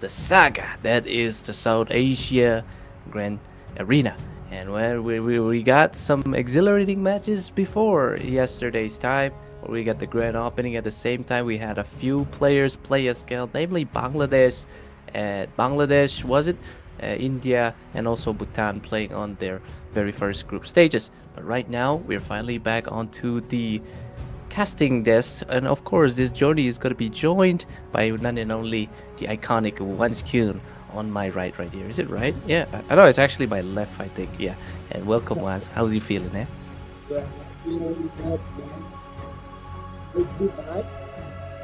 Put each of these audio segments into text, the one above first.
the saga that is the South Asia Grand Arena. And when we got some exhilarating matches before yesterday's time, where we got the grand opening at the same time. We had a few players play as well, namely Bangladesh was it? India and also Bhutan playing on their very first group stages. But right now, we're finally back onto the casting desk, and of course, this journey is going to be joined by none and only the iconic Once Kyun on my right here. Is it right? Yeah, I know it's actually my left, I think. Yeah, and welcome, Once. How's you feeling, eh? Yeah, you know, we have it's too bad,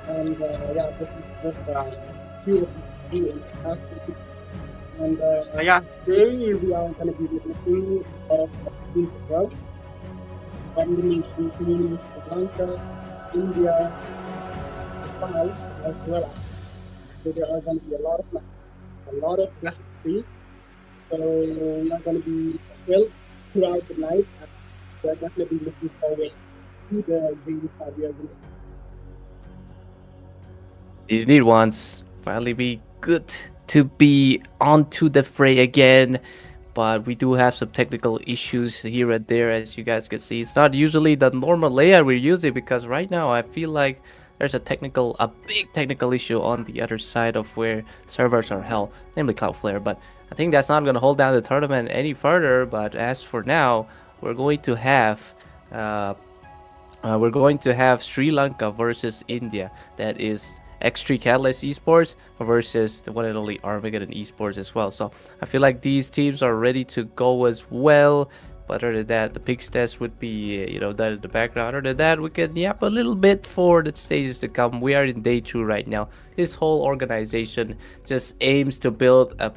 and yeah, this is just few in the past. And yeah, today we are going to be looking at teams as well, combination teams, Lanka, India, Nepal as well. So there are going to be a lot of best three. So we are going to be still throughout the night. And we are definitely looking forward to the games that we are going to Indeed, once finally be good to be onto the fray again, but we do have some technical issues here and there, as you guys can see. It's not usually the normal layout we're using, because right now I feel like there's a big technical issue on the other side of where servers are held, namely Cloudflare. But I think that's not going to hold down the tournament any further. But as for now, we're going to have uh, Sri Lanka versus India. That is X3 Catalyst Esports versus the one and only Armageddon Esports as well. So I feel like these teams are ready to go as well. But other than that, the picks test would be, that in the background. Other than that, we can yap a little bit for the stages to come. We are in day 2 right now. This whole organization just aims to build a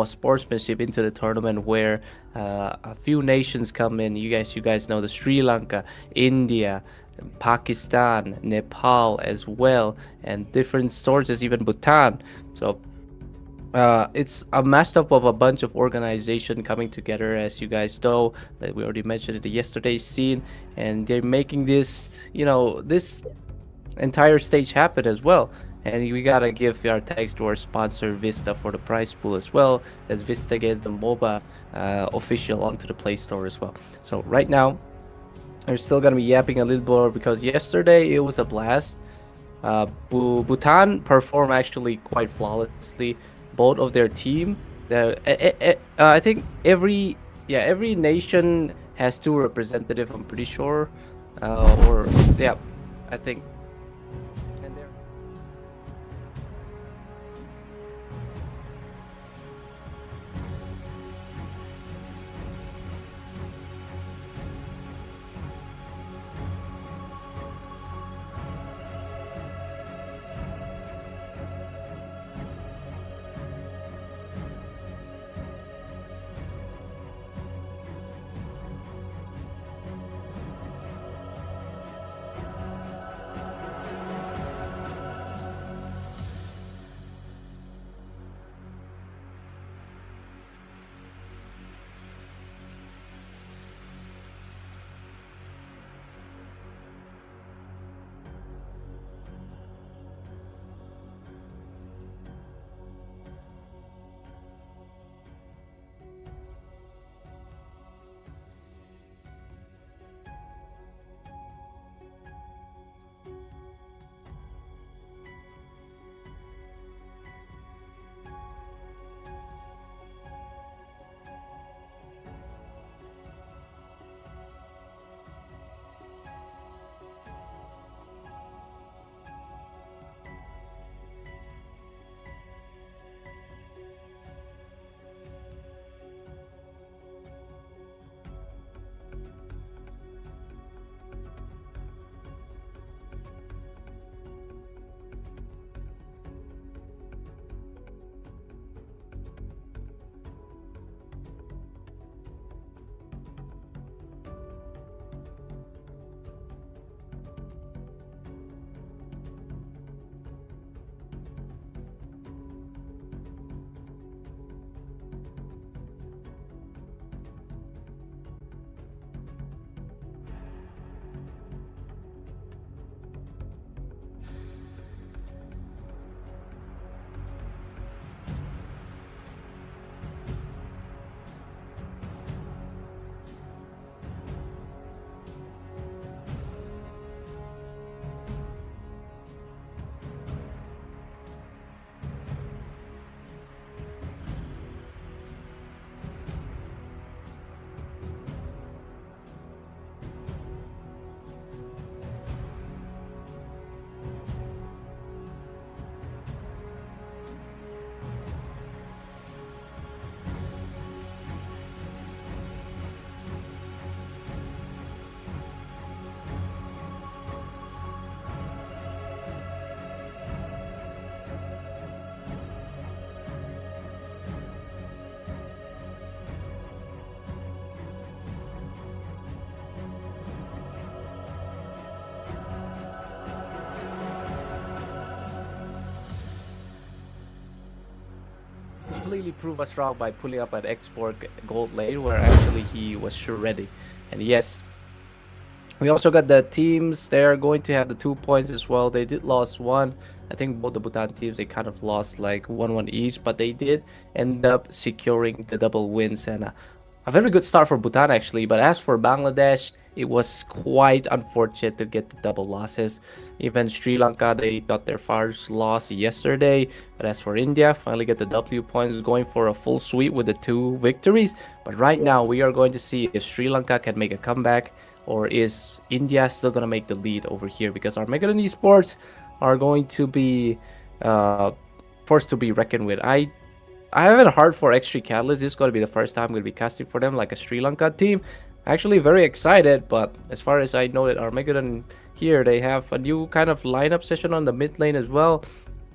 sportsmanship into the tournament where a few nations come in. You guys know the Sri Lanka, India, Pakistan, Nepal as well, and different sources, even Bhutan. So it's a mashup of a bunch of organization coming together, as you guys know, that we already mentioned in the yesterday's scene, and they're making this entire stage happen as well. And we gotta give our thanks to our sponsor Vista for the prize pool as well, as Vista gets the MOBA official onto the Play Store as well. So right now, we're still gonna be yapping a little more because yesterday it was a blast. Bhutan performed actually quite flawlessly. Both of their team, I think every nation has 2 representatives. I'm pretty sure, or yeah, I think. And they're completely prove us wrong by pulling up an export gold lane where actually he was shredding. And yes, we also got the teams. They're going to have the 2 points as well. They did lost one. I think both the Bhutan teams, they kind of lost like 1-1 each, but they did end up securing the double wins and a very good start for Bhutan actually. But as for Bangladesh, it was quite unfortunate to get the double losses. Even Sri Lanka, they got their first loss yesterday. But as for India, finally get the W points, going for a full sweep with the 2 victories. But right now, we are going to see if Sri Lanka can make a comeback, or is India still going to make the lead over here? Because our Armageddon Esports are going to be forced to be reckoned with. I haven't heard for X3 Catalyst. This is going to be the first time I'm going to be casting for them, like a Sri Lanka team. Actually very excited, but as far as I know that Armageddon here, they have a new kind of lineup session on the mid lane as well.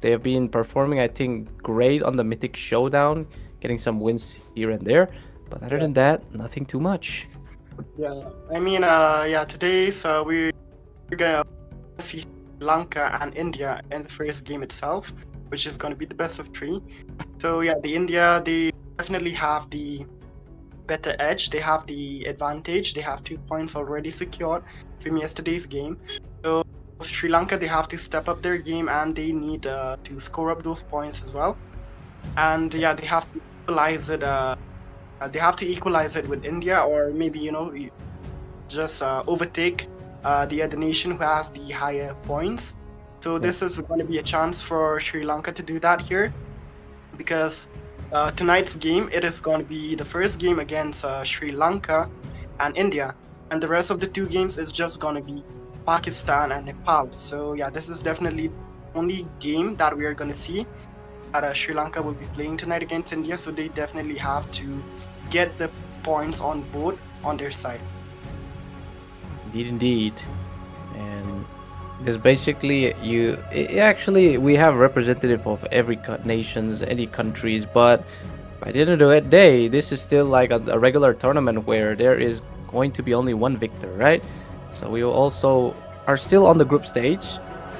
They have been performing, I think, great on the Mythic Showdown, getting some wins here and there. But other than that, nothing too much. Yeah, I mean, today, so we're gonna see Lanka and India in the first game itself, which is gonna be the best of 3. So yeah, the India, they definitely have the better edge. They have the advantage. They have 2 points already secured from yesterday's game. So Sri Lanka, they have to step up their game and they need to score up those points as well. And yeah, they have to equalize it. They have to equalize it with India, or maybe just overtake the other nation who has the higher points. So this is going to be a chance for Sri Lanka to do that here, because tonight's game, it is going to be the first game against Sri Lanka and India, and the rest of the 2 games is just going to be Pakistan and Nepal. So yeah, this is definitely the only game that we are going to see that Sri Lanka will be playing tonight against India. So they definitely have to get the points on both on their side. Indeed. And there's basically actually we have representative of every nations, any countries, but by the end of the day, this is still like a regular tournament where there is going to be only one victor, right? So we also are still on the group stage,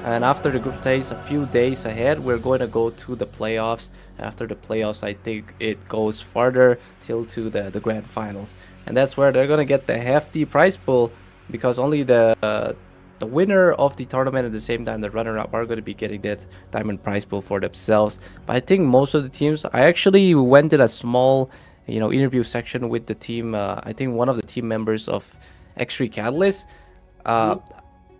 and after the group stage, a few days ahead, we're going to go to the playoffs. After the playoffs, I think it goes farther till to the grand finals, and that's where they're gonna get the hefty prize pool, because only the winner of the tournament at the same time the runner-up are going to be getting that diamond prize pool for themselves. But I think most of the teams, I actually went in a small interview section with the team. I think one of the team members of X3 Catalyst,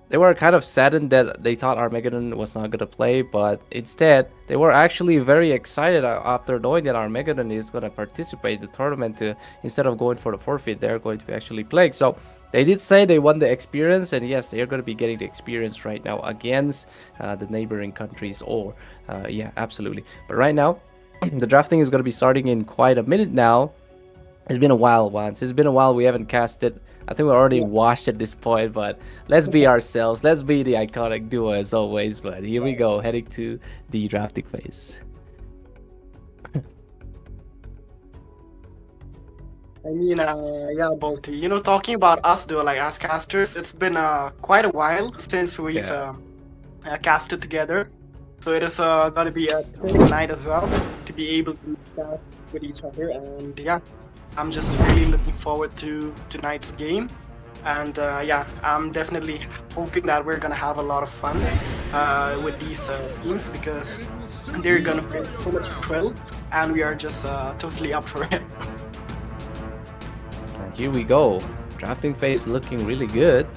they were kind of saddened that they thought Armageddon was not going to play, but instead they were actually very excited after knowing that Armageddon is going to participate in the tournament. Instead of going for the forfeit, they're going to be actually playing. So they did say they won the experience, and yes, they are going to be getting the experience right now against the neighboring countries. Or yeah, absolutely. But right now, the drafting is going to be starting in quite a minute now. It's been a while once. It's been a while we haven't casted. I think we're already washed at this point, but let's be ourselves. Let's be the iconic duo as always. But here we go, heading to the drafting phase. I mean, yeah, Bolty. Talking about us though, like as casters, it's been quite a while since we've casted together. So it is gonna be a night as well to be able to cast with each other, and yeah, I'm just really looking forward to tonight's game. And yeah, I'm definitely hoping that we're gonna have a lot of fun with these teams, because they're gonna bring so much thrill, and we are just totally up for it. And here we go. Drafting phase looking really good.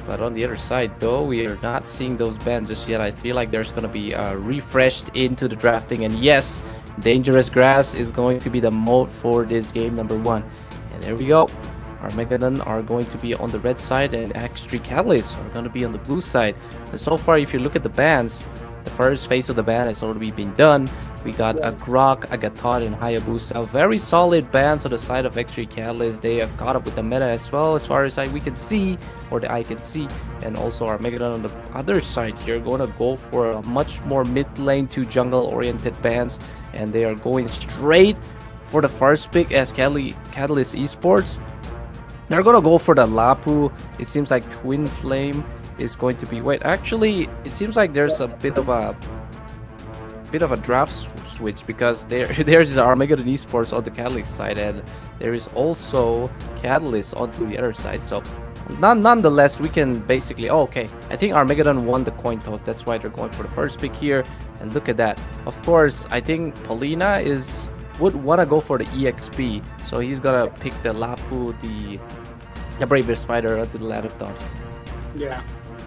But on the other side, though, we are not seeing those bans just yet. I feel like there's going to be refreshed into the drafting. And yes, Dangerous Grass is going to be the mode for this game, number 1. And there we go. Armageddon are going to be on the red side, and X3 Catalyst are going to be on the blue side. And so far, if you look at the bans, the first phase of the ban has already been done. We got a Grok, a Gatot, and Hayabusa. Very solid bans on the side of X3 Catalyst. They have caught up with the meta as well, as far as we can see, or the eye can see. And also Armageddon on the other side here, going to go for a much more mid lane to jungle oriented bans. And they are going straight for the first pick as Catalyst Esports. They're going to go for the Lapu. It seems like Twin Flame is going to be... Wait, actually, it seems like there's a bit of a bit of a draft switch, because there's Armageddon Esports on the Catalyst side, and there is also Catalyst onto the other side. So nonetheless, we can basically, oh, okay, I think Armageddon won the coin toss. That's why they're going for the first pick here. And look at that. Of course, I think Polina would want to go for the EXP. So he's gonna pick the Lapu, the bravest fighter onto the Land of Dawn. Yeah,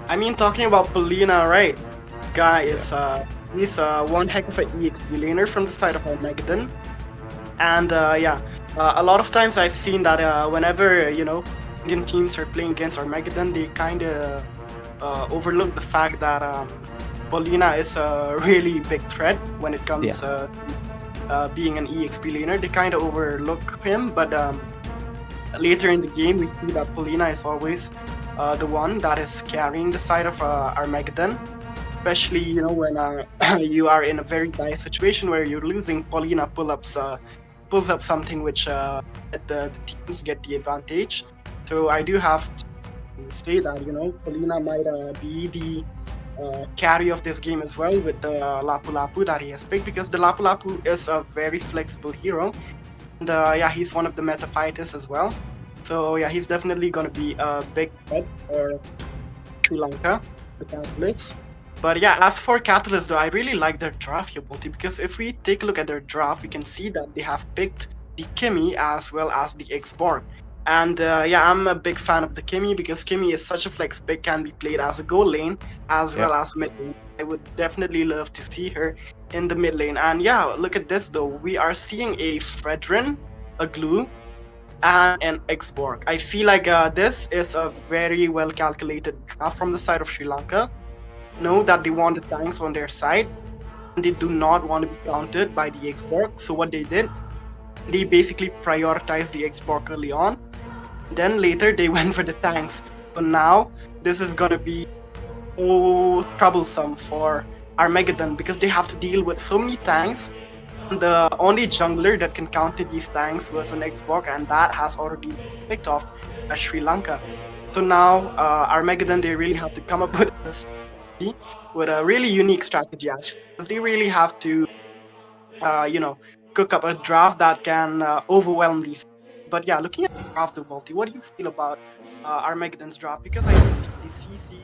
I mean, talking about Polina, right? Guy is he's one heck of an EXP laner from the side of Armageddon, and a lot of times I've seen that whenever Indian teams are playing against Armageddon, they kind of overlook the fact that Polina is a really big threat when it comes to being an EXP laner. They kind of overlook him, but later in the game, we see that Polina is always the one that is carrying the side of Armageddon. Especially, when you are in a very dire situation where you're losing, Polina pulls up something which the teams get the advantage. So I do have to say that, Polina might be the carry of this game as well, with the Lapu Lapu that he has picked, because the Lapu Lapu is a very flexible hero. And he's one of the meta fighters as well. So yeah, he's definitely going to be a big threat for Sri Lanka, the Catalyst. But yeah, as for Catalyst though, I really like their draft here, Bolty, because if we take a look at their draft, we can see that they have picked the Kimmy as well as the X-Borg. And I'm a big fan of the Kimmy, because Kimmy is such a flex pick, can be played as a goal lane as well as mid lane. I would definitely love to see her in the mid lane. And yeah, look at this though. We are seeing a Fredrin, a Glue, and an X-Borg. I feel like this is a very well calculated draft from the side of Sri Lanka. Know that they want the tanks on their side, and they do not want to be countered by the X-Borg. So what they did, they basically prioritized the X-Borg early on. Then later they went for the tanks. So now this is gonna be so troublesome for Armageddon, because they have to deal with so many tanks. The only jungler that can counter these tanks was an X-Borg, and that has already been picked off by Sri Lanka. So now Armageddon, they really have to come up with a really unique strategy, actually, because they really have to cook up a draft that can overwhelm these. But yeah, looking at the draft of Multi, what do you feel about Armageddon's draft? Because I do see the CC.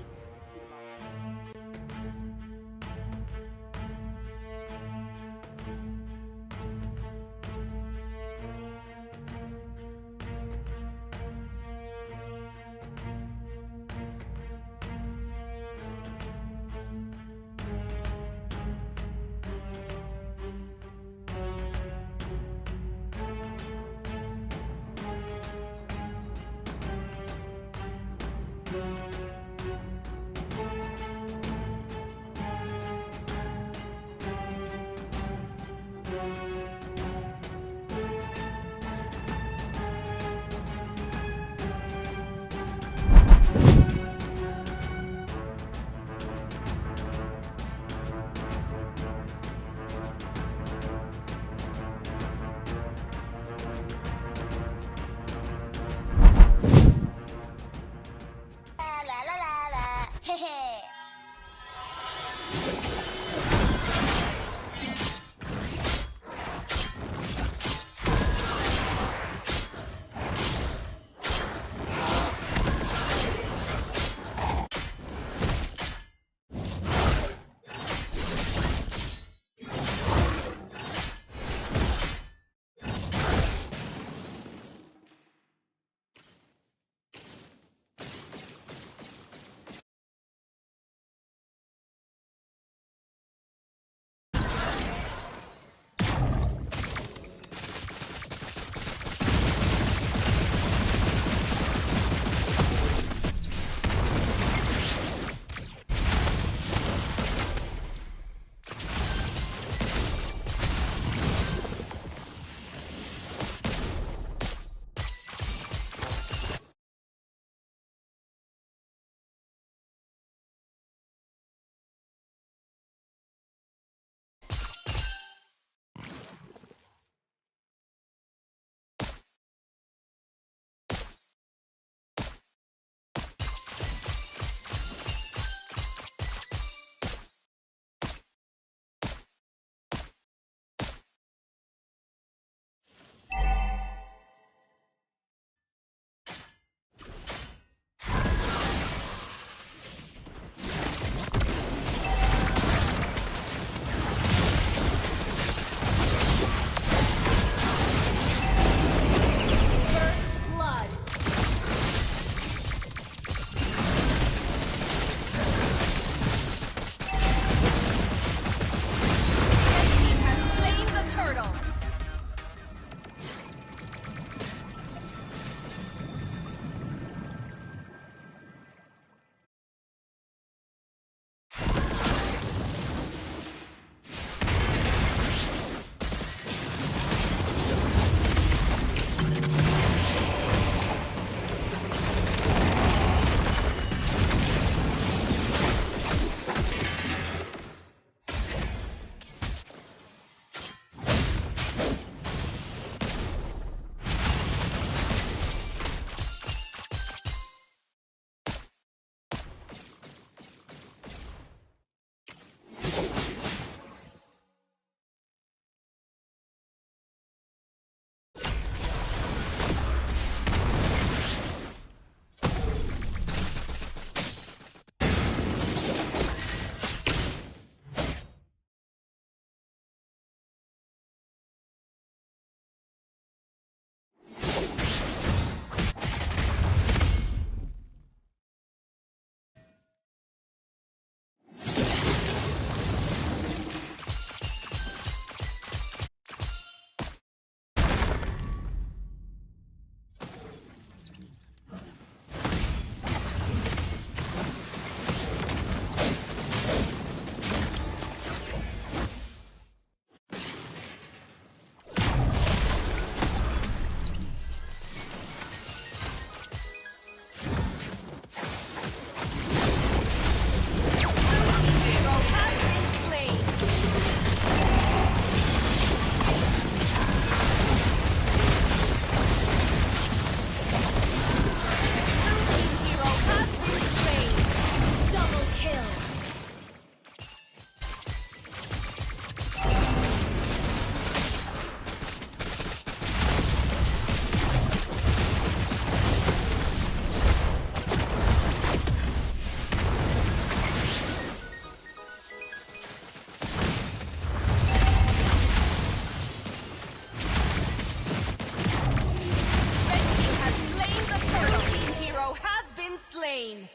slain.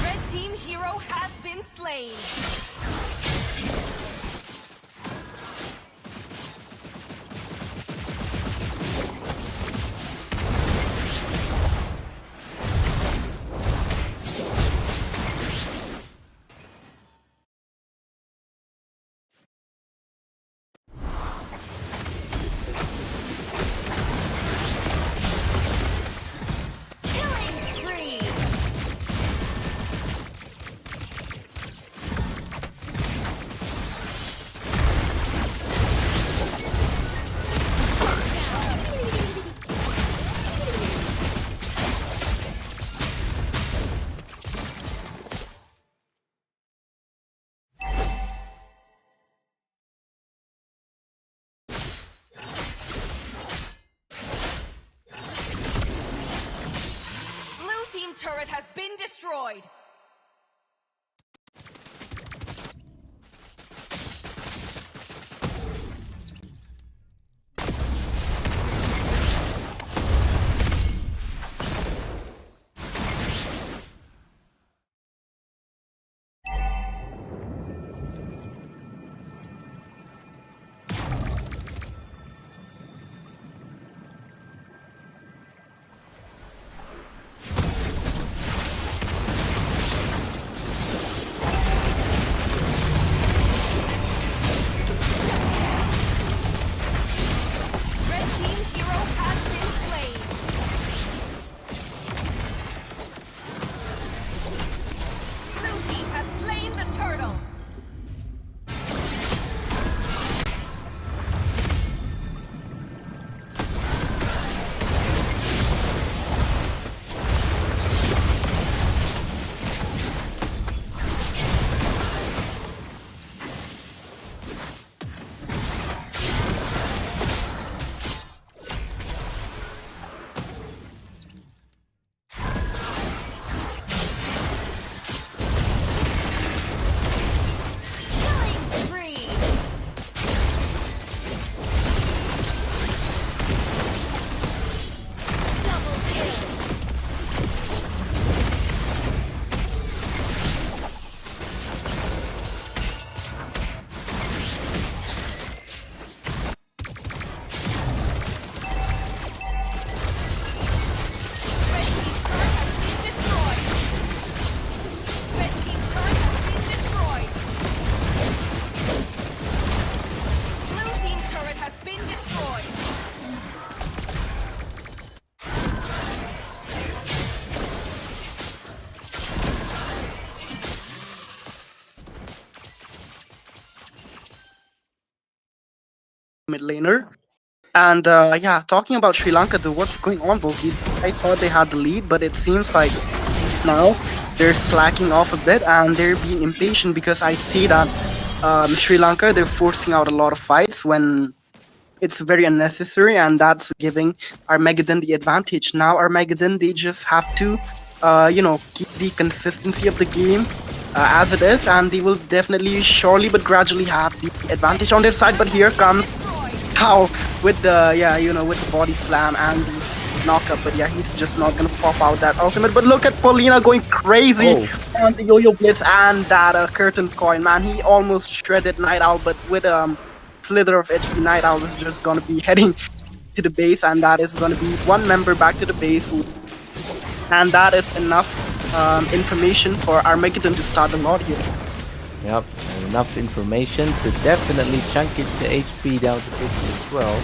Red team hero has been slain. Killing spree. Blue team turret has been destroyed. Red team hero has been slain. Blue team has slain the turtle. Killing spree. Double kill. Red team turret has been destroyed. Red team turret has been destroyed. Blue team turret has been destroyed. Mid laner. And yeah, talking about Sri Lanka, what's going on, Bolti? I thought they had the lead, but it seems like now they're slacking off a bit and they're being impatient because I see that Sri Lanka, they're forcing out a lot of fights when it's very unnecessary, and that's giving Armageddon the advantage. Now Armageddon, they just have to keep the consistency of the game as it is, and they will definitely surely but gradually have the advantage on their side. But here comes how with the with the body slam and the knockup. But yeah, he's just not gonna pop out that ultimate. But look at Paulina going crazy on the yo-yo blitz and that curtain coin, man. He almost shredded Night Owl, but with slither of HP, Night Owl is just gonna be heading to the base, and that is gonna be one member back to the base, and that is enough information for Armageddon to start the lot here. Yep, and enough information to definitely chunk it to HP down to 50 as well.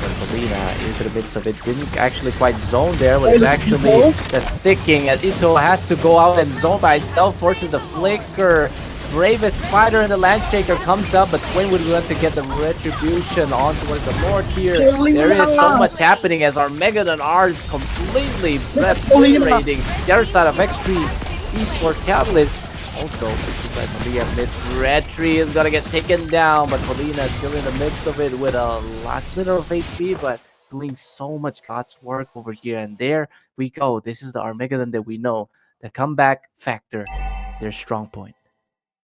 But Polina into the midst of it didn't actually quite zone there, but it's actually the sticking as Ito has to go out and zone by itself, forces the flicker. Bravest fighter in the Landshaker comes up, but Twin would want to get the retribution on towards the Lord here. There is so much happening as our Megadon are completely obliterating the other side of X3 Esports Catalyst. Also, it seems like Maria missed. Retri is gonna get taken down, but Polina is still in the midst of it with a last minute of HP, but doing so much God's work over here. And there we go. This is the Armageddon that we know. The comeback factor, their strong point.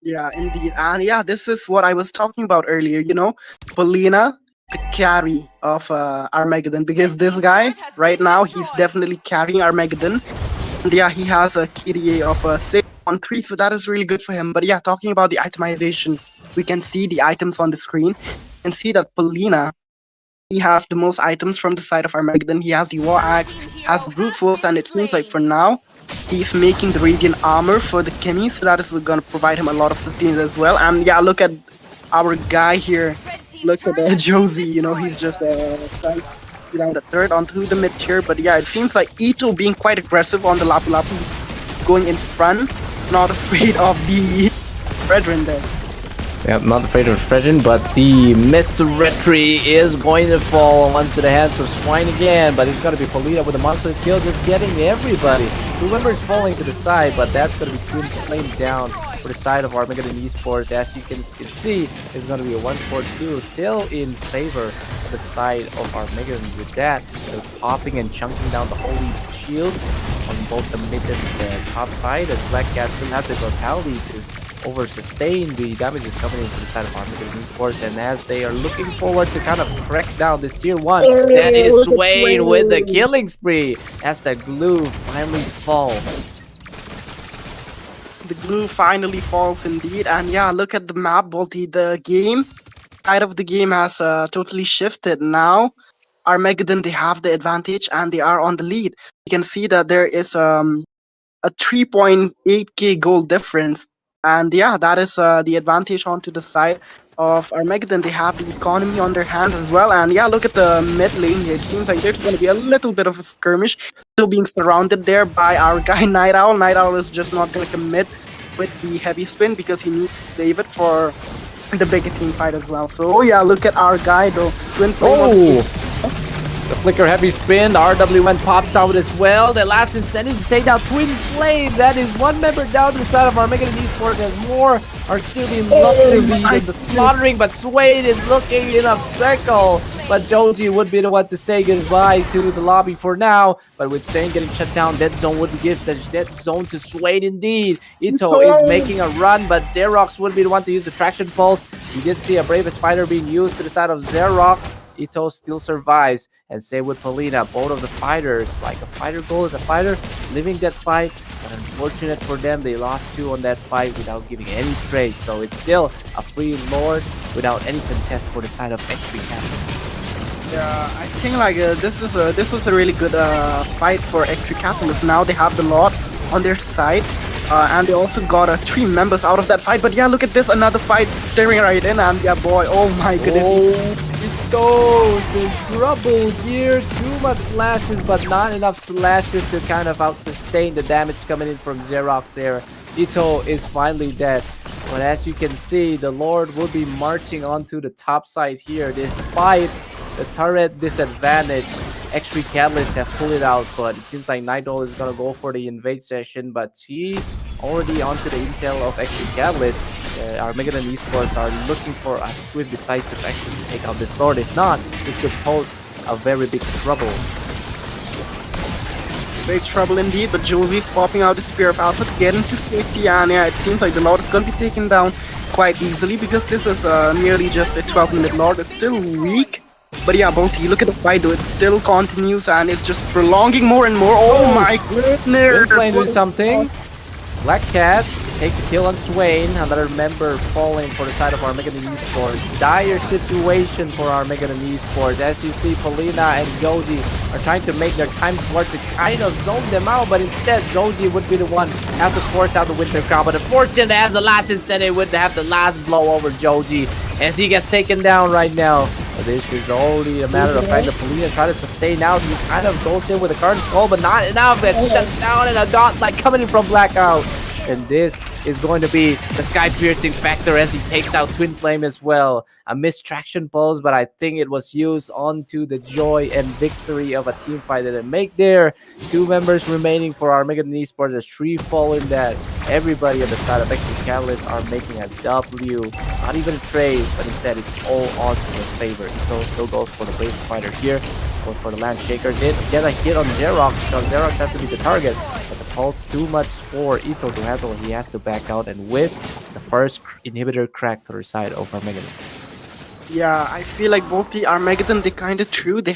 Yeah, indeed. And yeah, this is what I was talking about earlier, Polina, the carry of Armageddon, because this guy right now he's definitely carrying Armageddon. And yeah, he has a KDA of 6 on 3, so that is really good for him. But yeah, talking about the itemization, we can see the items on the screen. You can see that Polina, he has the most items from the side of Armageddon. He has the War Axe, has Brute Force, and it seems like for now, he's making the Radiant Armor for the Kimmy, so that is going to provide him a lot of sustain as well. And yeah, look at our guy here. Look at Josie, he's just trying to get down the third onto the mid tier. But yeah, it seems like Ito being quite aggressive on the Lapu Lapu, going in front, not afraid of the brethren there. Yeah, not afraid of Fredrin, but the Mr. Retri is going to fall onto the hands of Swine again, but it's going to be Polina with a monster kill, just getting everybody. Remember, it's falling to the side, but that's going to be flamed down for the side of Armageddon Esports. As you can see, it's going to be a 1-4-2, still in favor of the side of Armageddon. With that, they're popping and chunking down the holy shields on both the mid and the top side, as Black Cat still has the totality to over sustain the damage is coming into the side of Armageddon Esports, and as they are looking forward to kind of crack down this tier 1, that is Swain with the killing spree as the glue finally falls. The glue finally falls indeed, and yeah, look at the map, Bolty. The game side of the game has totally shifted now. Armageddon, they have the advantage and they are on the lead. You can see that there is a 3.8k goal difference. And yeah, that is the advantage onto the side of Armageddon. They have the economy on their hands as well. And yeah, look at the mid lane here. It seems like there's going to be a little bit of a skirmish. Still being surrounded there by our guy Night Owl. Night Owl is just not going to commit with the heavy spin because he needs to save it for the bigger team fight as well. So yeah, look at our guy though. Twin Flame. The flicker heavy spin, the RWN pops out as well. The last incentive to take down Twin Flame. That is one member down to the side of Armageddon Esports as more are still being locked to be in the slaughtering, but Swade is looking in a circle. But Joji would be the one to say goodbye to the lobby for now. But with Sane getting shut down, Dead Zone would give the Dead Zone to Swade indeed. Ito is making a run, but Xerox would be the one to use the traction pulse. We did see a Bravest Fighter being used to the side of Xerox. Ito still survives, and same with Polina. Both of the fighters, like a fighter goal is a fighter, living that fight, but unfortunate for them, they lost 2 on that fight without giving any trade. So it's still a free Lord without any contest for the side of X3 Catalyst. Yeah, I think like this was a really good fight for X3 Catalyst. Now they have the Lord on their side. And they also got 3 members out of that fight. But yeah, look at this, another fight staring right in, and yeah, boy, oh my goodness. It goes in trouble here. Too much slashes, but not enough slashes to kind of out-sustain the damage coming in from Xerox there. Ito is finally dead. But as you can see, the Lord will be marching onto the top side here, despite the turret disadvantage. X3 Catalyst have pulled it out, but it seems like Nightdoll is gonna go for the invade session, but she already onto the intel of X3 Catalyst. Armageddon Esports are looking for a swift, decisive action to take out this Lord. If not, this could pose a very big trouble. Big trouble indeed, but Josie's popping out the Spear of Alpha to get into safety, and yeah, it seems like the Lord is gonna be taken down quite easily because this is merely just a 12-minute Lord. It's still weak. But yeah, Bolty, look at the fight though. It still continues and it's just prolonging more and more. Oh my goodness! Flame doing something. Black Cat takes a kill on Swain. Another member falling for the side of Armageddon Esports. Dire situation for Armageddon Esports. As you see, Polina and Joji are trying to make their time smart to kind of zone them out, but instead Joji would be the one to have to force out the Winter Crown. But unfortunately, as the last incentive would have the last blow over Joji as he gets taken down right now. But this is only a matter of fact that Polina try to sustain out. He kind of goes in with a current skull, but not enough. It's shut down, and a dot like coming in from Blackout. And this is going to be the sky-piercing factor as he takes out Twin Flame as well. A missed traction pulse, but I think it was used onto the joy and victory of a team fight that they make there. 2 members remaining for Armageddon Esports as 3 fall in that. Everybody on the side of Extreme Catalyst are making a W. Not even a trade, but instead it's all on to his favor. So still goes for the Brave Spider here. Going for the Landshaker. Did get a hit on Xerox because Xerox has to be the target. But the pulse too much for Ito to handle. He has to back out, and with the first inhibitor crack to the side of Armageddon. Yeah, I feel like both the Armageddon, they kind of threw. They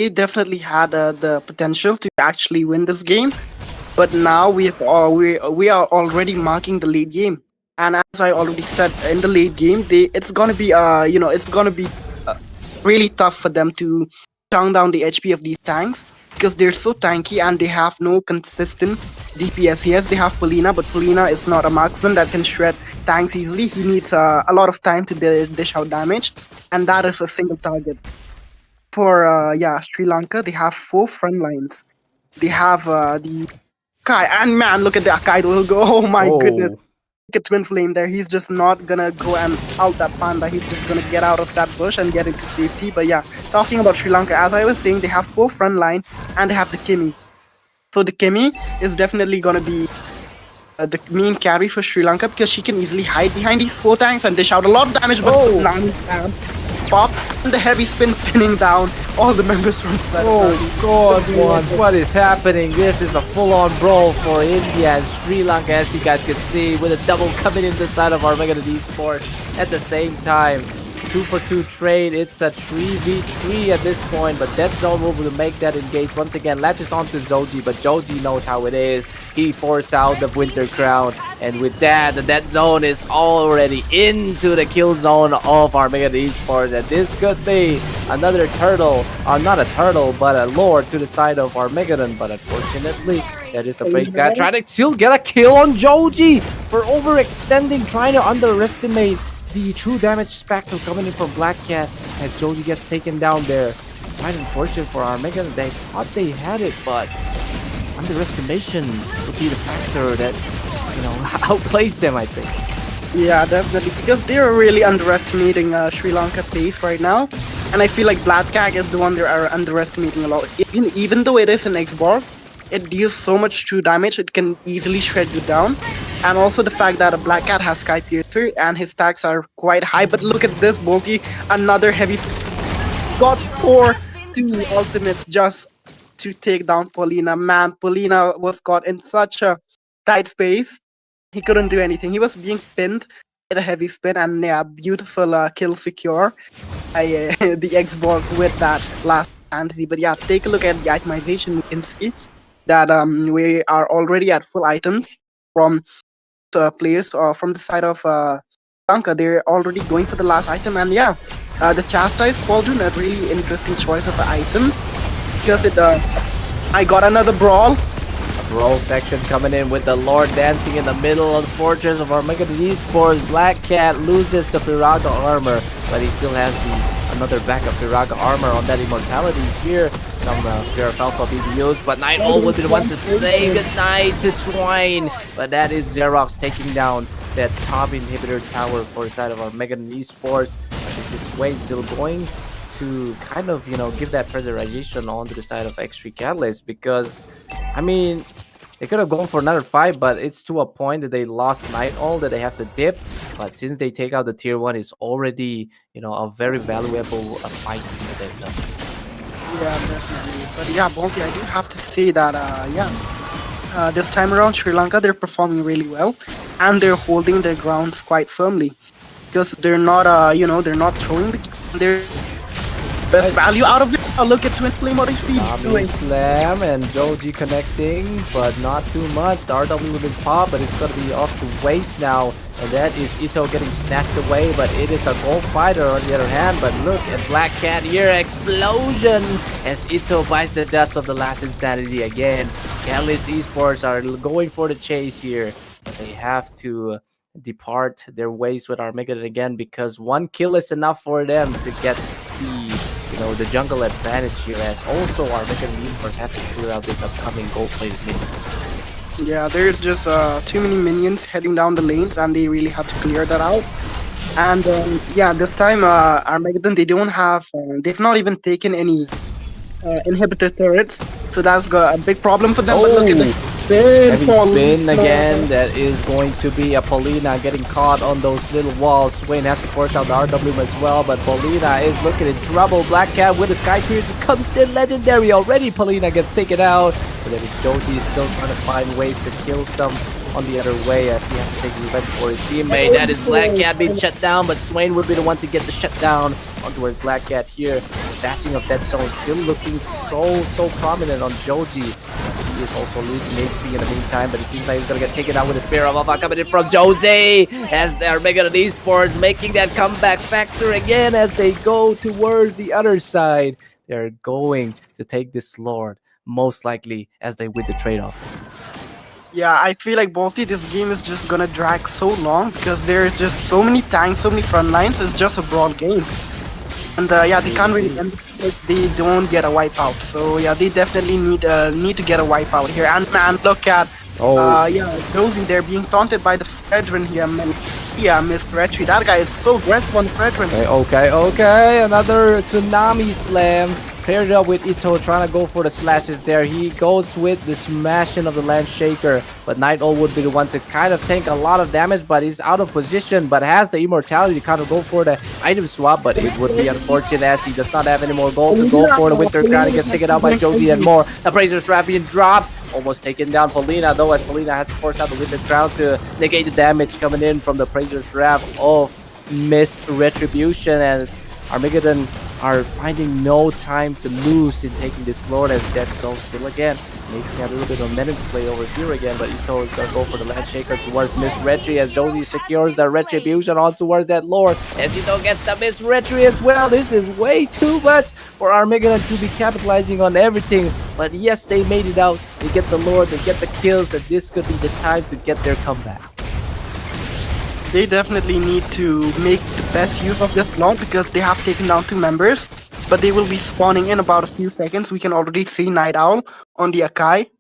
definitely had the potential to actually win this game. But now we are already marking the late game, and as I already said, in the late game, it's gonna be really tough for them to chunk down the HP of these tanks because they're so tanky and they have no consistent DPS. Yes, they have Polina, but Polina is not a marksman that can shred tanks easily. He needs a lot of time to dish out damage, and that is a single target. For Sri Lanka, they have 4 front lines. They have the Kai, and man, look at the Akai will go. Oh my goodness. Look at Twin Flame there. He's just not gonna go and out that panda. He's just gonna get out of that bush and get into safety. But yeah, talking about Sri Lanka, as I was saying, they have 4 front line and they have the Kimi. So the Kimi is definitely gonna be the main carry for Sri Lanka because she can easily hide behind these 4 tanks and dish out a lot of damage. But Tsunami pop and the heavy spin pinning down all the members from Sri God, what is happening? This is a full-on brawl for India and Sri Lanka, as you guys can see, with a double coming in the side of Armageddon Esports at the same time. 2-for-2 trade. It's a 3v3 at this point, but Dead Zone will make that engage once again. Latches onto Zoji, but Joji knows how it is. He forced out the Winter Crown, and with that, the Dead Zone is already into the kill zone of Armageddon Esports, and this could be another turtle, or not a turtle, but a lord to the side of Armageddon, but unfortunately, that is a fake guy trying to still get a kill on Joji for overextending, trying to underestimate the true damage factor coming in from Black Cat as Joji gets taken down there. Quite unfortunate for Armageddon. They thought they had it, but underestimation would be the factor that, outplays them, I think. Yeah, definitely, because they're really underestimating Sri Lanka pace right now, and I feel like Black Cat is the one they are underestimating a lot. Even though it is an X-Bar, it deals so much true damage, it can easily shred you down. And also the fact that a Black Cat has Sky Piercer and his stacks are quite high. But look at this, Bolty, another heavy got 4 2 ultimates just to take down Polina. Man, Polina was caught in such a tight space. He couldn't do anything. He was being pinned by the heavy spin, and yeah, beautiful kill secure by the X-Borg with that last entity. But yeah, take a look at the itemization. We can see that we are already at full items from players from the side of Lanka. They're already going for the last item, and yeah, the Chastise Pauldron, a really interesting choice of an item because it I got another brawl. Brawl section coming in with the Lord dancing in the middle of the fortress of Armageddon Esports. Black Cat loses the Firaga armor, but he still has another backup Firaga armor on that immortality here. Some Sheriff Alpha BBUs, but Night Owl would be the one to say goodnight to Swine. But that is Xerox taking down that top inhibitor tower for the side of Armageddon Esports. This is Swine still going to kind of, give that preservation onto the side of X3 Catalyst because, I mean, they could have gone for another fight, but it's to a point that they lost Night Owl that they have to dip. But since they take out the tier 1, it's already, a very valuable fight that they've done. Yeah, definitely. But yeah, Bolty, I do have to say that, this time around, Sri Lanka, they're performing really well. And they're holding their grounds quite firmly. Because they're not, they're not throwing their best value out of it. Oh, look at Twin Flame, what is he doing? Slam and Joji connecting, but not too much. The RW will be popped, but it's going to be off to waste now. And that is Ito getting snatched away, but it is a gold fighter on the other hand. But look at Black Cat here, explosion, as Ito bites the dust of the last insanity again. Catalyst Esports are going for the chase here, but they have to depart their ways with Armageddon again because 1 kill is enough for them to get the jungle advantage here, as also Armageddon Esports have to clear out this upcoming gold-plated minions. Yeah, there's just too many minions heading down the lanes, and they really have to clear that out. And yeah, this time Armageddon, they've not even taken any inhibitor turrets, so that's got a big problem for them. But look at the Oh, spin heavy for spin again. Luna. That is going to be a Paulina getting caught on those little walls. Swain has to force out the RW as well, but Paulina is looking in trouble. Black Cat with a Sky Piercer comes in legendary already. Paulina gets taken out, but then Joji is still trying to find ways to kill some on the other way as he has to take revenge for his teammate. That is Black Cat being shut down, but Swain would be the one to get the shutdown onto his Black Cat here. Stashing of that zone still looking so prominent on Joji. He is also losing HP in the meantime, but it seems like he's gonna get taken out with a Spear of Alpha coming in from Jose as they're making an Esports making that comeback factor again as they go towards the other side. They're going to take this Lord most likely as they win the trade-off. Yeah, I feel like Balti, this game is just gonna drag so long because there are just so many tanks, so many front lines. It's just a brawl game, and yeah, they can't really end it if they don't get a wipeout. So yeah, they definitely need to get a wipeout here. And man, look at yeah, Jovi, they're being taunted by the Fredrin here. Man. Yeah, Miss Retry, that guy is so aggressive on the Fredrin. Okay. Another tsunami slam. Paired up with Ito, trying to go for the slashes there. He goes with the smashing of the Land Shaker, but Night Owl would be the one to kind of take a lot of damage, but he's out of position, but has the immortality to kind of go for the item swap, but it would be unfortunate as he does not have any more gold to go for. The Winter Crown. He gets taken out by Josie and more. The Appraiser's Trap being dropped. Almost taken down Paulina, though, as Paulina has to force out the Winter Crown to negate the damage coming in from the Appraiser's Trap of missed retribution, and it's Armageddon are finding no time to lose in taking this Lord as Dead Zone still again making a little bit of momentum play over here again, but Ito is gonna go for the Land Shaker towards Miss Retry as Josie secures the retribution on towards that Lord as Ito gets the Miss Retry as well. This is way too much for Armageddon to be capitalizing on everything, but yes, they made it out. They get the Lord, they get the kills, and this could be the time to get their comeback. They definitely need to make the best use of this Lord because they have taken down 2 members, but they will be spawning in about a few seconds. We can already see Night Owl on the Akai.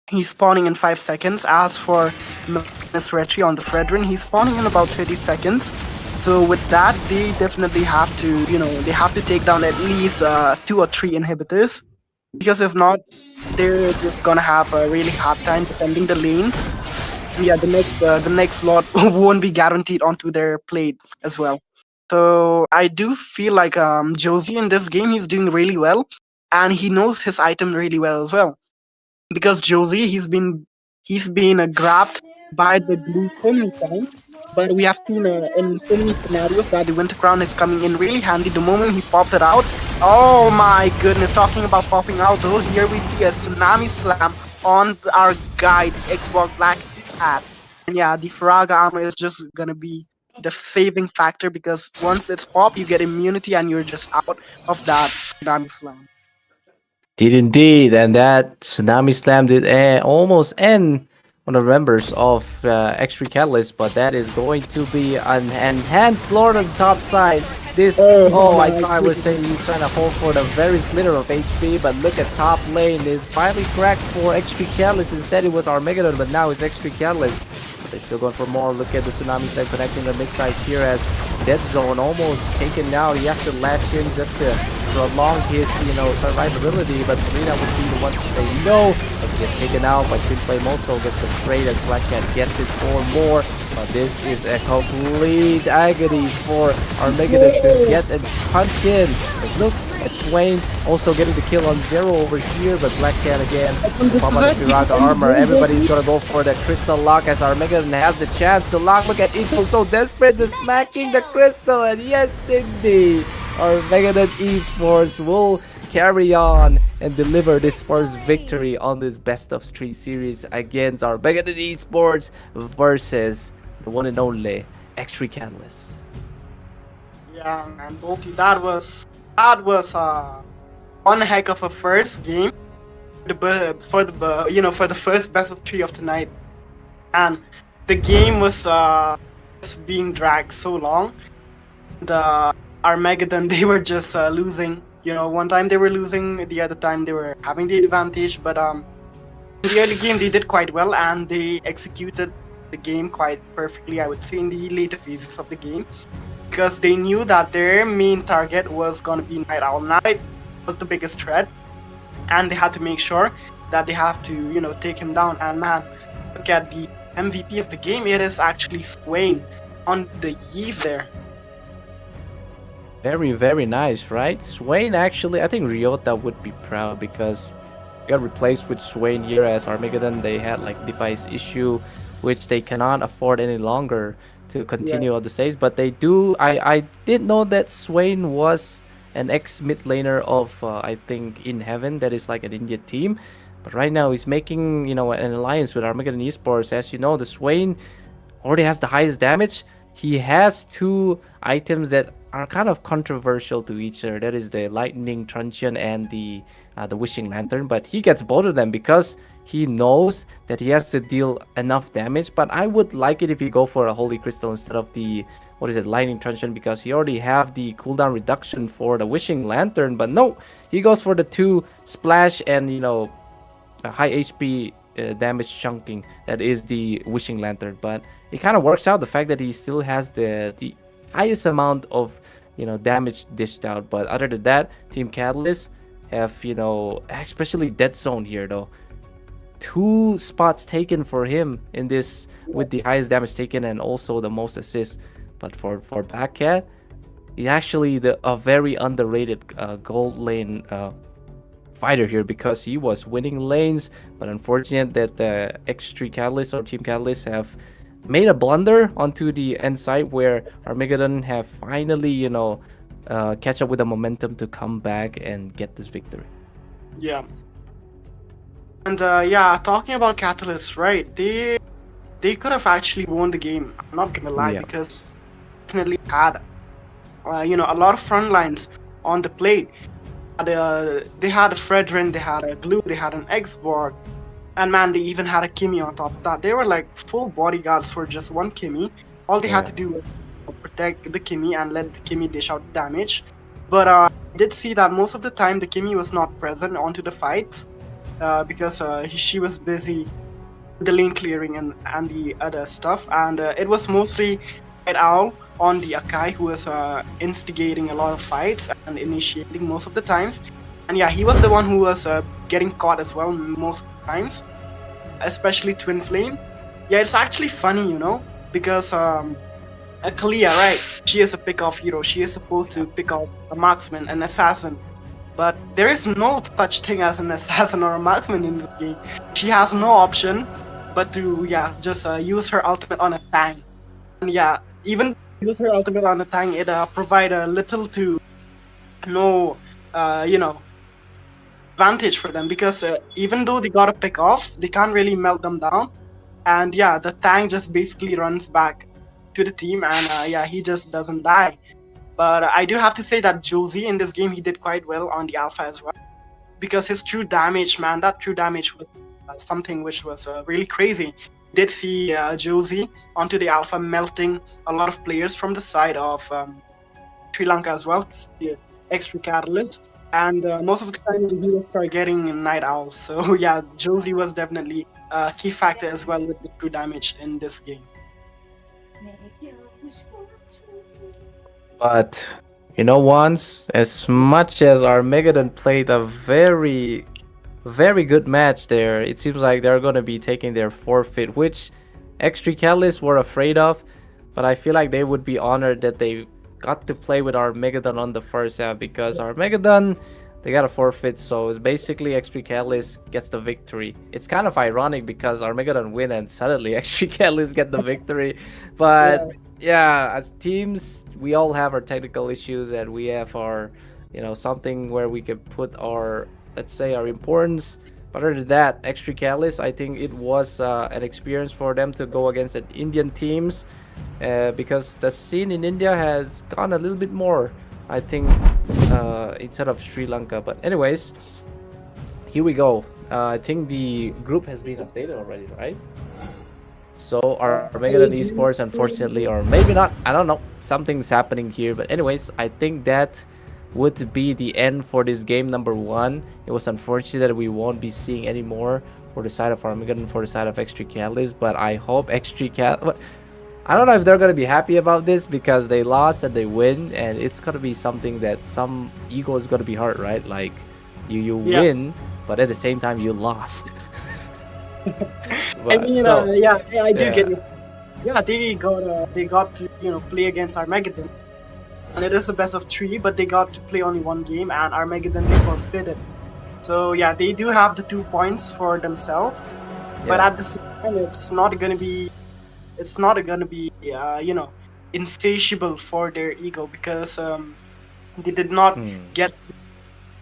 He's spawning in 5 seconds. As for Miss Retry on the Fredrin, he's spawning in about 30 seconds. So with that, they definitely have to, they have to take down at least 2 or 3 inhibitors, because if not, they're just gonna have a really hard time defending the lanes. Yeah, the next lot won't be guaranteed onto their plate as well. So I do feel like Josie in this game, he's doing really well, and he knows his item really well as well. Because Josie, he's been grabbed by the blue so many times, but we have seen in so many scenarios that the Winter Crown is coming in really handy the moment he pops it out. Oh my goodness! Talking about popping out though, here we see a tsunami slam on our guy, the Xbox Black Cat. And yeah, the Faraga armor is just gonna be the saving factor because once it's pop, you get immunity and you're just out of that tsunami slam. Did indeed, and that Tsunami Slam did almost end one of the members of X3 Catalyst, but that is going to be an enhanced Lord on the top side. This, I thought I was saying he's trying to hold for the very slither of HP, but look at top lane, is finally cracked for X3 Catalyst. Instead it was Armageddon, but now it's X3 Catalyst. But they're still going for more. Look at the Tsunami Slam connecting the mid side here as Dead Zone almost taken now. He has to lash in just to prolong his, survivability, but Serena would be the one to say no. But he gets taken out by Twin Flame, also gets the trade as Black Cat gets it for more. But this is a complete agony for Armageddon to get and punch in. But look at Swain also getting the kill on Zero over here, but Black Cat again pop on the Firaga armor. Everybody's gonna go for the Crystal Lock as Armageddon has the chance to lock. Look at Ito so desperate to smacking the Crystal, and yes indeed, Armageddon Esports will carry on and deliver this first victory on this best of 3 series against Armageddon Esports versus the one and only X3 Catalyst. Yeah, man, Bolty, that was one heck of a first game for the first best of 3 of tonight, and the game was just being dragged so long. The Armageddon, they were just losing. One time they were losing, the other time they were having the advantage, but the early game they did quite well and they executed the game quite perfectly, I would say, in the later phases of the game, because they knew that their main target was going to be Night Owl. Night was the biggest threat, and they had to make sure that they have to, take him down. And man, look at the MVP of the game. It is actually Swain on the Eve there. Very, very nice, right? Swain actually, I think Ryota would be proud because got replaced with Swain here as Armageddon. They had like device issue, which they cannot afford any longer to continue on the stage. But they do. I did know that Swain was an ex mid laner of I think In Heaven, that is like an Indian team. But right now he's making an alliance with Armageddon Esports. As you know, the Swain already has the highest damage. He has two items that are kind of controversial to each other. That is the Lightning Truncheon and the Wishing Lantern. But he gets both of them because he knows that he has to deal enough damage. But I would like it if he go for a Holy Crystal instead of the Lightning Truncheon, because he already have the cooldown reduction for the Wishing Lantern. But no, he goes for the 2 splash and a high HP damage chunking. That is the Wishing Lantern. But it kind of works out, the fact that he still has the highest amount of damage dished out. But other than that, Team Catalyst have especially Dead Zone here though, 2 spots taken for him in this, with the highest damage taken and also the most assists. But for Backcat, he's actually a very underrated gold lane fighter here, because he was winning lanes. But unfortunate that the X3 Catalyst or Team Catalyst have made a blunder onto the end side, where Armageddon have finally catch up with the momentum to come back and get this victory. Yeah. And talking about Catalyst, right? They could have actually won the game. I'm not gonna lie, because definitely had a lot of front lines on the plate. They had a Fredrin, they had a Glue, they had an X-Borg, and man, they even had a Kimmy on top of that. They were like full bodyguards for just one Kimmy. All they had to do was protect the Kimmy and let the Kimmy dish out damage. But I did see that most of the time the Kimmy was not present onto the fights because she was busy with the lane clearing and the other stuff. And it was mostly Night Owl on the Akai who was instigating a lot of fights and initiating most of the times. And yeah, he was the one who was getting caught as well most of the times, especially Twin Flame. Yeah, it's actually funny, because Kalia, right? She is a pick-off hero. She is supposed to pick off a marksman, an assassin. But there is no such thing as an assassin or a marksman in this game. She has no option but to, just use her ultimate on a tank. And yeah, even use her ultimate on a tank, it provide a little to no, advantage for them, because even though they got a pick off, they can't really melt them down. And yeah, the tank just basically runs back to the team, and he just doesn't die. But I do have to say that Josie in this game, he did quite well on the alpha as well, because his true damage, man, that true damage was something which was really crazy. Did see Josie onto the alpha melting a lot of players from the side of Sri Lanka as well, the extra catalyst. And most of the time we will start getting Night Owl. So yeah, Josie was definitely a key factor as well with the true damage in this game. But once, as much as Armageddon played a very, very good match there, it seems like they're going to be taking their forfeit, which X3 Catalysts were afraid of. But I feel like they would be honored that they got to play with Armageddon on the first half, because Armageddon, they got a forfeit. So it's basically X3 Catalyst gets the victory. It's kind of ironic because Armageddon win and suddenly X3 Catalyst get the victory. But yeah, as teams, we all have our technical issues, and we have our, something where we can put our, let's say, our importance. But other than that, X3 Catalyst, I think it was an experience for them to go against an Indian teams, because the scene in India has gone a little bit more, I think, instead of Sri Lanka. But anyways, here we go. I think the group has been updated already, right? So our Armageddon Esports, unfortunately, or maybe not, I don't know, something's happening here. But anyways, I think that would be the end for this game number 1. It was unfortunate that we won't be seeing any more for the side of Armageddon, for the side of X3 Catalyst, but I hope X3 Catalyst... I don't know if they're going to be happy about this because they lost and they win, and it's going to be something that some ego is going to be hurt, right? Like, you Yeah. win, but at the same time, you lost. I But, mean, so, yeah, I do yeah. get you. Yeah, they got to play against Armageddon, and it is the best of 3, but they got to play only one game, and Armageddon they forfeited. So yeah, they do have the 2 points for themselves, but Yeah. at the same time, it's not gonna be insatiable for their ego because they did not get to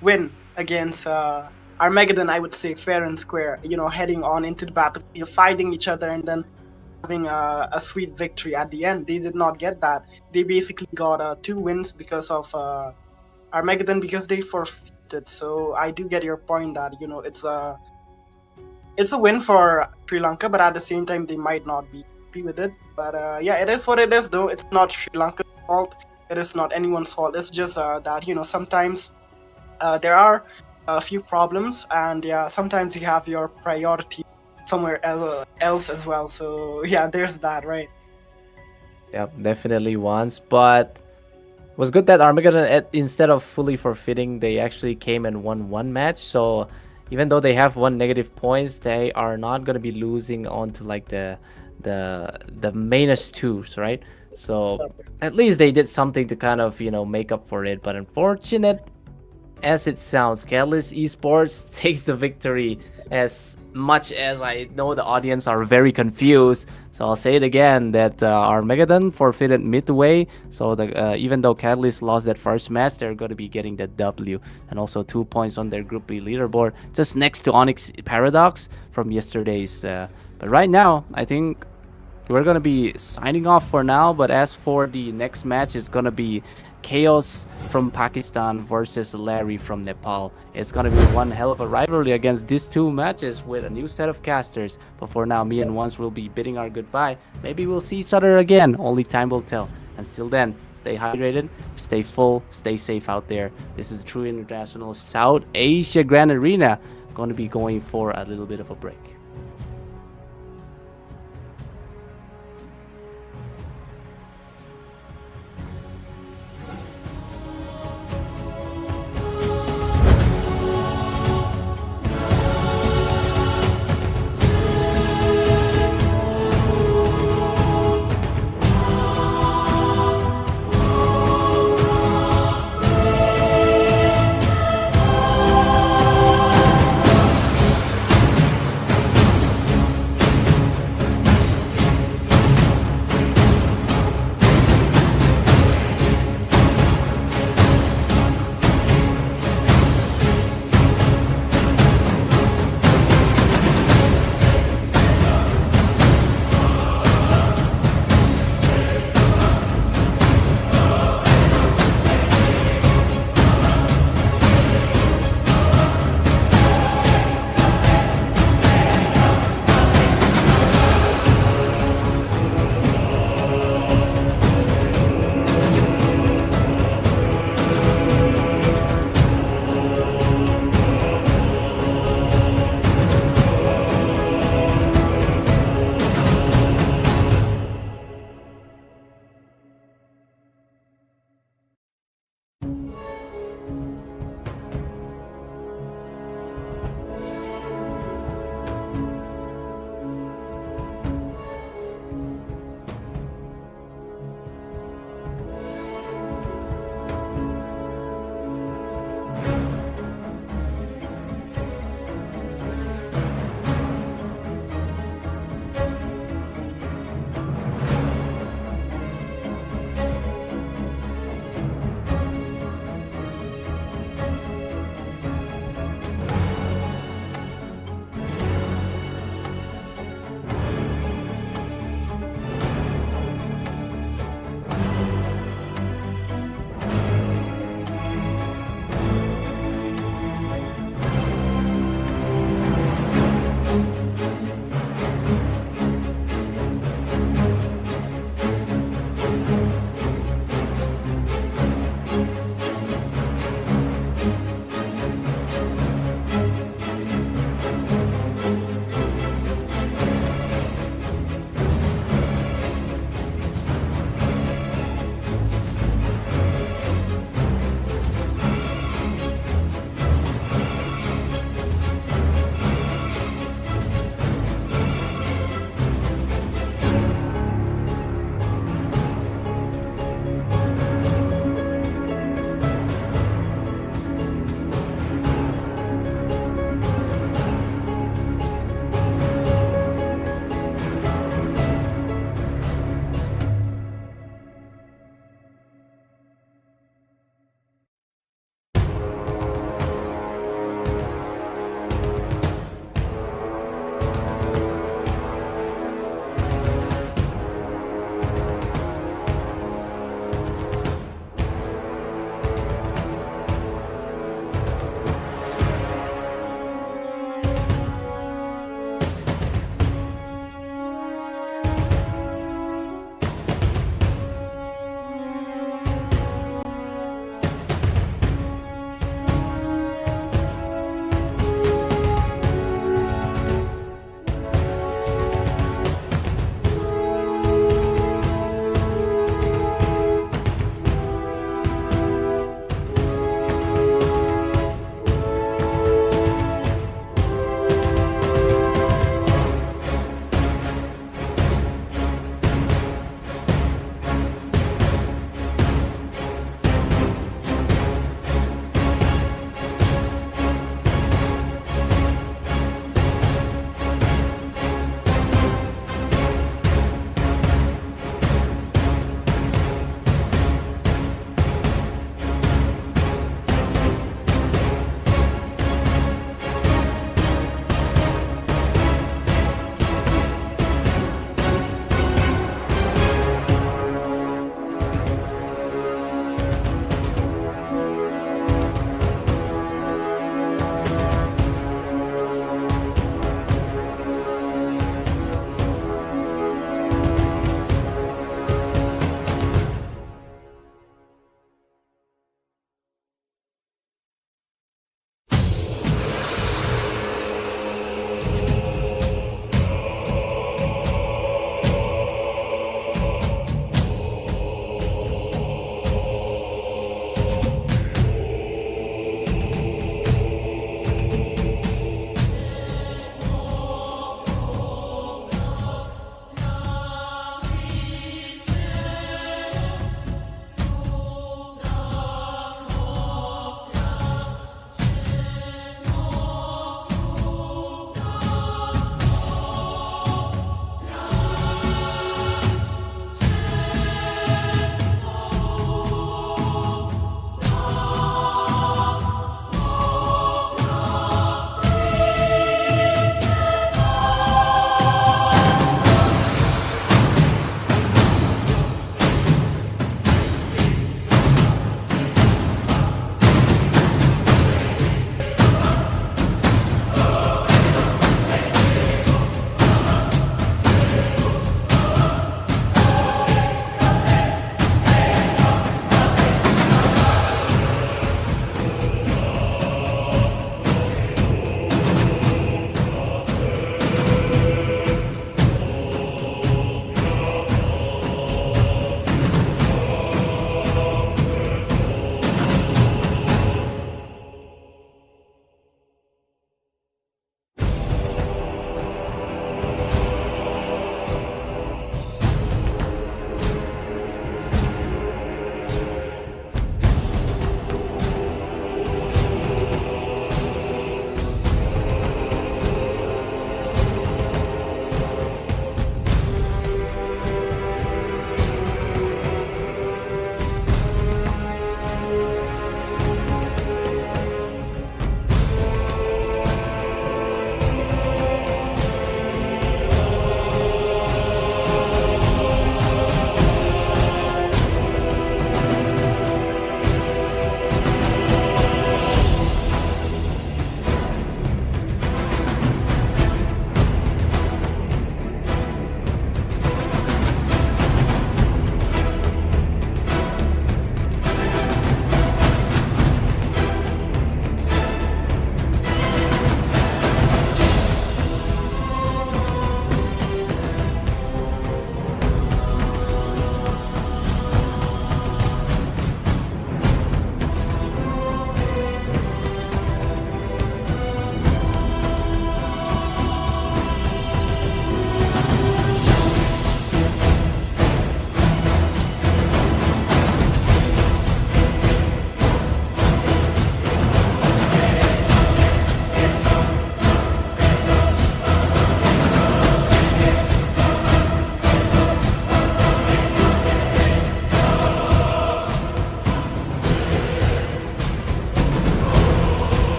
win against Armageddon. I would say fair and square. Heading on into the battlefield, fighting each other, and then having a sweet victory at the end. They did not get that. They basically got 2 wins because of Armageddon because they forfeited. So I do get your point that it's a win for Sri Lanka, but at the same time they might not be happy with it. But yeah, it is what it is. Though it's not Sri Lanka's fault. It is not anyone's fault. It's just that sometimes there are a few problems, and yeah, sometimes you have your priority somewhere else as well. So yeah, there's that, right? Yep, definitely once. But it was good that Armageddon, instead of fully forfeiting, they actually came and won one match. So even though they have 1 negative points, they are not going to be losing on to like the minus 2s, right? So at least they did something to kind of make up for it. But unfortunate as it sounds, Catalyst Esports takes the victory, as much as I know the audience are very confused. So I'll say it again that Armageddon forfeited midway. So even though Catalyst lost that first match, they're going to be getting the W and also 2 points on their Group B leaderboard, just next to Onyx Paradox from yesterday's. But right now, I think we're going to be signing off for now. But as for the next match, it's going to be Chaos from Pakistan versus Larry from Nepal. It's going to be one hell of a rivalry against these 2 matches with a new set of casters. But for now, me and Once will be bidding our goodbye. Maybe we'll see each other again. Only time will tell. Until then, stay hydrated, stay full, stay safe out there. This is True International South Asia Grand Arena. Going to be going for a little bit of a break.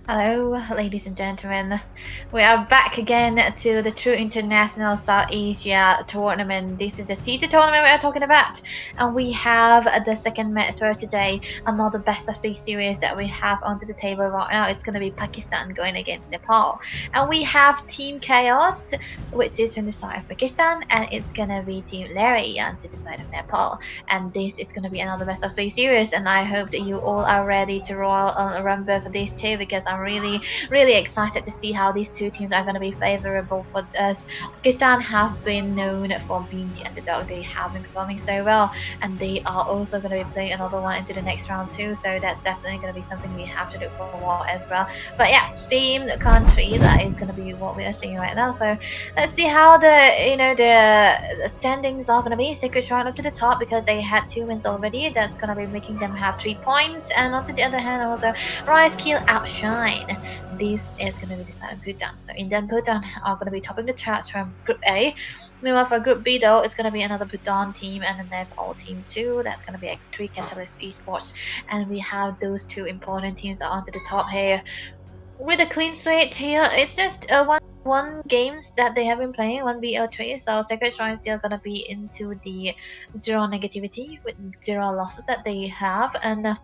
Hello, ladies and gentlemen. We are back again to the True International South Asia tournament. This is the T2 tournament we are talking about. And we have the second match for today. Another best of three series that we have onto the table right now. It's going to be Pakistan going against Nepal. And we have Team Chaos, which is from the side of Pakistan. And it's going to be Team Larry onto the side of Nepal. And this is going to be another best of three series. And I hope that you all are ready to roll on rumble for this too, because I'm really excited to see how these two teams are going to be favorable for us. Pakistan have been known for being the underdog. They have been performing so well, and they are also going to be playing another one into the next round too. So that's definitely going to be something we have to look forward as well. But yeah, same country, that is going to be what we are seeing right now. So let's see how the standings are going to be. Secret right up to the top because they had 2 wins already. That's going to be making them have 3 points. And on to the other hand, also Rise Kill Outshine. This is going to be the side of Bhutan. So India and Bhutan are going to be topping the charts from Group A. Meanwhile, for Group B, though, it's going to be another Bhutan team and a Nepal team too. That's going to be X3 Catalyst Esports. And we have those two important teams onto the top here. With a clean slate here, it's just one games that they have been playing, 1BO3. So Sacred Shrine is still gonna be into the 0 negativity with 0 losses that they have. And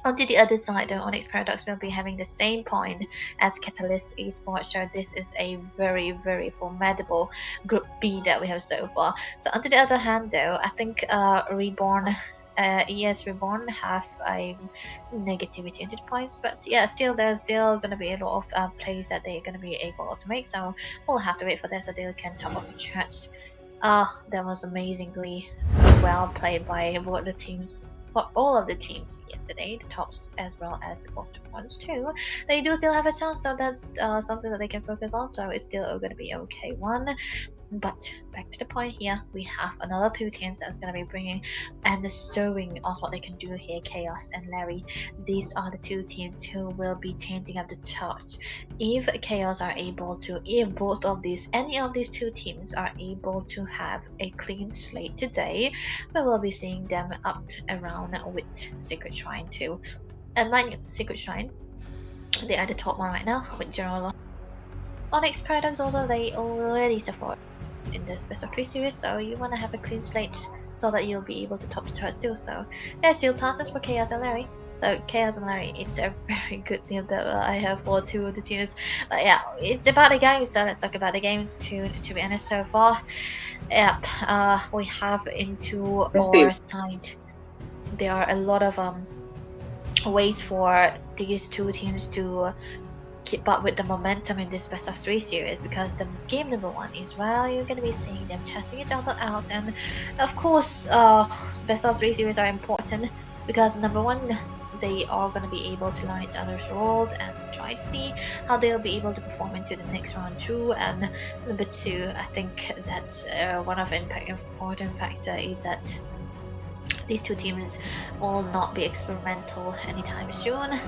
onto the other side, though, Onyx Paradox will be having the same point as Catalyst Esports. So this is a very formidable Group B that we have so far. So onto the other hand, though, I think Reborn. ES Reborn have a negativity into the points, but yeah, still there's still gonna be a lot of plays that they're gonna be able to make. So we'll have to wait for that so they can top up the charts. That was amazingly well played by both the teams. For all of the teams yesterday, the tops as well as the bottom ones too. They do still have a chance, so that's something that they can focus on. So it's still going to be okay. But back to the point here, we have another two teams that's going to be bringing and showing us what they can do here. Chaos and Larry. These are the two teams who will be changing up the charts. If Chaos are able to, if both of these, any of these two teams are able to have a clean slate today, we will be seeing them up around with Secret Shrine too. And mind you, Secret Shrine, they are the top one right now with General loss. Onyx Paradox also, they already support in this best of 3 series, so you want to have a clean slate so that you'll be able to top the charts too. So there's still chances for Chaos and Larry. So Chaos and Larry, it's a very good team that I have for 2 of the teams. But yeah, it's about the games, so let's talk about the games to be honest so far. Yep, we have into our side. There are a lot of ways for these two teams to keep up with the momentum in this best of 3 series, because the game number 1 is where you're going to be seeing them testing each other out. And of course, best of 3 series are important because number 1, they are going to be able to learn each other's role and try to see how they'll be able to perform into the next round too. And number 2, I think that's one of the important factor is that these two teams will not be experimental anytime soon.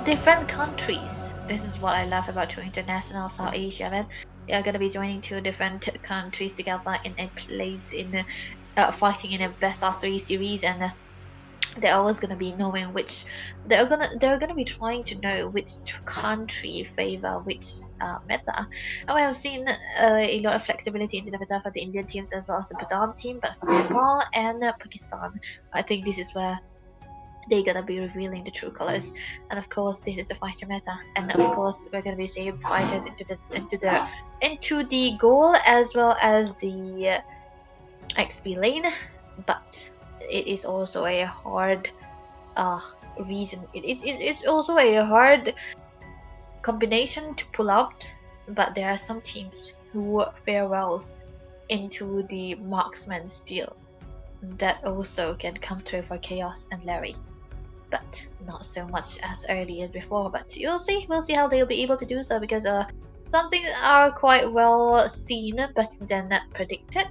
Different countries. This is what I love about True International South Asia, man. They are gonna be joining 2 different countries together in a place in fighting in a best of 3 series, and they're always gonna be knowing which they're gonna be trying to know which country favor which meta. And we have seen a lot of flexibility into the meta for the Indian teams as well as the Bhutan team, but for Nepal and Pakistan, I think this is where they're gonna be revealing the true colors. And of course, this is a fighter meta, and of course, we're gonna be seeing fighters into the goal as well as the XP lane. But it is also a hard reason. It's also a hard combination to pull out. But there are some teams who fare well into the marksman steal that also can come through for Chaos and Larry, but not so much as early as before. But we'll see how they'll be able to do so, because some things are quite well seen but then not predicted.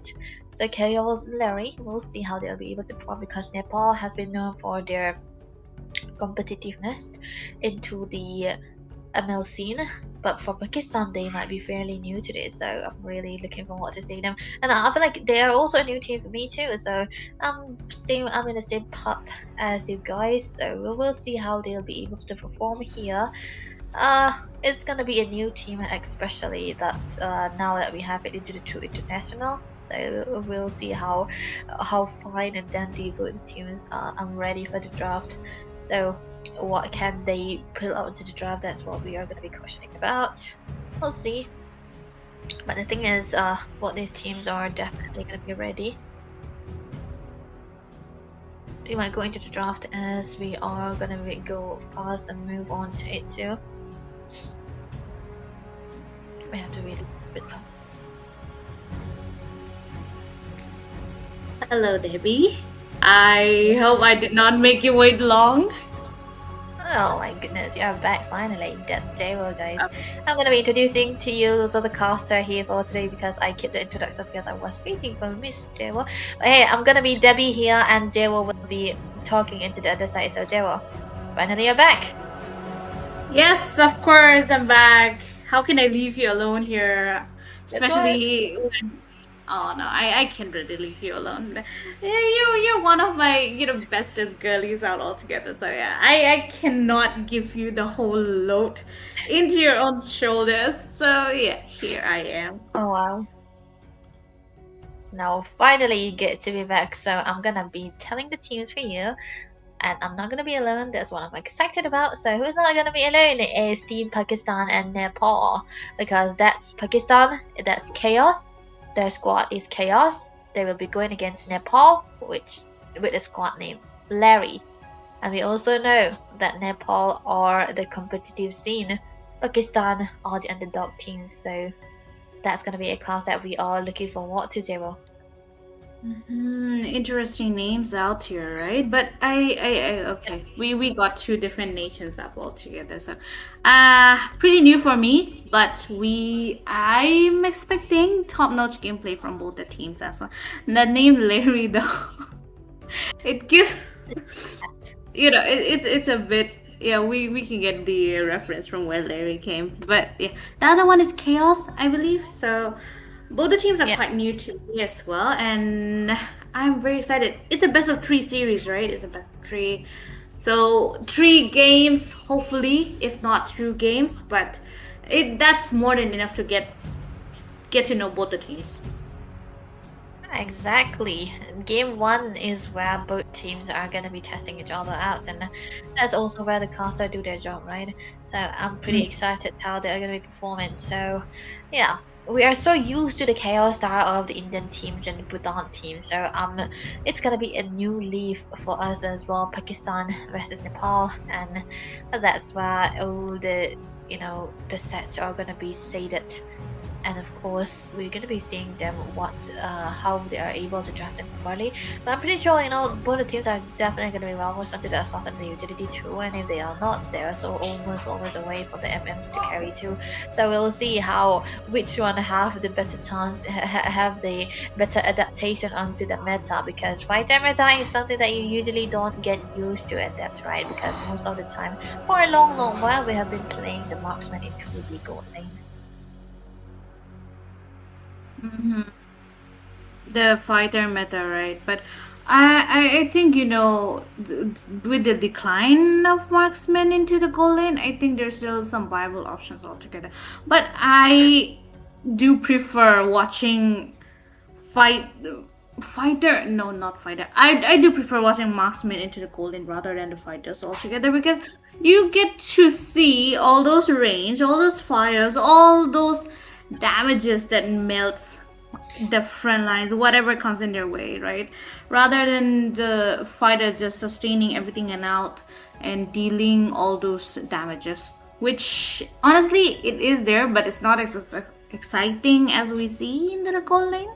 So Chaos and Larry, we'll see how they'll be able to perform, because Nepal has been known for their competitiveness into the ML scene, but for Pakistan they might be fairly new to this, so I'm really looking forward to seeing them. And I feel like they are also a new team for me too, so I'm in the same part as you guys, so we'll see how they'll be able to perform here. It's gonna be a new team, especially that now that we have it into the true international. So we'll see how fine and dandy both the teams are. I'm ready for the draft. So what can they pull out into the draft? That's what we are gonna be questioning about. We'll see. But the thing is, both these teams are definitely gonna be ready. We might go into the draft as we are gonna go fast and move on to it too. We have to wait a bit long. Hello, Debbie. I hope I did not make you wait long. Oh my goodness, you're back finally. That's J-Wo, guys. I'm gonna be introducing to you the caster here for today because I kept the introduction because I was waiting for Miss J-Wo. But hey, I'm gonna be Debbie here and J-Wo will be talking into the other side. So J-Wo, finally you're back. Yes, of course, I'm back. How can I leave you alone here? Especially when. Oh no, I can't really leave you alone. Yeah, you're one of my bestest girlies out altogether. So yeah, I cannot give you the whole load into your own shoulders. So yeah, here I am. Oh wow. Now finally you get to be back. So I'm gonna be telling the teams for you. And I'm not gonna be alone. That's what I'm excited about. So who's not gonna be alone is Team Pakistan and Nepal, because that's Pakistan, that's Chaos. Their squad is Chaos. They will be going against Nepal, which with a squad name Larry. And we also know that Nepal are the competitive scene. Pakistan are the underdog teams. So that's gonna be a class that we are looking forward to, Jero. Interesting names out here, right? But I okay. We got two different nations up altogether, so pretty new for me. But I'm expecting top-notch gameplay from both the teams as well. The name Larry though, it gives it's a bit. Yeah, we can get the reference from where Larry came, but yeah, the other one is Chaos, I believe. So both the teams are quite new to me as well, and I'm very excited. It's a best of 3 series, right? It's a best of 3. So 3 games, hopefully, if not 2 games, but that's more than enough to get to know both the teams. Exactly. Game 1 is where both teams are going to be testing each other out, and that's also where the caster do their job, right? So I'm pretty excited how they're going to be performing. So yeah, we are so used to the chaos style of the Indian teams and the Bhutan team, so it's gonna be a new leaf for us as well. Pakistan versus Nepal, and that's where all the the sets are gonna be seeded. And of course, we're going to be seeing them how they are able to draft them properly. But I'm pretty sure both the teams are definitely going to be well versed onto the assault and the utility too. And if they are not, they are so almost away for the MMs to carry too. So we'll see which one have the better chance, have the better adaptation onto the meta. Because fighter meta is something that you usually don't get used to adapt, right? Because most of the time, for a long while, we have been playing the marksman into the gold lane. The fighter meta, right? But I think with the decline of marksmen into the gold lane, I think there's still some viable options altogether. But I do prefer watching fighter. No, not fighter. I do prefer watching marksmen into the gold lane rather than the fighters altogether, because you get to see all those range, all those fires, all those damages that melts the front lines, whatever comes in their way, right? Rather than the fighter just sustaining everything and out and dealing all those damages, which honestly it is there, but it's not as exciting as we see in the gold lane.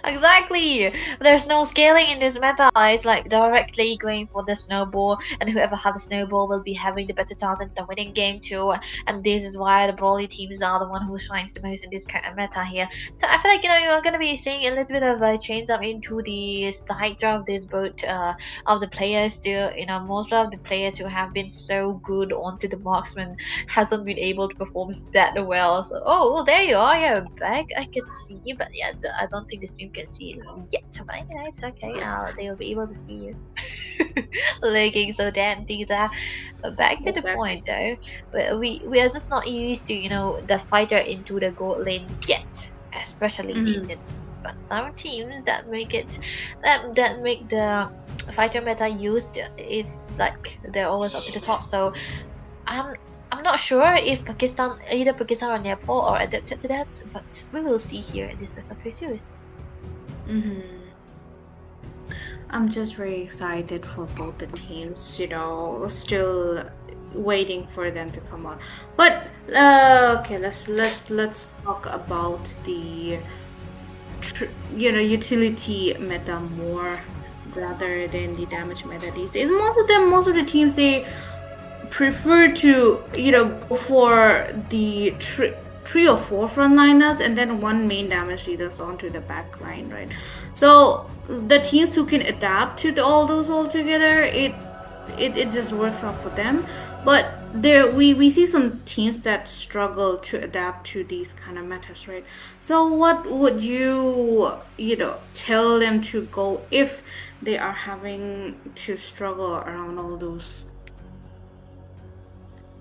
Exactly. There's no scaling in this meta. It's like directly going for the snowball, and whoever has the snowball will be having the better chance at the winning game too. And this is why the brawly teams are the one who shines the most in this kind of meta here. So I feel like you're gonna be seeing a little bit of a change up into the side of this both of the players. Still, most of the players who have been so good onto the marksman hasn't been able to perform that well. So there you are. You're back. I can see you, but yeah, I don't think this team can see you yet. But yeah, it's okay. They will be able to see you. looking so damn deep. But back to the Exactly. point though, we are just not used to the fighter into the gold lane yet, especially the Hmm. Indian teams. But some teams that make it that make the fighter meta used is like they're always up to the top. So I'm I'm not sure if either Pakistan or Nepal are adapted to that, but we will see here in this best of three series. Hmm. I'm just very excited for both the teams. Still waiting for them to come out. But okay, let's talk about the utility meta more rather than the damage meta these days. Most of the teams, they prefer to go for the three or four frontliners and then one main damage dealers onto the back line, right? So the teams who can adapt to all those all together, it just works out for them. But we see some teams that struggle to adapt to these kind of metas, right? So what would you tell them to go if they are having to struggle around all those?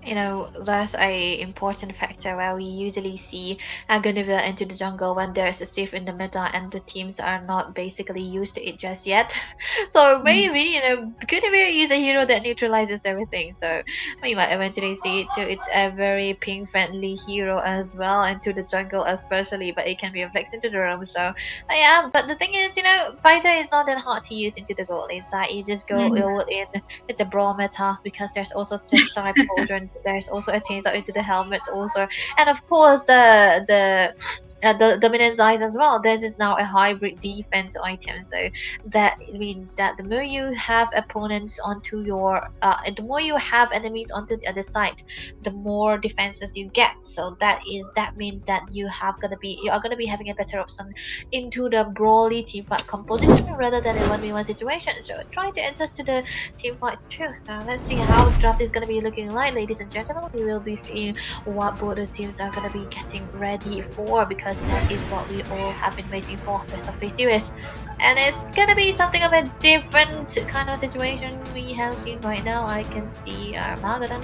That's a important factor where we usually see Guinevere into the jungle when there's a shift in the meta and the teams are not basically used to it just yet. So maybe, Guinevere is a hero that neutralizes everything. So we might eventually see it too. It's a very ping friendly hero as well into the jungle especially, but it can be flexed into the roam. So yeah, but the thing is, fighter is not that hard to use into the gold lane side. You just go Mhm. all in. It's a brawl meta because there's also chest type cauldron. There's also a change up into the helmet also, and of course the dominance eyes as well. This is now a hybrid defense item, so that means that the more you have opponents onto the more you have enemies onto the other side, the more defenses you get. So that means that you are gonna be having a better option into the brawly team fight composition rather than a 1v1 situation. So try to adjust to the team fights too. So let's see how the draft is gonna be looking like, ladies and gentlemen. We will be seeing what both the teams are gonna be getting ready for, because that is what we all have been waiting for, best of three series. And it's gonna be something of a different kind of situation we have seen right now. I can see Armageddon,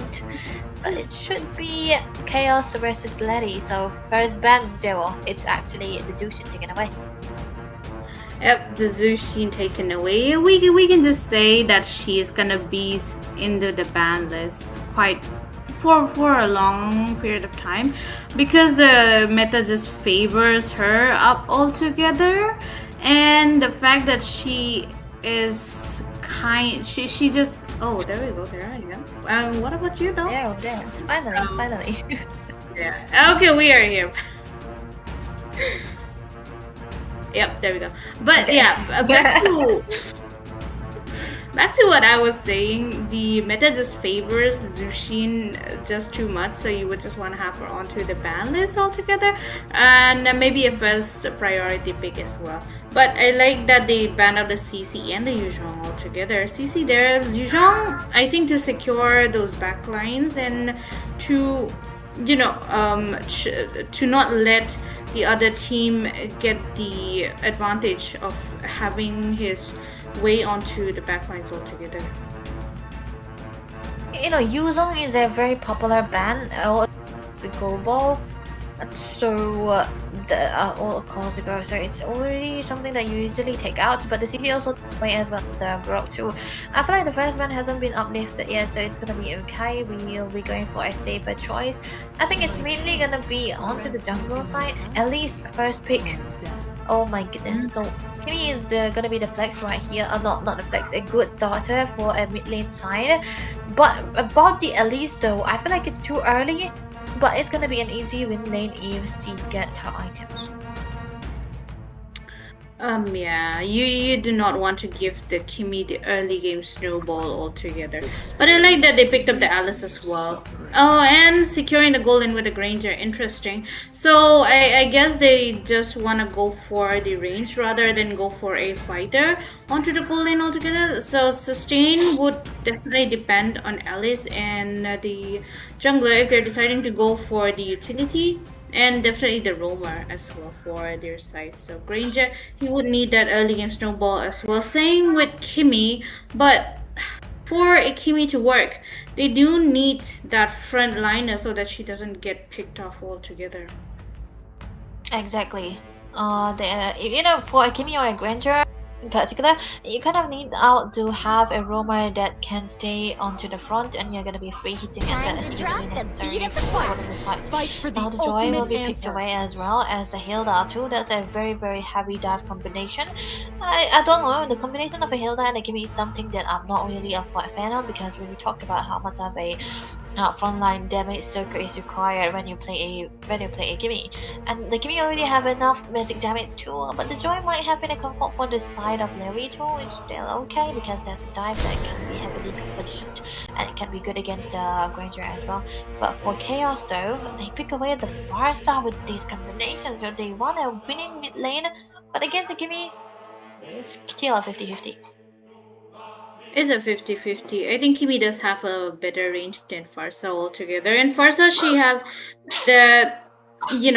but it should be Chaos versus Letty. So first ban Jewel, it's actually the Jushin taken away. Yep, the Zushin taken away. We can just say that she is gonna be into the ban list quite for a long period of time, because the meta just favors her up altogether, and the fact that she is she just, oh, there we go, there I am. What about you though? There, finally. Yeah. Okay, we are here. Yep, there we go. But Okay. yeah, back to what I was saying. The meta just favors Zushin just too much, so you would just want to have her onto the ban list altogether, and maybe a first priority pick as well. But I like that they banned out the CC and the Yuzhong altogether. CC there, Yuzhong, I think, to secure those backlines and to to not let the other team get the advantage of having his way onto the backlines altogether. Yuzong is a very popular band. It's a global. So all across the globe. So it's already something that you usually take out. But the CC also way as well as the Grok too. I feel like the first one hasn't been uplifted yet, so it's gonna be okay. We'll be going for a safer choice. I think it's mainly gonna be onto the jungle side. At least first pick. Oh my goodness. So Kimi is gonna be the flex right here. Not the flex, a good starter for a mid lane side. But about the Elise though, I feel like it's too early. But it's gonna be an easy win lane if she gets her items. Yeah, you do not want to give the Kimi the early game snowball altogether. But I like that they picked up the Alice as well. Oh, and securing the golden with the Granger, interesting. So I guess they just want to go for the range rather than go for a fighter onto the golden altogether. So sustain would definitely depend on Alice and the jungler if they're deciding to go for the utility. And definitely the roamer as well for their side. So Granger, he would need that early game snowball as well. Same with Kimi, but for Ikimi to work, they do need that front liner so that she doesn't get picked off altogether. Exactly. For a Kimi or a Granger in particular, you kind of need out to have a roamer that can stay onto the front, and you're gonna be free hitting, and Time that is to usually drop the necessary beat of the for one fight. of the fights. Fight for the Now the Joy will ultimate be picked answer. away as well as the Hilda too. That's a very very heavy dive combination. I don't know, the combination of a Hilda and a Kimi is something that I'm not really a fan of, because we talked about how much of a frontline damage circle is required when you play a Gimme. And the Gimme already have enough basic damage too, but the Joy might have been a comfort for the side of Larry too, which still okay because there's a dive that can be heavily competitioned and it can be good against the Granger as well. But for Chaos though, they pick away the Farsa with these combinations, so they want a winning mid lane, but against the Gimme, it's still a 50-50. Is a 50-50. I think Kimi does have a better range than Farsa altogether. And Farsa, she has the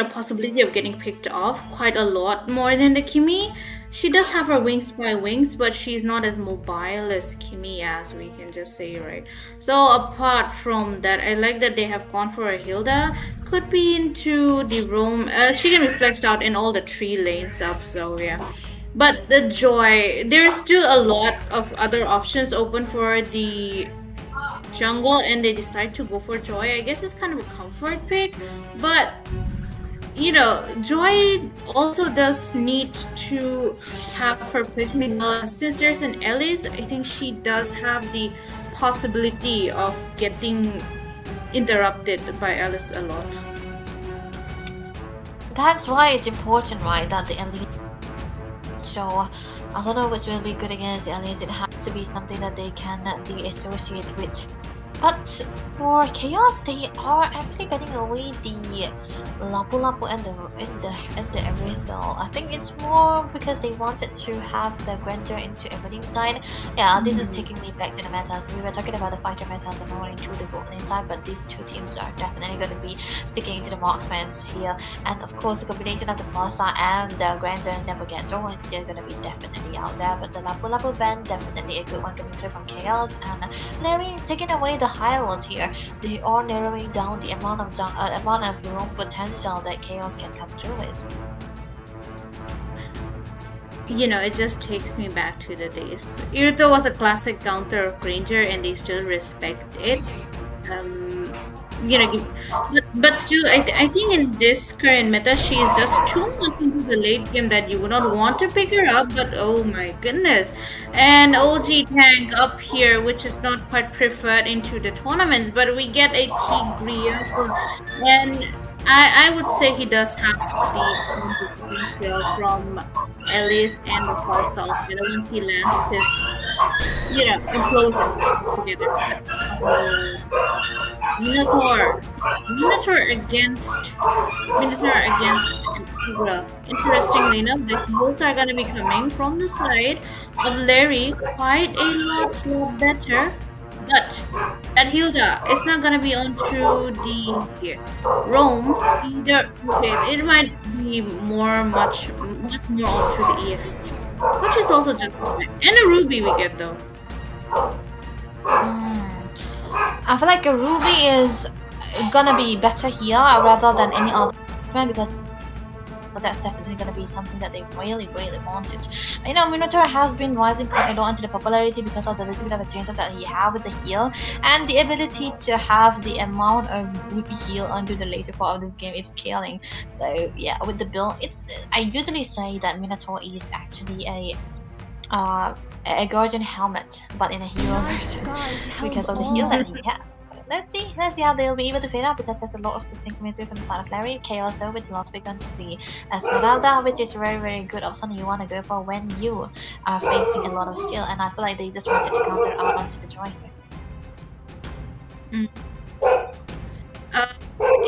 possibility of getting picked off quite a lot more than the Kimi. She does have her wings by wings, but she's not as mobile as Kimi, as we can just say, right? So apart from that, I like that they have gone for a Hilda. Could be into the roam. She can be flexed out in all the three lanes up. So yeah. But the Joy, there's still a lot of other options open for the jungle, and they decide to go for Joy. I guess it's kind of a comfort pick, but Joy also does need to have her positioning well. Since there's an Elise, I think she does have the possibility of getting interrupted by Alice a lot. That's why it's important, right, that the elite. So I don't know which will be good against the aliens. It has to be something that they can be associated with. But for Chaos, they are actually getting away the Lapu Lapu and the Aristal. I think it's more because they wanted to have the Granger into everything side. Yeah, this is taking me back to the metas. We were talking about the fighter metas and more into the golden side, but these two teams are definitely going to be sticking to the marksmans here. And of course, the combination of the Plaza and the Granger never gets over. It's still going to be definitely out there. But the Lapu Lapu band, definitely a good one coming through from Chaos. And Larry taking away the Hylos here. They are narrowing down the amount of room potential that Chaos can come through with. It just takes me back to the days. Irito was a classic counter of Granger, and they still respect it. Um, but still, I think in this current meta, she's just too much into the late game that you would not want to pick her up. But oh my goodness, and OG tank up here, which is not quite preferred into the tournaments, but we get a Tigria, and I would say he does have the potential from Ellis and the far south. Once he lands his, implosion together. Minotaur against Tigra. Interestingly enough, the heals are gonna be coming from the side of Larry quite a lot better. But at Hilda, it's not gonna be onto the Rome either. Okay, it might be much more onto the EXP, which is also justified. And a Ruby we get though. I feel like a Ruby is gonna be better here rather than any other because that's definitely gonna be something that they really wanted. Minotaur has been rising quite a lot into the popularity because of the little bit of a change that he have with the heal and the ability to have the amount of Ruby heal under the later part of this game is killing. So yeah, with the build, I usually say that Minotaur is actually a Guardian helmet, but in a hero version because of the heal that he has. Let's see how they'll be able to fit out because there's a lot of sustain coming through from the side of Larry. Chaos though with lot going to be Esmeralda, which is very good option you want to go for when you are facing a lot of steel, and I feel like they just wanted to counter out onto the Joy here.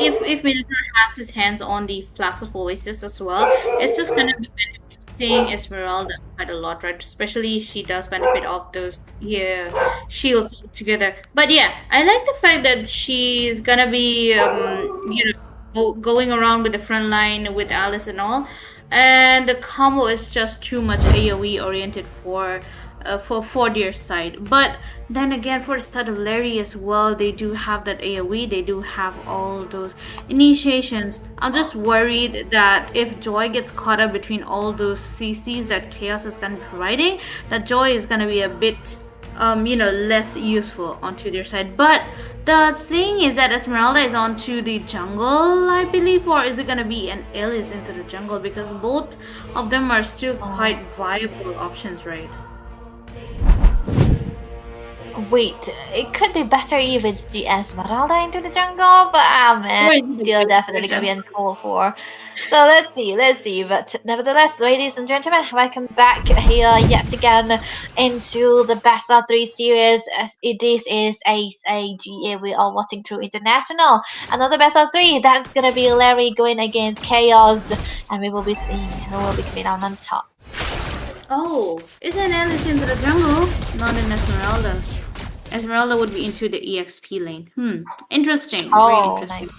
If Minotaur has his hands on the Flax of Oasis as well, it's just gonna be benefiting Esmeralda quite a lot, right? Especially she does benefit off those shields together. But yeah, I like the fact that she's gonna be going around with the front line with Alice and all. and the combo is just too much AoE oriented for their side. But then again, for the side of Larry as well, they do have that AoE, they do have all those initiations. I'm just worried that if Joy gets caught up between all those CCs that Chaos is gonna be providing, that Joy is gonna be a bit less useful onto their side. But the thing is that Esmeralda is onto the jungle, I believe, or is it gonna be an Alice into the jungle? Because both of them are still quite viable options, right? Wait, it could be better if it's the Esmeralda into the jungle, but man, Or is it it's the still Alice definitely gonna be version? uncalled for. So let's see. But nevertheless, ladies and gentlemen, welcome back here yet again into the best of three series. This is AGA. We are watching through international. Another best of three. That's gonna be Larry going against Chaos, and we will be seeing who will be coming out on top. Oh, is an Alice into the jungle? Not an Esmeralda. Esmeralda would be into the EXP lane. Interesting. Very Oh, interesting. nice.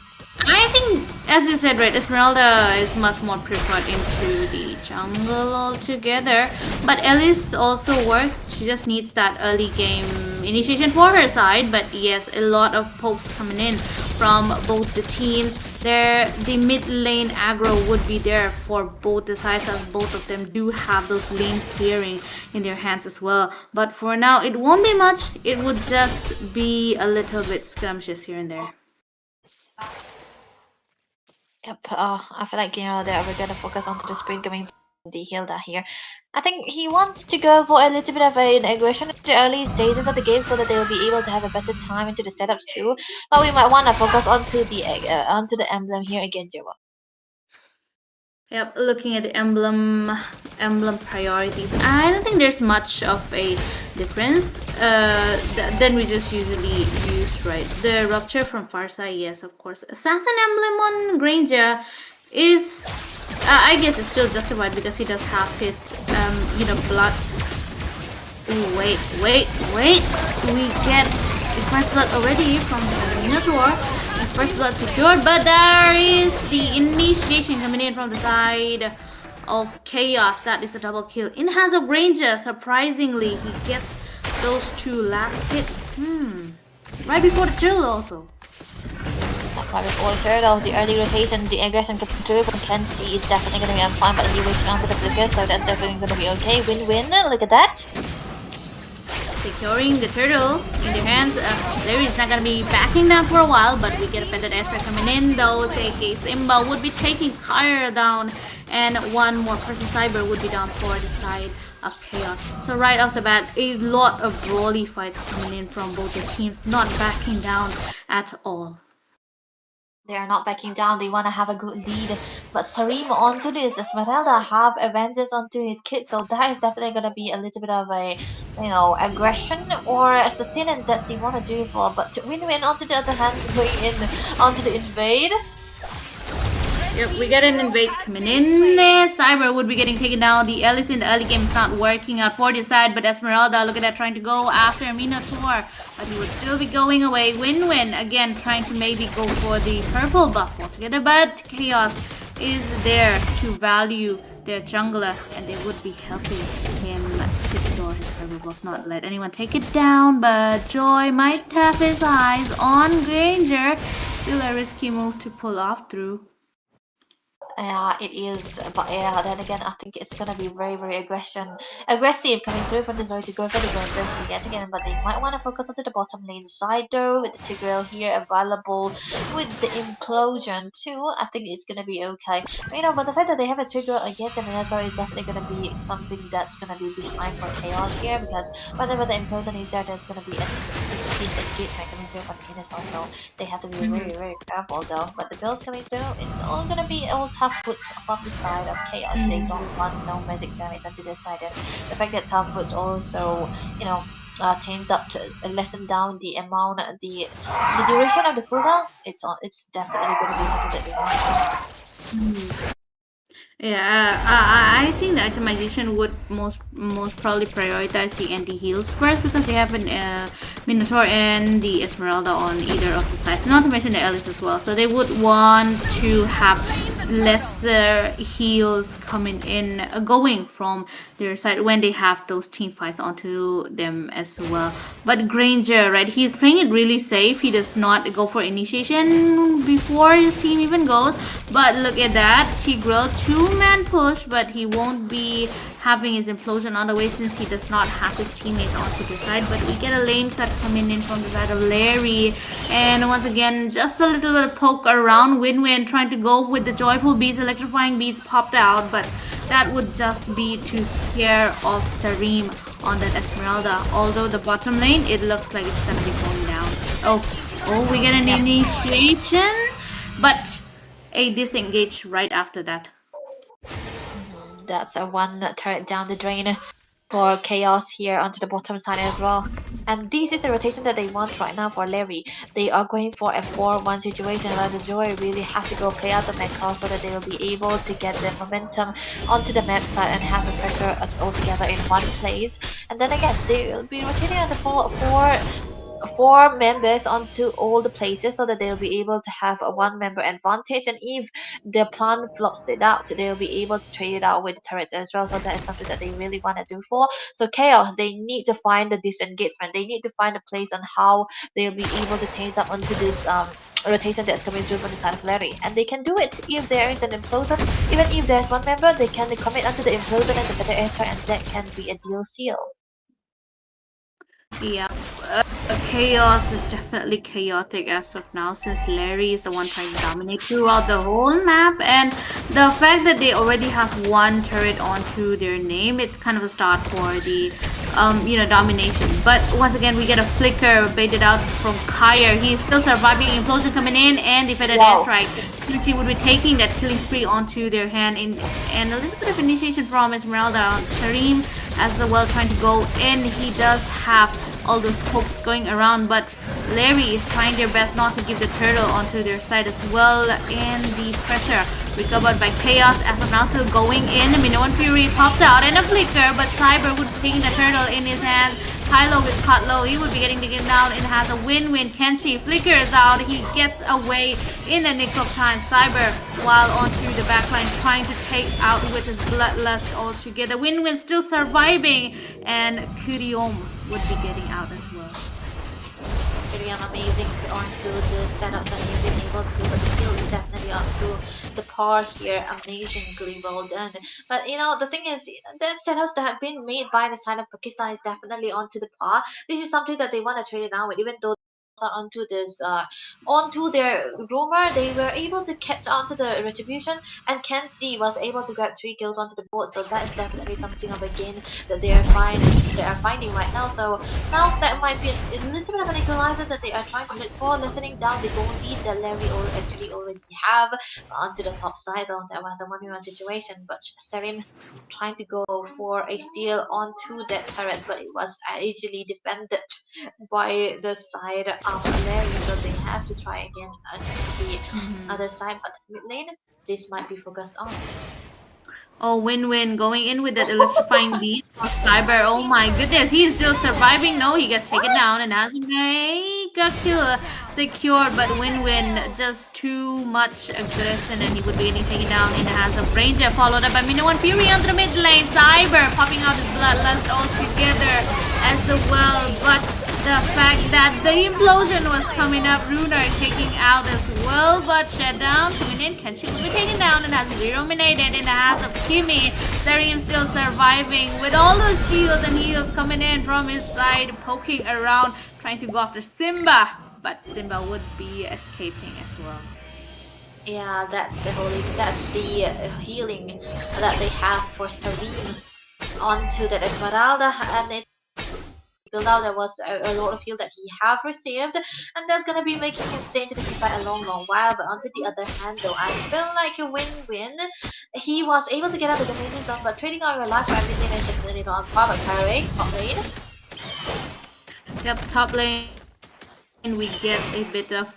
I think, as you said, right, Esmeralda is much more preferred into the jungle altogether. But Alice also works. She just needs that early game initiation for her side. But yes, a lot of pokes coming in from both the teams. The mid lane aggro would be there for both the sides, as both of them do have those lane clearing in their hands as well. But for now, it won't be much. It would just be a little bit skirmishes here and there. Yep, I feel like that we're gonna focus on to the sprint coming the Hilda here. I think he wants to go for a little bit of an aggression in the early stages of the game so that they will be able to have a better time into the setups too. But we might wanna focus onto the emblem here again, Zero. Yep, looking at the emblem priorities, I don't think there's much of a difference than we just usually use, right? The rupture from Farsight, yes, of course. Assassin emblem on Granger is, I guess it's still justified because he does have his, blood. Ooh, wait. We get the first blood already from the Minotaur. The first blood secured, but there is the initiation coming in from the side of Chaos. That is a double kill. In hands of Ranger, surprisingly, he gets those two last hits. Right before the turtle also. Right before the turtle, the early rotation, the aggression coming through from Kenshi is definitely gonna be on fine, but he waiting onto the flicker, so that's definitely gonna be okay. Win-win, look at that. Securing the turtle in their hands. Larry is not gonna be backing down for a while, but we get a Fended Ezra coming in. Though JK Simba would be taking Kyra down, and one more person, Cyber, would be down for the side of Chaos. So right off the bat, a lot of brawly fights coming in from both the teams, not backing down at all. They are not backing down. They want to have a good lead. But Sarim onto this. Esmeralda have a vengeance onto his kid. So that is definitely going to be a little bit of a, aggression or a sustenance that they want to do for. But to win-win onto the other hand, going in onto the invade. Yep, we get an invade coming in there. Cyber would be getting taken down. The Alice in the early game is not working out for this side, but Esmeralda, look at that, trying to go after Minotaur. But he would still be going away. Win-win. Again, trying to maybe go for the purple buff altogether, but Chaos is there to value their jungler, and they would be helping him secure his purple buff, not let anyone take it down. But Joy might have his eyes on Granger. Still a risky move to pull off through. Yeah, it is, but yeah, then again, I think it's gonna be very, very aggressive coming through from the Zoe to go for the Granger yet again, but they might want to focus onto the bottom lane side though, with the Tigreal here available, with the Implosion too. I think it's gonna be okay. But the fact that they have a Tigreal against an Zoe is definitely gonna be something that's gonna be behind for Chaos here, because whenever the Implosion is there, there's gonna be a piece of engagement coming through from Pin as well, so they have to be very, very careful though. But the builds coming through, it's all gonna be all tough puts from the side of Chaos. They don't want no magic damage onto this side, and the fact that tough puts also, change up to lessen down the amount, the duration of the cooldown. It's definitely going to be something that they want. Yeah, I think the itemization would most probably prioritize the anti-heals first, because they have an Minotaur and the Esmeralda on either of the sides, not to mention the Alice as well. So they would want to have lesser heals coming in, going from their side when they have those team fights onto them as well. But Granger, right, he's playing it really safe. He does not go for initiation before his team even goes. But look at that, Tigreal 2-man push, but he won't be having his implosion on the way since he does not have his teammates onto the side. But we get a lane cut coming in from the side of Larry, and once again just a little bit of poke around. Win-win trying to go with the joyful beats, electrifying beats popped out, but that would just be to scare off Sareem on that Esmeralda. Although the bottom lane, it looks like it's gonna be going down. Oh, we get an initiation, but a disengage right after that. That's a one turret down the drain for Chaos here onto the bottom side as well. And this is the rotation that they want right now for Larry. They are going for a 4-1 situation where the Joy really have to go play out the Metro so that they will be able to get the momentum onto the map side and have the pressure all together in one place. And then again, they will be rotating on the four members onto all the places so that they'll be able to have a 1-member advantage, and if the plan flops it out, they'll be able to trade it out with the turrets as well. So that is something that they really want to do for. So Chaos, they need to find the disengagement, they need to find a place on how they'll be able to change up onto this rotation that's coming through from the side of Larry, and they can do it if there is an implosion. Even if there's 1 member, they can commit onto the implosion and the better airstrike, and that can be a deal seal. Yeah, Chaos is definitely chaotic as of now since Larry is the one trying to dominate throughout the whole map, and the fact that they already have 1 turret onto their name, it's kind of a start for the domination. But once again, we get a flicker baited out from Kyer. He's still surviving, implosion coming in, and defended airstrike. He would be taking that killing spree onto their hand, and a little bit of initiation from Esmeralda. Sareem as well trying to go in. He does have all those pokes going around, but Larry is trying their best not to give the turtle onto their side as well, and the pressure recovered by Chaos as of now, still going in. Minoan Fury popped out and a flicker, but Cyber would be taking the turtle in his hand. Kylo is caught low, he would be getting taken down and has a win-win. Kenshi flickers out, he gets away in the nick of time. Cyber, while onto the backline, trying to take out with his bloodlust altogether. Win-win still surviving, and Kuriom would be getting out as well. Really amazing onto the setup that he's been able to do, but the skill is definitely up to the par here. Amazingly well done. But the thing is, the setups that have been made by the side of Pakistan is definitely onto the par. This is something that they want to trade it out with, even though are onto their rumor, they were able to catch onto the retribution, and Kenshi was able to grab 3 kills onto the board. So that is definitely something of a gain that they are finding right now. So now that might be a little bit of an equalizer that they are trying to look for, listening down the goal lead that Larry already have onto the top side. That was a 1v1 situation, but Sareem trying to go for a steal onto that turret, but it was easily defended by the side of Larry, so they have to try again on the other side. But mid lane, this might be focused on. Oh, win-win going in with that electrifying beat of Cyber. Oh my goodness, he is still surviving. No, he gets taken down and has a mega kill secured, but win-win just too much aggression, and he would be getting taken down in the hands of Ranger, followed up by Minoan Fury onto the mid lane. Cyber popping out his bloodlust all together as well, but the fact that the implosion was coming up, Runer taking out as well, but shut down coming in. Kenshi will be taken down and has eliminated in the hands of Kimmy. Sareem still surviving with all those shields and heals coming in from his side, poking around, trying to go after Simba, but Simba would be escaping as well. Yeah, that's the healing that they have for Sareem onto the Esmeralda, and it now there was a lot of heal that he have received, and that's gonna be making him stay into the team fight a long while. But on the other hand, though, I feel like a win-win. He was able to get out of the amazing zone, but trading out your life for everything is definitely not on par. But Kyrie, top lane. Yep, top lane, we get a bit of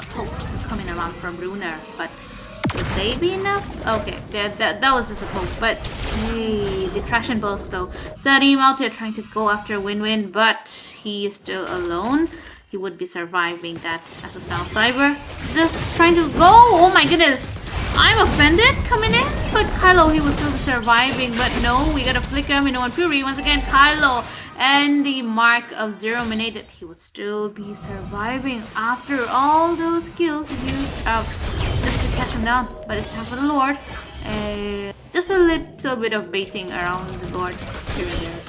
poke coming around from Runer, but would they be enough? Okay, that was just a poke, but hey, the traction burst though. Sareem out there trying to go after win-win, but he is still alone. He would be surviving that as of now. Cyber just trying to go. Oh my goodness! I'm offended coming in, but Kylo, he was still surviving. But no, we got a flicker, Minoan Fury. Once again, Kylo and the mark of 0 minute that he would still be surviving after all those kills used up just to catch him down. But it's time for the Lord. Just a little bit of baiting around the Lord here and there.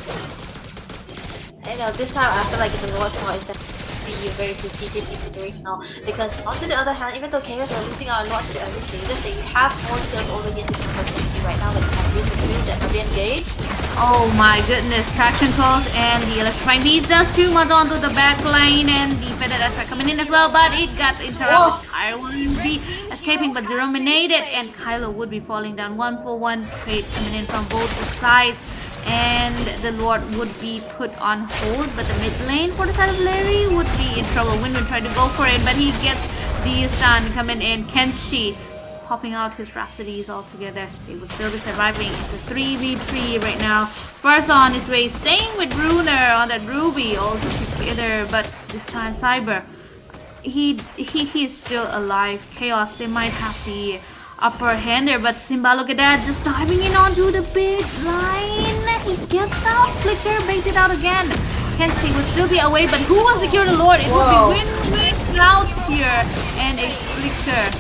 You know, this time I feel like the Lord's part is definitely a very 50-50 situational, because on the other hand, even though Chaos are losing our Lord to the early stages, they have more kills already in the opportunity right now, but they have reached the crew that are being engaged. Oh my goodness, traction calls and the electrifying beats just too much onto the back line, and the feather are coming in as well, but it got interrupted. Kylo would be escaping, but 0 minute, and Kylo would be falling down. 1-for-1 trade coming in from both the sides, and the Lord would be put on hold, but the mid lane for the side of Larry would be in trouble. Winwin tried to go for it, but he gets the stun coming in. Kenshi just popping out his Rhapsodies all together. They would still be surviving. It's a 3v3 right now. First on his way, staying with Bruner on that Ruby all together, but this time Cyber, he's still alive. Chaos, they might have the upper hand there, but Simba, look at that, just diving in onto the big line. He gets out, flicker, baited out again. Kenshi would still be away, but who will secure the Lord? It will be Win out here, and a flicker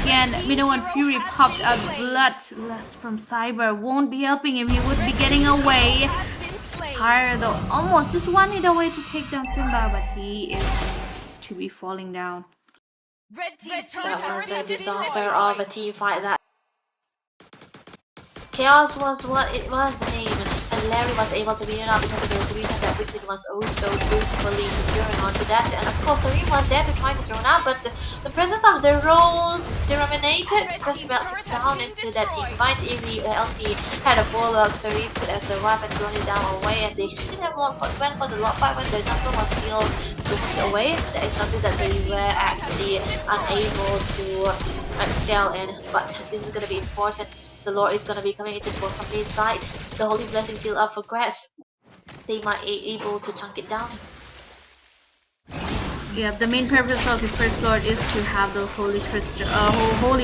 again. Minoan Fury popped out, bloodlust from Cyber won't be helping him. He would be getting away. Higher though, almost just 1 hit away to take down Simba, but he is to be falling down. Red team That was a disaster of a team fight. That Chaos was what it was named, and Larry was able to beat it out because of the reason that Wicked was also beautifully securing onto that. And of course, Sareem was there to try to throw out, but the presence of the rolls terminated just melted down into that team fight. If the LP had a follow-up, Sareem could have survived and thrown it down away, and they should have went for the lock fight when the number was still pushed away. That is something that they were actually unable to excel in, but this is going to be important. The Lord is going to be coming into both companies' side. The Holy Blessing still up for grabs. They might be able to chunk it down. Yeah, the main purpose of the First Lord is to have those holy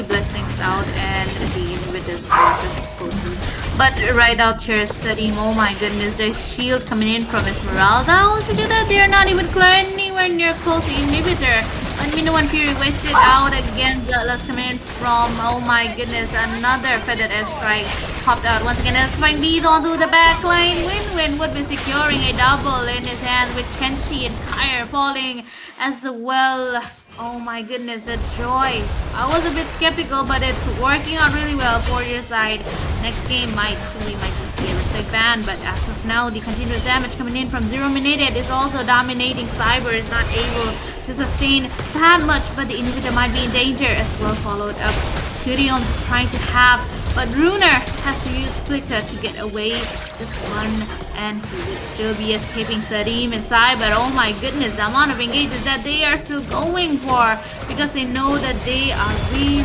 blessings out and the inhibitors are just exposed. But right out here, Sareem, oh my goodness, the shield coming in from Esmeralda. Also do that, they are not even anywhere near close to inhibitor. And Minoan Fury wasted out again. Bloodlust coming in from, oh my goodness, another feathered airstrike popped out once again. Electrifying beat onto the back line. Win would be securing a double in his hand with Kenshi and Kyre falling as well. Oh my goodness, the joy. I was a bit skeptical, but it's working out really well for your side. Next game we might just see a respect ban, but as of now, the continuous damage coming in from 0 minute is also dominating. Cyber is not able to sustain that much, but the inhibitor might be in danger as well. Followed up, Kyrion just trying to have, but Runer has to use Flicker to get away. Just one, and he would still be escaping Sareem and Cyber. Oh my goodness, the amount of engages that they are still going for, because they know that they are really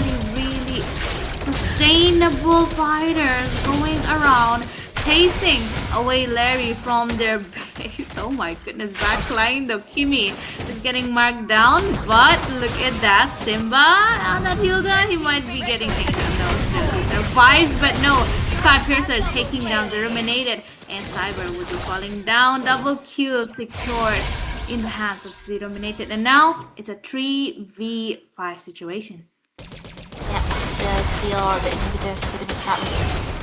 sustainable fighters going around chasing away Larry from their base. Oh my goodness, backline, the Kimi is getting marked down, but look at that, Simba on that Hilda, he might be getting taken down. No, still he survives, but no, Scott Piercer taking down the Ruminated, and Cyber would be falling down. Double kill secured in the hands of Zero Ruminated, and now it's a 3v5 situation. Yeah, the inhibitor could have been trapped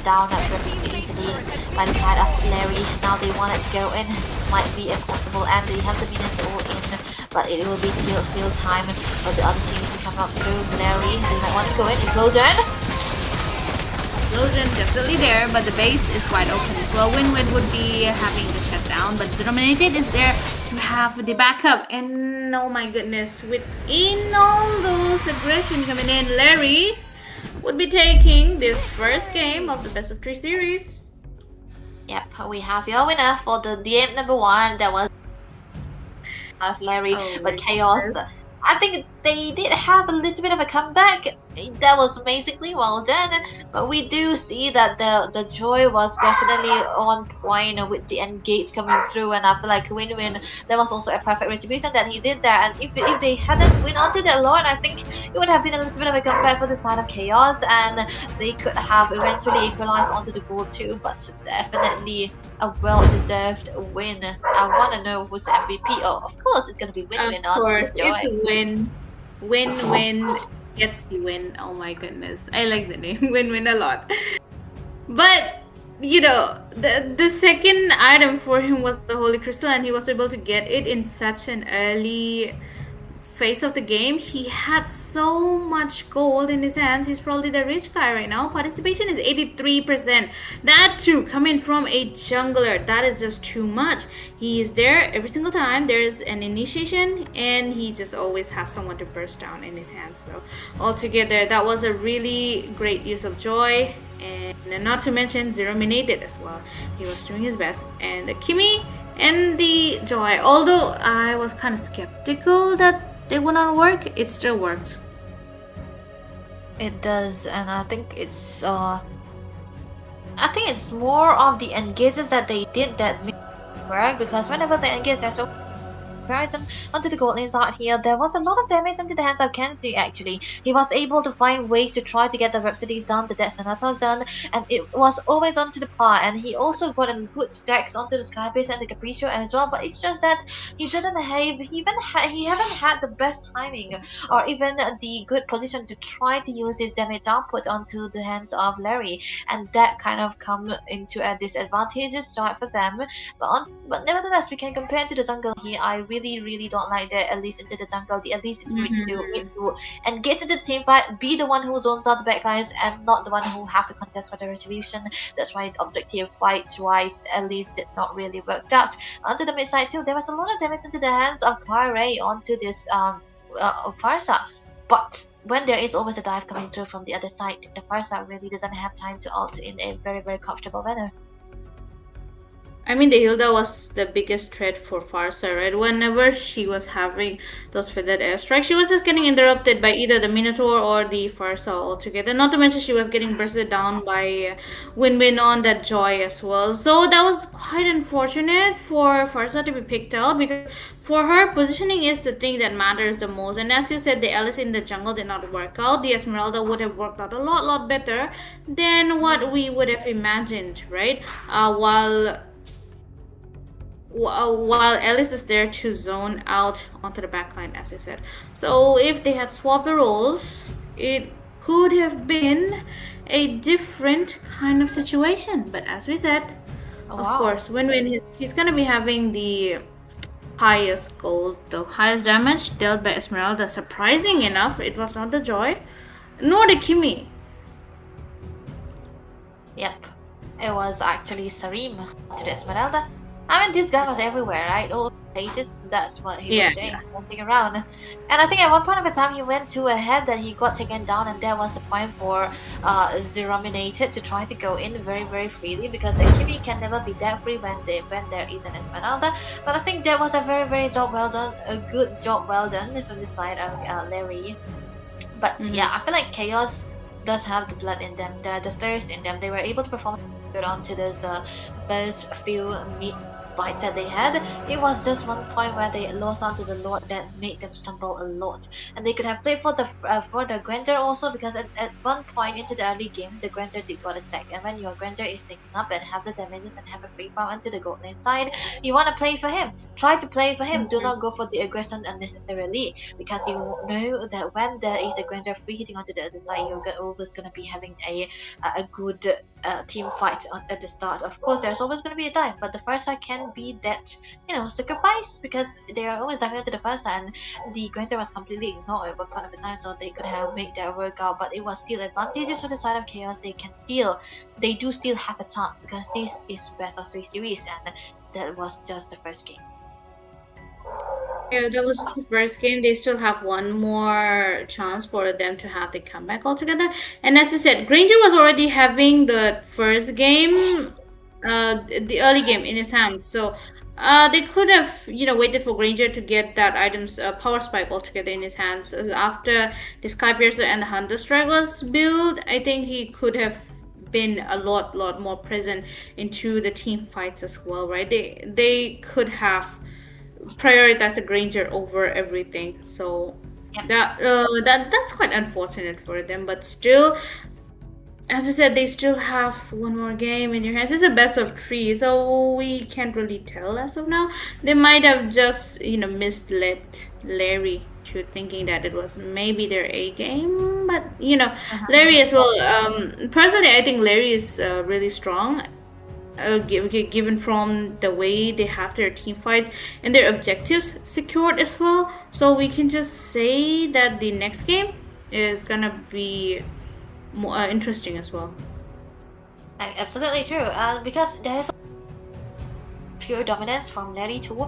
down at pretty easily by the side of Larry. Now they want it to go in, might be impossible, and they have the minions all in, but it will be still time for the other team to come up through. Larry, they might want to go in. Explosion! Explosion definitely there, but the base is wide open as well. Winwin would be having the shutdown, but the Dominated is there to have the backup. And oh my goodness, within all those aggression coming in, Larry would be taking this first game of the best of 3 series. Yep, we have your winner for the game number 1. That was Larry, but Chaos. I think they did have a little bit of a comeback. that was amazingly well done. But we do see that the joy was definitely on point with the engage coming through, and I feel like win-win. That was also a perfect retribution that he did there. And if they hadn't win onto that Lord, I think it would have been a little bit of a comeback for the side of Chaos, and they could have eventually equalized onto the goal too. But definitely a well-deserved win. I want to know who's the MVP. Oh, of course, it's gonna be Of win-win, not the course, it's joy. win gets the win. Oh my goodness, I like the name win a lot. But the second item for him was the Holy Crystal, and he was able to get it in such an early phase of the game. He had so much gold in his hands. He's probably the rich guy right now. Participation is 83%. That too coming from a jungler. That is just too much. He is there every single time there's an initiation, and he just always has someone to burst down in his hands. So altogether, that was a really great use of joy. And not to mention Zero Minated as well. He was doing his best. And the Kimi and the Joy, although I was kind of skeptical that they would not work, it still worked. It does, and I think it's more of the engages that they did that make it work, because whenever they engage, they're so comparison onto the gold lanes out here, there was a lot of damage into the hands of Kenzie actually. He was able to find ways to try to get the Rhapsodies done, the Death Sonatas done, and it was always onto the par, and he also got a good stacks onto the Skybase and the Capriccio as well, but it's just that he didn't have, he haven't had the best timing or even the good position to try to use his damage output onto the hands of Larry, and that kind of come into a disadvantageous start for them. But nevertheless, we can compare to the jungle here. I really don't like the Elise into the jungle. The Elise is great to do and get into the team fight, be the one who zones out the bad guys and not the one who have to contest for the retribution. That's why objective fights wise Elise did not really work out. Onto the mid side too, there was a lot of damage into the hands of Kyrie onto this Farsa. But when there is always a dive coming through from the other side, the Farsa really doesn't have time to ult in a very comfortable manner. I mean, the Hilda was the biggest threat for Farsa, right? Whenever she was having those feathered airstrikes, she was just getting interrupted by either the Minotaur or the Farsa altogether. Not to mention, she was getting bursted down by Win on that Joy as well. So that was quite unfortunate for Farsa to be picked out, because for her, positioning is the thing that matters the most. And as you said, the Alice in the jungle did not work out. The Esmeralda would have worked out a lot better than what we would have imagined, right? While Alice is there to zone out onto the backline, as I said. So if they had swapped the roles, it could have been a different kind of situation. But as we said, of course, Win he's gonna be having the highest gold, the highest damage dealt by Esmeralda. Surprising enough, it was not the Joy, nor the Kimi. Yep, it was actually Sarim to the Esmeralda. I mean, this guy was everywhere, right? All over places. That's what he was doing, messing around. And I think at one point of the time, he went to a head that he got taken down, and there was a point for Zerominated to try to go in very freely, because a Kimi can never be that free when there is an Esmeralda. But I think that was a very job well done, a good job well done from the side of Larry. But yeah, I feel like Chaos does have the blood in them, the thirst in them. They were able to perform good onto this first few fights that they had. It was just one point where they lost onto the Lord that made them stumble a lot, and they could have played for the Granger also, because at one point into the early games the Granger did got a stack, and when your Granger is taking up and have the damages and have a free farm onto the gold lane side, you want to play for him. Try to play for him. Do not go for the aggression unnecessarily, because you know that when there is a Granger free hitting onto the other side, you're always going to be having a good team fight at the start. Of course, there's always going to be a dive, but the first side can be that sacrifice, because they are always diving into the first side, and the Granger was completely ignored at one point of the time, so they could have made that work out. But it was still advantageous for the side of Chaos. They do still have a chance, because this is best of 3 series, and that was just the first game. Yeah, that was the first game. They still have one more chance for them to have the comeback altogether. And as you said, Granger was already having the first game, the early game in his hands. So They could have, waited for Granger to get that item's power spike altogether in his hands. After the Sky Piercer and the Hunter Strike was built, I think he could have been a lot more present into the team fights as well, right? They could have prioritized the Granger over everything. So Yep. that's quite unfortunate for them, but still, as you said, they still have one more game in your hands. It's a best of three, so we can't really tell as of now. They might have just, misled Larry to thinking that it was maybe their A game, but Larry as well. Personally, I think Larry is really strong. Given from the way they have their team fights and their objectives secured as well, so we can just say that the next game is gonna be more interesting as well. Absolutely true. Because there's pure dominance from Larry too.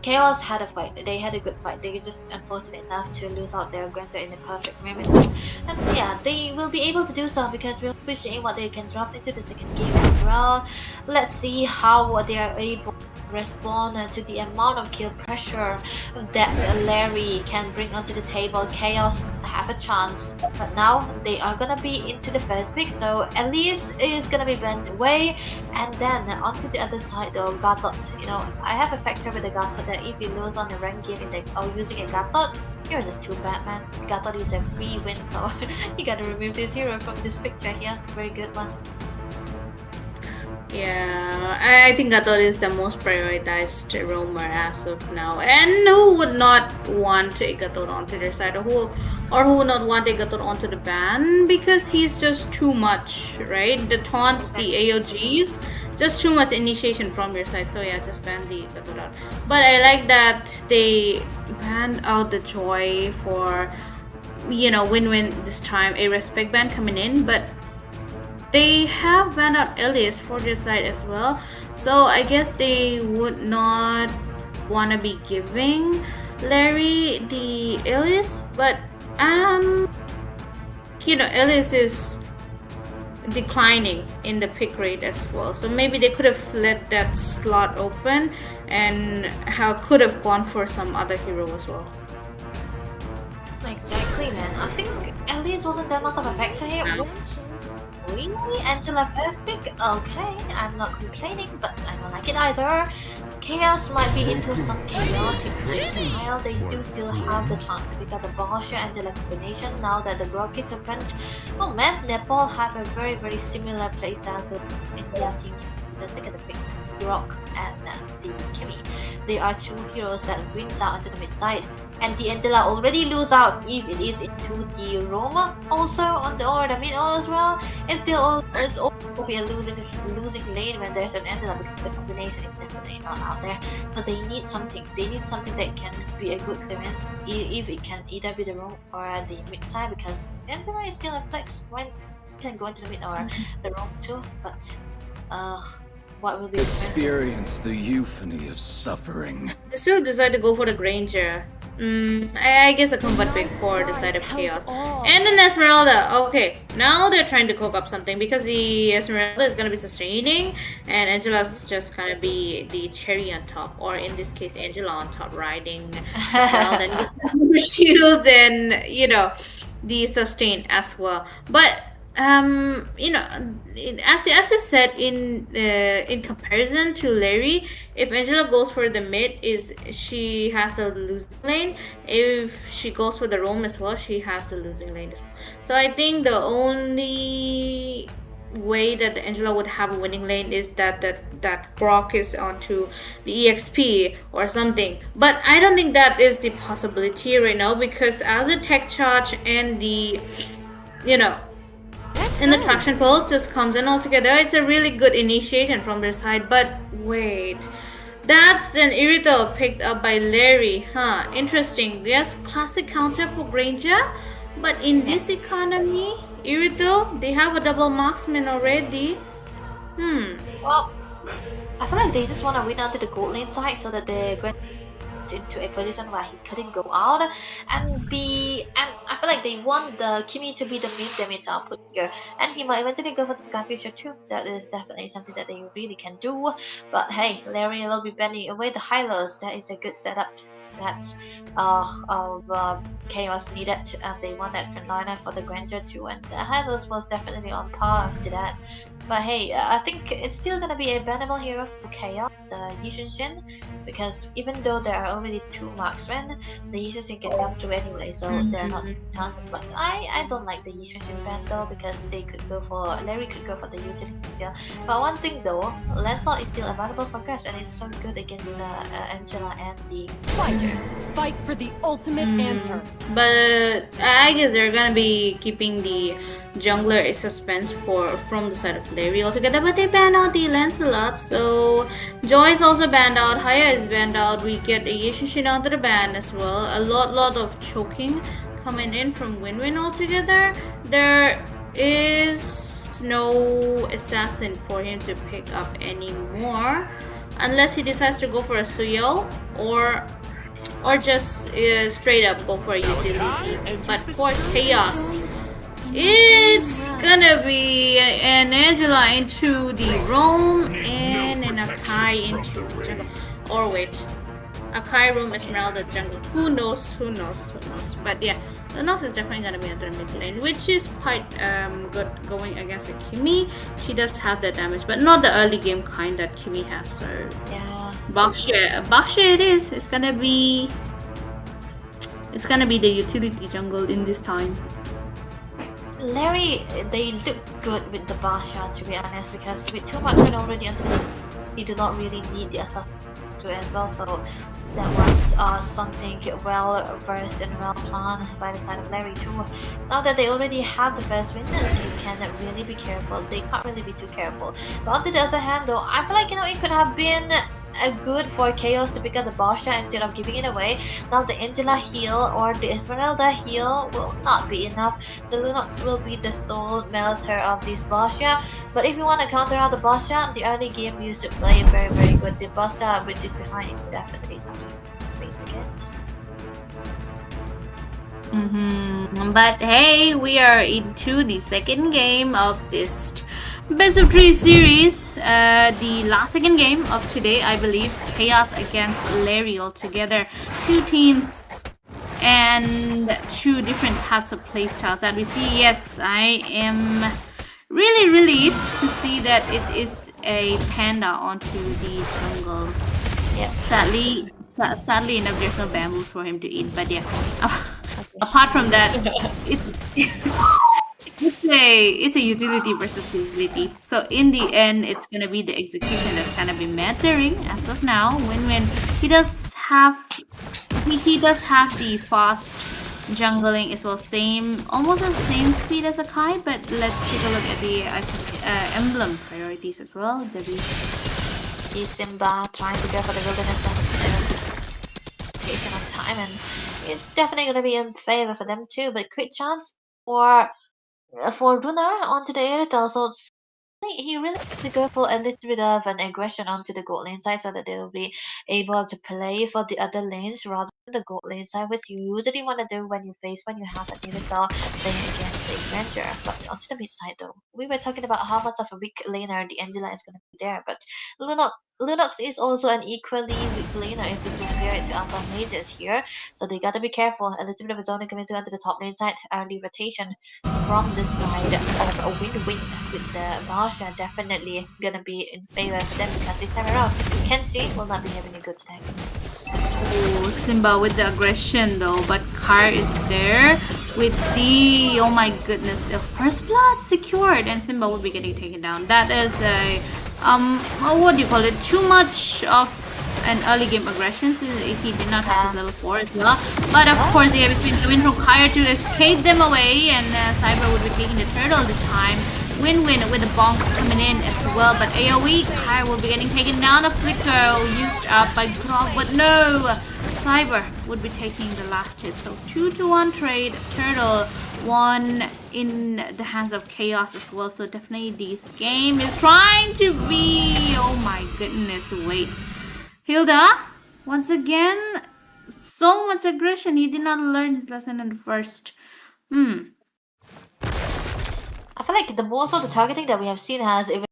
Chaos had a fight. They had a good fight. They were just unfortunate enough to lose out their Granta in the perfect moment. And yeah, they will be able to do so because we'll be seeing what they can drop into the second game as well. Let's see how they are able to respond to the amount of kill pressure that Larry can bring onto the table. Chaos have a chance, but now they are gonna be into the first pick, so Elise is gonna be bent away, and then onto the other side though, Gatot. I have a factor with the Gatot that if you lose on the rank game or using a Gatot, you're just too bad, man. Gatot is a free win, so you gotta remove this hero from this picture here. Very good one. Yeah, I think Gatot is the most prioritized roamer as of now. And who would not want a Gatot onto their side, or who would not want a Gatot onto the ban, because he's just too much, right? The taunts, the AOGs, just too much initiation from your side. So yeah, just ban the Gatot out. But I like that they banned out the Joy for, win-win this time, a respect ban coming in, but they have banned out Elias for their side as well, so I guess they would not want to be giving Larry the Elias, but Elias is declining in the pick rate as well, so maybe they could have let that slot open and could have gone for some other hero as well. Exactly, man. I think Elias wasn't that much of a factor here. No. Really? Angela first pick? Okay, I'm not complaining, but I don't like it either. Chaos might be into some chaotic style. They do still have the chance to pick up the Barsha and the combination now that the block is opened. Oh man, Nepal have a very similar playstyle to India teams. Let's look at the pick. Rock and the Kimi. They are two heroes that wins out onto the mid side, and the Angela already lose out if it is into the Roma also on the mid as well. It's still it's also be a losing lane when there's an Angela, because the combination is definitely not out there. So they need something. They need something that can be a good clearance, if it can either be the Roma or the mid side, because Angela is still a flex. When can go into the mid or the Roma too, but what will be experience the euphony of suffering. They still decide to go for the Granger. I guess a combat pick for the side of Chaos. And an Esmeralda. Okay, now they're trying to cook up something, because the Esmeralda is gonna be sustaining and Angela's just gonna be the cherry on top, or in this case Angela on top riding Esmeralda and shields and the sustain as well. But as you said, in comparison to Larry, if Angela goes for the mid, she has the losing lane. If she goes for the roam as well, she has the losing lane. So I think the only way that Angela would have a winning lane is that Grok is onto the EXP or something. But I don't think that is the possibility right now, because as a tech charge and the and the traction pulse just comes in all together, it's a really good initiation from their side. But wait, that's an Irithel picked up by Larry, huh? Interesting. Yes, classic counter for Granger, but in this economy, Irithel, they have a double marksman already. Well, I feel like they just want to win out to the gold lane side so that they get into a position where he couldn't go out, and I feel like they want the Kimi to be the mid damage output here, and he might eventually go for the Skyfisher too. That is definitely something that they really can do. But hey, Larry will be bending away the high lows. That is a good setup. That of chaos needed, and they want that frontliner for the Granger too, and the high lows was definitely on par to that. But hey, I think it's still gonna be a bannable hero for Chaos, the Yishin, because even though there are already 2 marksmen, the Yishin can come through anyway, so there are not chances. But I don't like the Yishin ban though, because Larry could go for the utility still. But one thing though, Lancelot is still available for Crash, and it's so good against the Angela and the Fighter. Fight for the ultimate answer. But I guess they're gonna be keeping the jungler in suspense from the side of Larry altogether. But they banned out the Lancelot, so Joy is also banned out. Haya is banned out. We get a Yishin onto the ban as well. A lot of choking coming in from Win-Win altogether. There is no assassin for him to pick up anymore, unless he decides to go for a Suyo or just straight up go for a utility. But for Chaos, it's gonna be an Angela into the Roam and an Akai into jungle. Or wait, Akai, Roam, Esmeralda, jungle. Who knows? But yeah, the Nox is definitely gonna be under the mid lane, which is quite good going against a Kimi. She does have the damage, but not the early game kind that Kimi has. So Yeah. Baxia it is. It's gonna be the utility jungle in this time. Larry, they look good with the Basha, to be honest, because with 2 marksmen already on the team, he do not really need the assassin to as well, so that was something well versed and well planned by the side of Larry too. Now that they already have the first win, they can really be careful. They can't really be too careful. But on the other hand though, I feel like, it could have been good for Chaos to pick up the Basha instead of giving it away. Now the Angela heal or the Esmeralda heal will not be enough. The Lunox will be the soul melter of this Basha. But if you want to counter out the Basha, the early game you should play very good. The Basha which is behind is definitely something to face against. But hey, we are into the second game of this best of 3 series. The last second game of today, I believe. Chaos against Larry altogether. 2 teams and 2 different types of playstyles that we see. Yes, I am really relieved to see that it is a panda onto the jungle. Yeah. Sadly enough, there's no bamboos for him to eat. But yeah, apart from that, it's a utility versus utility. So in the end, it's gonna be the execution that's gonna be mattering as of now. Win-Win. He does have the fast jungling as well, almost the same speed as Akai. But let's take a look at the emblem priorities as well. Is Simba trying to go for the wilderness on time, and it's definitely going to be in favor for them too. But quick chance for Runar onto the Airtel, so he really has to go for a little bit of an aggression onto the gold lane side so that they will be able to play for the other lanes rather than the gold lane side, which you usually want to do when you have a Airtel playing against a Ranger. But onto the mid side though, we were talking about how much of a weak laner the Angela is going to be there, but Lunox is also an equally weak laner if we compare it to other mages here, so they gotta be careful. A little bit of a zoning coming onto the top lane side, early rotation from the side of a win-win with the Marsha definitely gonna be in favor for them because this time around Kenshi will not be having a good stack. Oh, Simba with the aggression though, but Kar is there with the, oh my goodness, the first blood secured, and Simba will be getting taken down. That is a what do you call it? Too much of an early game aggression since he did not have his level 4 as well. But of course, the heavy spin coming from Kyer to escape them away, and Cyber would be taking the turtle this time. Win-Win with the bonk coming in as well, but AoE, Kyer will be getting taken down. A flicker used up by Grog, but no! Cyber would be taking the last hit. So 2-1 trade, turtle, 1 in the hands of Chaos as well. So definitely this game is trying to be, oh my goodness, wait. Hilda, once again, so much aggression. He did not learn his lesson in the first Hmm. I feel like the most of the targeting that we have seen has even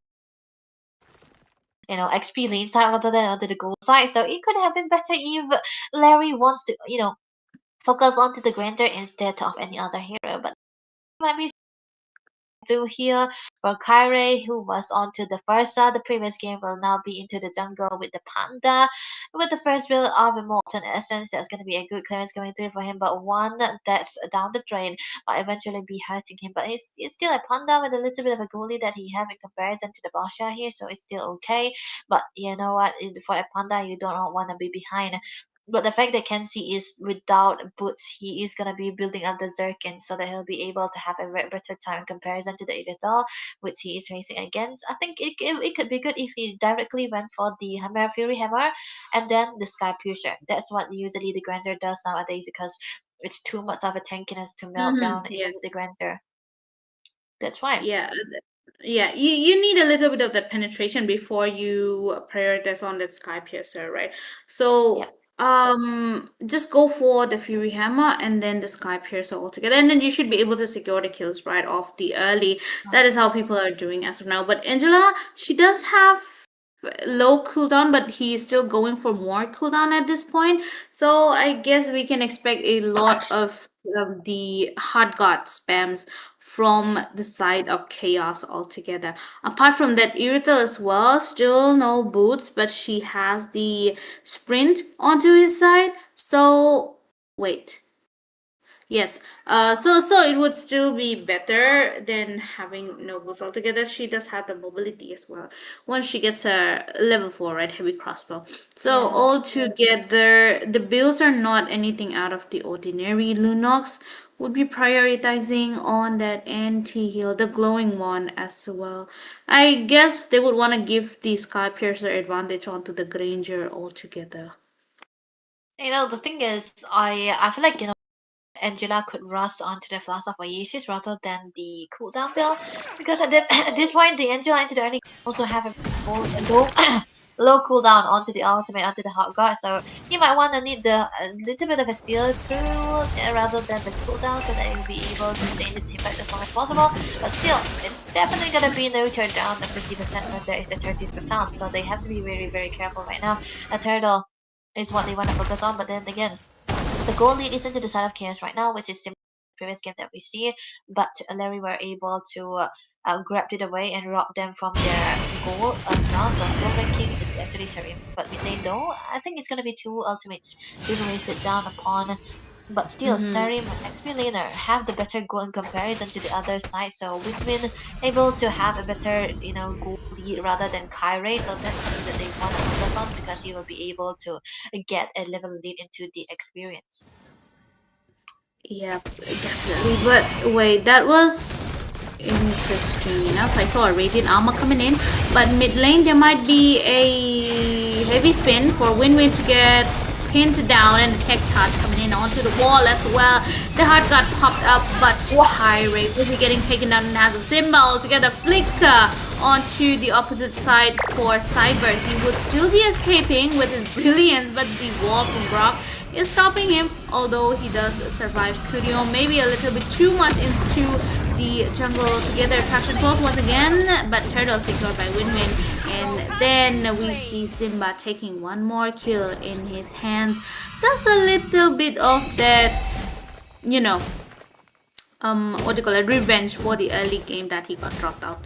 XP lane side rather than onto the gold side. So it could have been better if Larry wants to focus onto the Granger instead of any other hero. But might be do here for Kyrie, who was onto the Versa. The previous game will now be into the jungle with the Panda. With the first build of Immortal Essence, that's going to be a good clearance coming through for him, but one that's down the drain might eventually be hurting him. But it's still a Panda with a little bit of a goalie that he have in comparison to the Basha here, so it's still okay. But you know what? For a Panda, you don't want to be behind. But the fact that Kenzie is without boots, he is gonna be building up the Zerkin so that he'll be able to have a better time in comparison to the Idrital, which he is racing against. I think it could be good if he directly went for the Hammer Fury Hammer and then the Sky Piercer. That's what usually the Grandeur does nowadays because it's too much of a tankiness to melt down into the Yes. Grandeur. That's why. Yeah. Yeah, you need a little bit of that penetration before you prioritize on that Sky Piercer, right? Yeah. So just go for the Fury Hammer and then the Sky Piercer altogether, and then you should be able to secure the kills right off the early. That is how people are doing as of now. But Angela, she does have low cooldown, but he's still going for more cooldown at this point. So I guess we can expect a lot of the hard guard spams from the side of chaos altogether. Apart from that, Irithel as well, still no boots, but she has the sprint onto his side. So wait. Yes. So it would still be better than having no boots altogether. She does have the mobility as well. Once she gets a level 4, right, heavy crossbow. So Yeah. altogether, the builds are not anything out of the ordinary. Lunox would be prioritizing on that anti-heal, the glowing one as well. I guess they would want to give the Sky Piercer advantage onto the Granger altogether. The thing is, I feel like Angela could rush onto the Flash of Oasis rather than the cooldown build because at this point the Angela into the early also have a low low cooldown onto the ultimate onto the hot guard, so you might want to need the a little bit of a seal through rather than the cooldown so that you'll be able to stay in the team fight as long as possible. But still, it's definitely gonna be no turn down at 50% when there is a 30%, so they have to be very careful right now. A turtle is what they want to focus on, but then again, the goal lead is into the side of chaos right now, which is similar to the previous game that we see, but Larry were able to grab it away and rob them from their goal as well. So Golden King is actually Sharim. But mid lane though, I think it's gonna be two ultimates being wasted down upon. But still, Sarim and XP laner have the better goal in comparison to the other side. So Windwin able to have a better, goal lead rather than Kyrie. So that's something that they want to focus on because he will be able to get a level lead into the experience. Yeah, definitely. But wait, that was interesting enough. I saw a radiant armor coming in, but mid lane there might be a heavy spin for Win-Win to get pinned down, and the tech charge coming in onto the wall as well. The heart got popped up, but high rate will be getting taken down and has a Simba altogether. Flicker onto the opposite side for Cyber. He would still be escaping with his brilliance, but the wall from Brock is stopping him, although he does survive. Kurio maybe a little bit too much into the jungle together. Attraction close once again, but Turtle secured by Win-Win. And then we see Simba taking one more kill in his hands. Just a little bit of that, what do you call it, revenge for the early game that he got dropped out.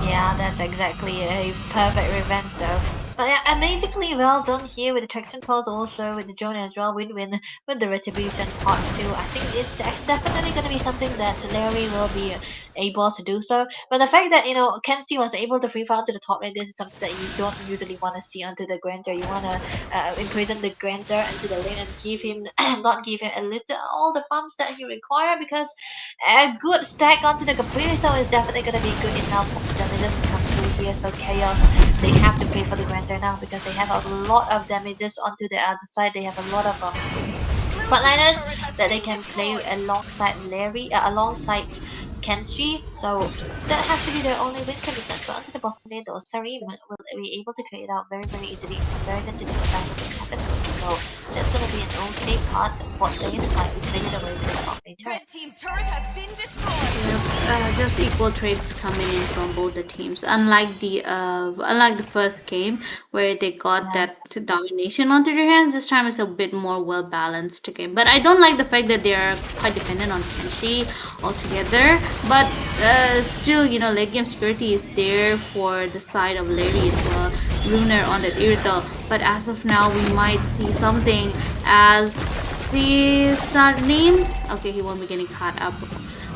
Yeah, that's exactly a perfect revenge though. But yeah, amazingly well done here with the traction pulse, also with the Jonah as well, win-win with the retribution part 2. I think it's definitely going to be something that Larry will be able to do so. But the fact that, Kenzie was able to free fall to the top lane, this is something that you don't usually want to see onto the Granger. You want to imprison the Granger into the lane and give him, not give him a little, all the farms that he require, because a good stack onto the Capri Stone is definitely going to be good enough for damages to come through here. So Chaos, they have to pay for the Granger now because they have a lot of damages onto the other side. They have a lot of frontliners that they can play alongside Larry, alongside Kenshi. So that has to be their only win condition. But onto the bottom lane though, Sarim will be able to clear it out very easily in comparison to the back of the episode. So that's gonna be an okay part. Bot lane might be played away with the top lane. enemy turret. Red team turret has been destroyed. Just equal trades coming in from both the teams. Unlike the first game where they got that domination onto their hands, this time it's a bit more well balanced game. But I don't like the fact that they are quite dependent on Kenshi altogether. But still, late game security is there for the side of Larry as well. Lunar on that Irrital. But as of now, we might see something as Sarnim. Okay, he won't be getting caught up.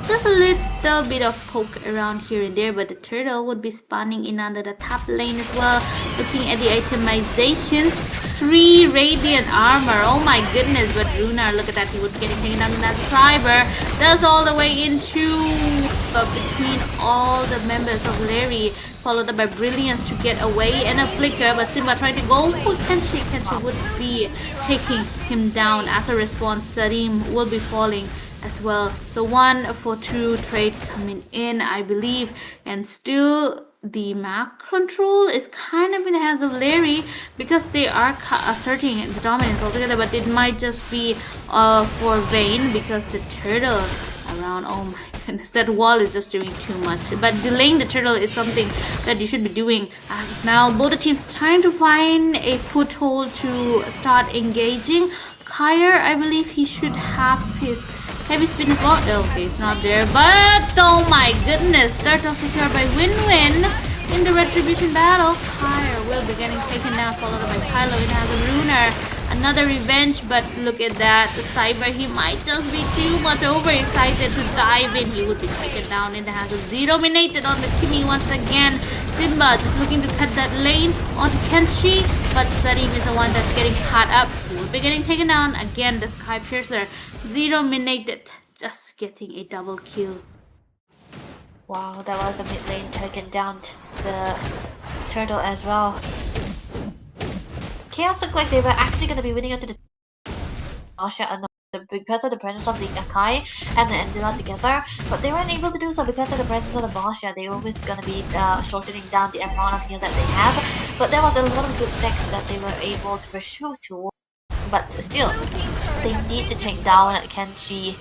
Just a little bit of poke around here and there, but the turtle would be spawning in under the top lane as well. Looking at the itemizations, 3 radiant armor. Oh my goodness, but Runar, look at that, he would be getting taken down in that fiber. Just all the way into between all the members of Larry, followed up by Brilliance to get away and a flicker, but Simba trying to go for Kenshi. Kenshi would be taking him down. As a response, Sarim will be falling as well. So 1-for-2 trade coming in, I believe, and still the map control is kind of in the hands of Larry because they are asserting the dominance altogether, but it might just be for Vayne because the turtle around, oh my goodness, that wall is just doing too much. But delaying the turtle is something that you should be doing as of now. Both the teams trying to find a foothold to start engaging. Kyer, I believe he should have his heavy spin as well. Okay, it's not there, but oh my goodness, turtle secured by Win-Win in the retribution battle. Kyer will be getting taken down, followed by Kylo and has a Runer. Another revenge, but look at that. The Cyber, he might just be too much overexcited to dive in. He would be taken down in the hands of Z. Dominated on the Kimi once again. Simba just looking to cut that lane onto Kenshi, but Sarim is the one that's getting caught up. He will be getting taken down again. The Sky Piercer, 0 dominated, just getting a double kill. Wow, that was a mid lane taken down the turtle as well. Chaos looked like they were actually going to be winning onto the Asha and because of the presence of the Akai and the Endila together, but they weren't able to do so because of the presence of the Basha. They were always going to be shortening down the amount of heal that they have, but there was a lot of good stacks that they were able to pursue to. But still, they need to take down Kenshi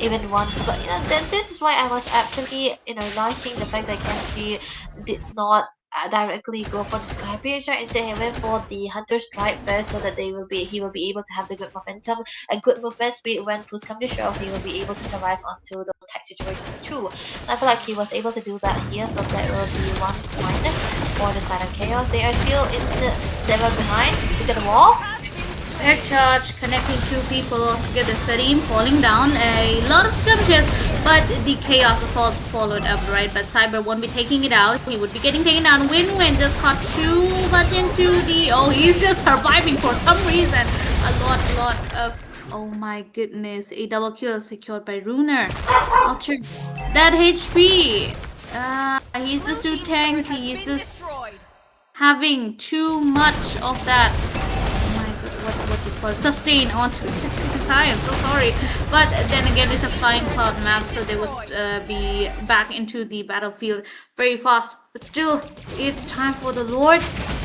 even once. But then this is why I was actually liking the fact that Kenshi did not directly go for the Sky Piercer. Instead, he went for the Hunter Strike first, so that he will be able to have the good momentum, a good movement speed when push comes to shove. He will be able to survive onto those tech situations too. And I feel like he was able to do that here, so that will be 1 point for the side of Chaos. They are still in they were behind. Look at the wall. Head charge connecting 2 people together. Sarim falling down. A lot of skirmishes, but the Chaos Assault followed up, right? But Cyber won't be taking it out. He would be getting taken down. Win-Win just caught too much into the... Oh, he's just surviving for some reason. A lot of... Oh my goodness. A double kill secured by Runer. Alter that HP. He's just too tanky. He's just having too much of that... what you call it, sustain onto it. I am so sorry, but then again it's a flying cloud map, so they would be back into the battlefield very fast. But still, it's time for the Lord,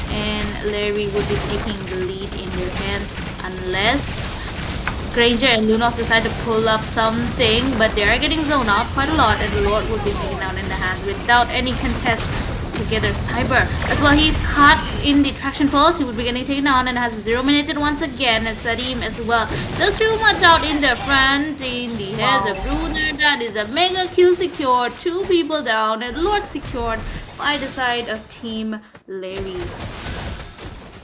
and Larry would be taking the lead in their hands unless Granger and Lunos decide to pull up something. But they are getting zoned out quite a lot, and the Lord would be taken down in the hands without any contest. Together, Cyber as well. He's caught in the traction pulse. He would be getting taken down and has 0 minutes once again. And Sarim as well. Just too much out in the front. In the hands of Runer. That is a mega kill secured. 2 people down and Lord secured by the side of Team Larry.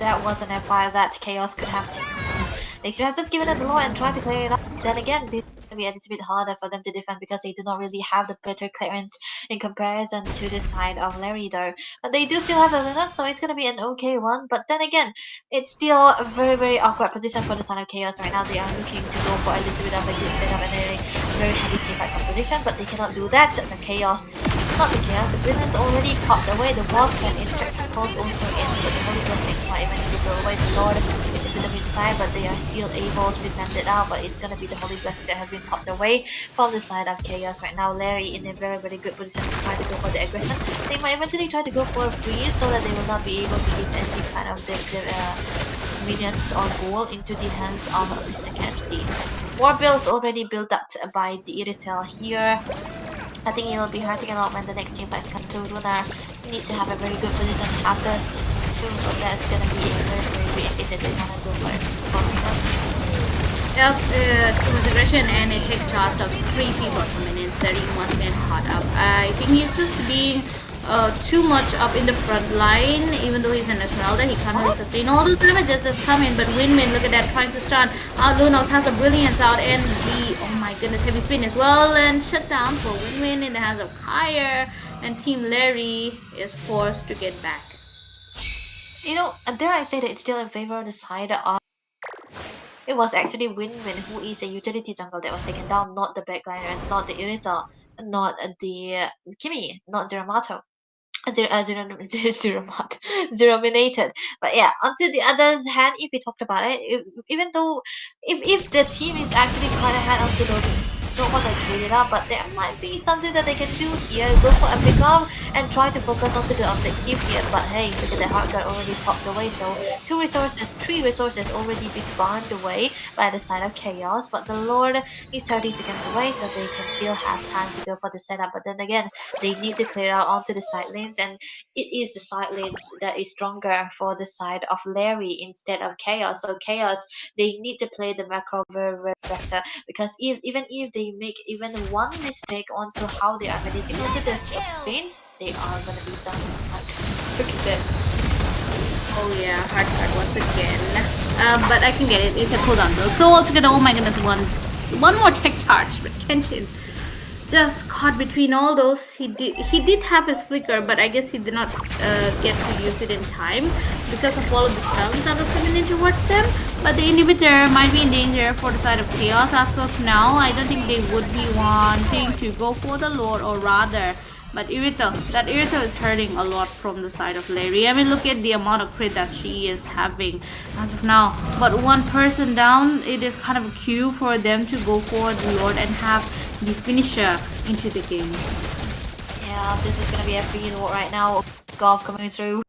That was an empire that Chaos could have taken. They should have just given it the Lord and tried to clear it up. Then again, this will be a little bit harder for them to defend because they do not really have the better clearance in comparison to the side of Larry though. But they do still have the Linux, so it's gonna be an okay one. But then again, it's still a very awkward position for the side of Chaos right now. They are looking to go for a little bit of a good setup and a very heavy teamfight composition, but they cannot do that. The Chaos, not the Chaos, the Brilliance already popped away. The Boss and Instruction Pulse also in, but the Holy Blessing might eventually go away. The Lord is to the mid-side, but they are still able to defend it out. But it's gonna be the Holy Blessing that has been popped away from the side of Chaos right now. Larry in a very good position to try to go for the aggression. They might eventually try to go for a freeze so that they will not be able to give any kind of minions or gold into the hands of Mr. KFC. More builds already built up by the Irritel here. I think it will be hurting a lot when the next team fights come to Lunar. You need to have a very good position after soon, so that's gonna be a very big if they wanna go for it. Yep, too much aggression and it takes shots of 3 people coming in. Serim once again caught up. I think he's just being too much up in the front line. Even though he's an Esmeralda, he can't really sustain all those damages that's coming. But Winmin, look at that, trying to stun. Lunos has a brilliance out and the, oh my goodness, heavy spin as well. And shut down for Winmin in the hands of Kyer. And Team Larry is forced to get back. You know, dare I say that it's still in favor of the side of... It was actually Winmin who is a utility jungle that was taken down, not the backliners, not the Irita, not the Kimi, not Zeramato. Zerominated. But yeah, onto the other hand, if we talked about it, even though if the team is actually quite ahead onto the don't want to clean it up, but there might be something that they can do here. Go for a pickup and try to focus onto the objective here. But hey, look at the hard guard already popped away. So 3 resources already be burned away by the side of Chaos. But the Lord is 30 seconds away, so they can still have time to go for the setup. But then again, they need to clear out onto the side lanes, and it is the side lanes that is stronger for the side of Larry instead of Chaos. So Chaos, they need to play the macro very better, because even if they make even one mistake onto how they are managing onto the lanes, they are gonna be done. Look at that. Oh yeah, hard card once again. But I can get it. It's a cooldown build. So altogether, oh my goodness, one more tech charge, but Kenshin just caught between all those. He did have his flicker, but I guess he did not get to use it in time because of all of the stuns that was coming in towards them. But the inhibitor might be in danger for the side of Chaos as of now. I don't think they would be wanting to go for the Lord, or rather, but that Irrital is hurting a lot from the side of Larry. I mean, look at the amount of crit that she is having as of now. But one person down, it is kind of a cue for them to go for the Lord and have the finisher into the game. Yeah, this is gonna be a free Lord right now. Golf coming through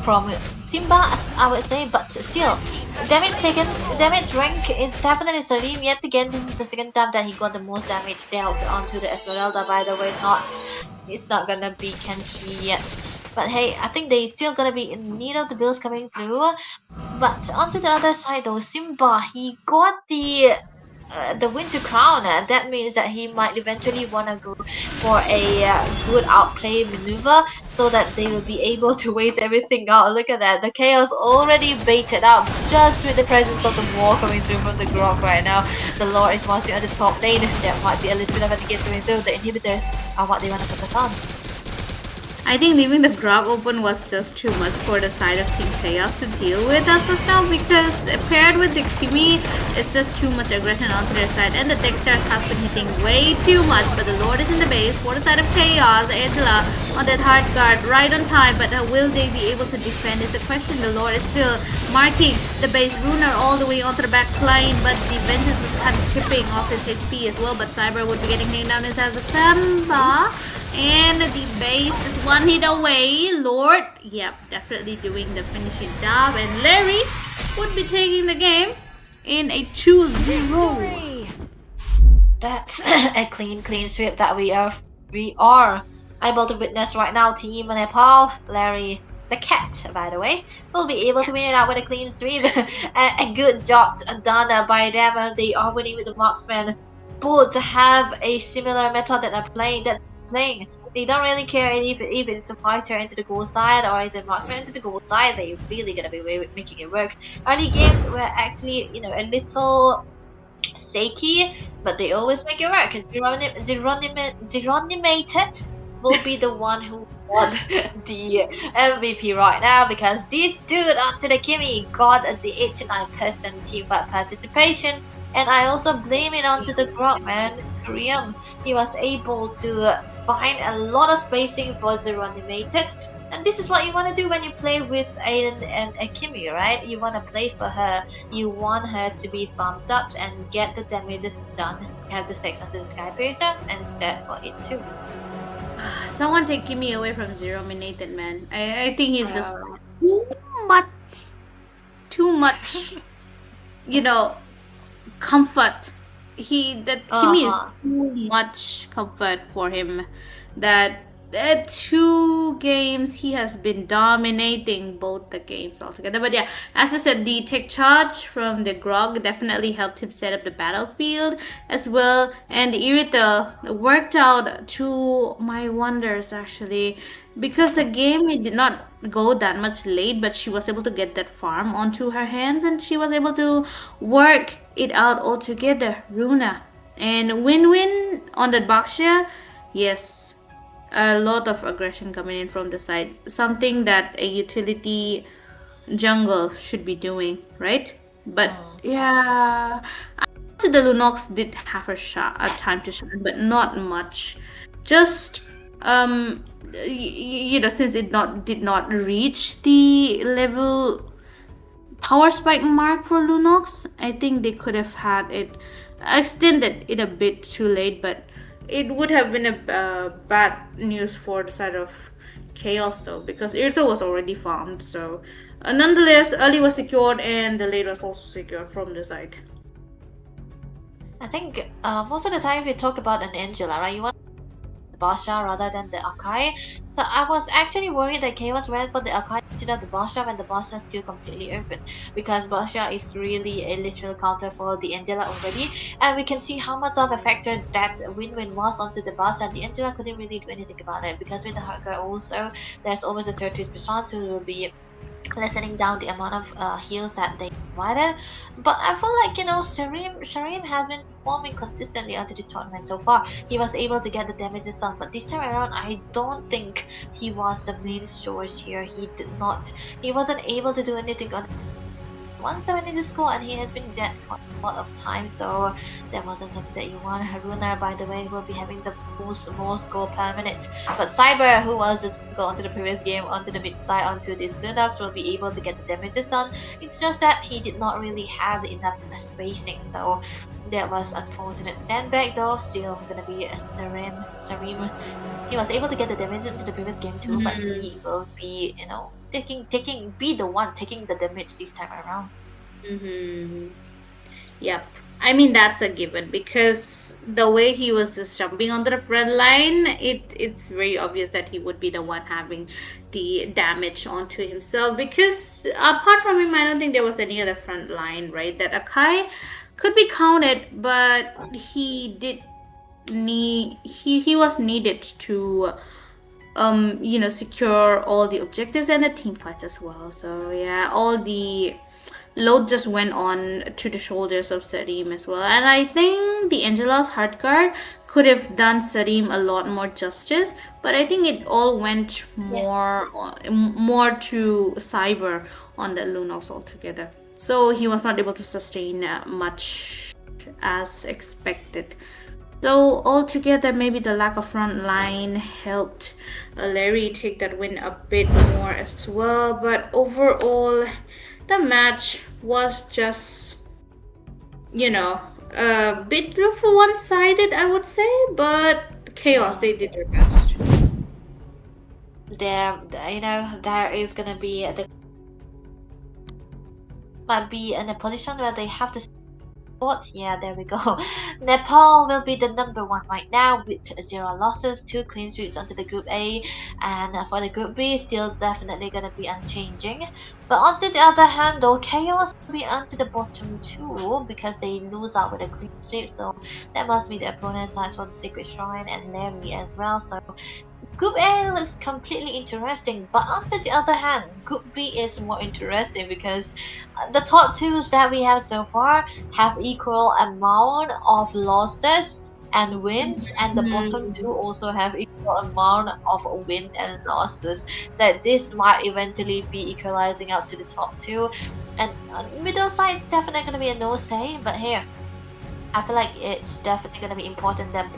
from Simba, I would say, but still, damage taken, damage rank is definitely Salim. Yet again, this is the second time that he got the most damage dealt onto the Esmeralda. By the way, it's not gonna be Kenshi yet. But hey, I think they still gonna be in need of the builds coming through. But onto the other side though, Simba, he got the Winter Crown. That means that he might eventually want to go for a good outplay maneuver, so that they will be able to waste everything out. Look at that, the Chaos already baited out just with the presence of the wall coming through from the Grok right now. The Lord is watching at the top lane. There might be a little bit of a ticket coming through. The inhibitors are what they want to focus on. I think leaving the Grog open was just too much for the side of Team Chaos to deal with as of now, because paired with the Kimi, it's just too much aggression onto their side, and the tech charge has been hitting way too much. But the Lord is in the base for the side of Chaos. Angela on that hard guard right on time, but will they be able to defend is the question. The Lord is still marking the base. Runer all the way onto the back line, but the Vengeance is kind of chipping off his HP as well, but Cyber would be getting taken down inside the Samba. And the base is one hit away. Lord, yep, definitely doing the finishing job. And Larry would be taking the game in a 2-0. That's a clean sweep that we are able to witness right now. Team Nepal, Larry, the cat, by the way, will be able to win it out with a clean sweep. A good job done by them. They are winning with the marksman. Both have a similar meta that are playing. They don't really care if it's a fighter into the goal side or is a marksman into the goal side. They're really gonna be making it work. Early games were actually, a little shaky, but they always make it work. Zeronimated will be the one who won the MVP right now, because this dude onto the Kimi got the 89% team fight participation. And I also blame it onto the Grok, man. Kareem, he was able to find a lot of spacing for Zero Animated. And this is what you want to do when you play with a Kimi, right? You want to play for her. You want her to be farmed up and get the damages done. You have the stacks onto the Sky Piercer and set for it too. Someone take Kimi away from Zero Minated, man. I think he's just too much, you know, comfort. That Timmy is Uh-huh. too much comfort for him. That 2 games he has been dominating both the games altogether. But yeah, as I said, the take charge from the Grog definitely helped him set up the battlefield as well, and the Irithel worked out to my wonders actually, because the game it did not go that much late, but she was able to get that farm onto her hands, and she was able to work it out all together, Runa. And win-win on that Baksha, yes, a lot of aggression coming in from the side. Something that a utility jungle should be doing, right? But yeah, I would say the Lunox did have a time to shine, but not much. Just since it not did not reach the level power spike mark for Lunox, I think they could have had it extended it a bit too late, but it would have been a bad news for the side of Chaos though, because Irto was already farmed. So, nonetheless, early was secured and the late was also secured from the side. I think most of the time we talk about an Angela, right? You want the Basha rather than the Akai. So I was actually worried that Chaos ran for the Akai instead of the Basha when the Basha is still completely open, because Basha is really a literal counter for the Angela already, and we can see how much of a factor that win-win was onto the Basha. The Angela couldn't really do anything about it, because with the Hardcore also, there's always a 30% chance who will be lessening down the amount of heals that they provided. But I feel like, Sharim has been performing consistently onto this tournament so far. He was able to get the damages done, but this time around I don't think he was the main source here. He wasn't able to do anything on 170 score, and he has been dead for a lot of time, so that wasn't something that you want. Haruna, by the way, will be having the most goal per minute. But Cyber, who was the single onto the previous game, onto the mid side, onto this Lunox, will be able to get the damages done. It's just that he did not really have enough spacing, so that was unfortunate. Sandbag though, still gonna be a Sarim. He was able to get the damage into the previous game too, but he will be, be the one taking the damage this time around. Mm-hmm. Yep. I mean that's a given, because the way he was just jumping onto the front line, it's very obvious that he would be the one having the damage onto himself, because apart from him I don't think there was any other front line, right? That Akai could be counted, but he was needed to secure all the objectives and the team fights as well. So yeah, all the load just went on to the shoulders of Sarim as well. And I think the Angela's hard card could have done Sarim a lot more justice, but I think it all went more to Cyber on the Lunox altogether. So he was not able to sustain much as expected. So altogether, maybe the lack of front line helped Larry take that win a bit more as well. But overall, the match was just, a bit of one-sided, I would say. But Chaos, they did their best. There is gonna be might be in a position where they have to. Yeah, there we go. Nepal will be the number 1 right now with 0 losses, 2 clean sweeps onto the Group A, and for the Group B, still definitely gonna be unchanging. But onto the other hand, though, Chaos will be onto the bottom 2 because they lose out with a clean sweep, so that must be the opponent's side for the Secret Shrine and Larry as well. So Group A looks completely interesting, but on the other hand, Group B is more interesting because the top 2s that we have so far have equal amount of losses and wins, and the bottom 2 also have equal amount of win and losses. So this might eventually be equalizing out to the top 2, and middle side is definitely going to be a no say, but here I feel like it's definitely going to be important that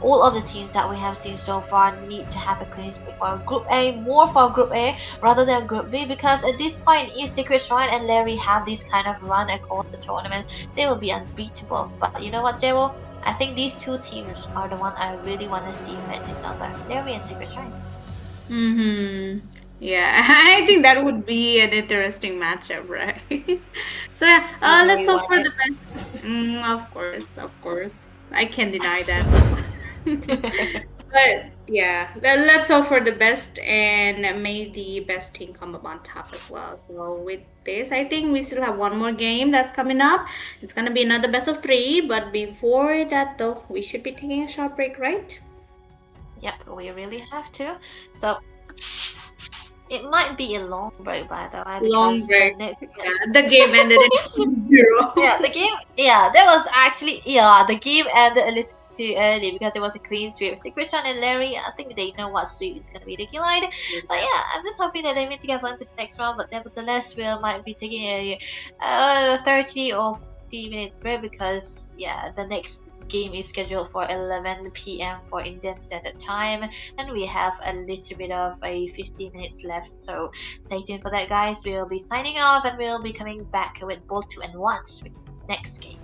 all of the teams that we have seen so far need to have a clean sweep for Group A, more for Group A rather than Group B, because at this point, if Secret Shrine and Larry have this kind of run across the tournament, they will be unbeatable. But you know what, Zero? I think these 2 teams are the one I really want to see match each other, Larry and Secret Shrine. Yeah, I think that would be an interesting matchup, right? So yeah, You know let's you hope want for the it. best. Of course, I can't deny that. But yeah, let's hope for the best and may the best team come up on top as well. So with this, I think we still have one more game that's coming up. It's gonna be another best of three, but before that though, we should be taking a short break, right? Yep, we really have to. So it might be a long break, by the way, Long because the break. next Yeah, the game ended in 0. yeah, the game. Yeah, that was actually the game ended a little too early because it was a clean sweep. So Christian and Larry, I think they know what sweep is gonna be looking like. But yeah, I'm just hoping that they meet together in the next round. But nevertheless, we might be taking a 30 or 40 minutes break because yeah, the next game is scheduled for 11 p.m. for Indian Standard Time, and we have a little bit of a 15 minutes left. So stay tuned for that, guys. We'll be signing off and we'll be coming back with both 2 and 1s with next game.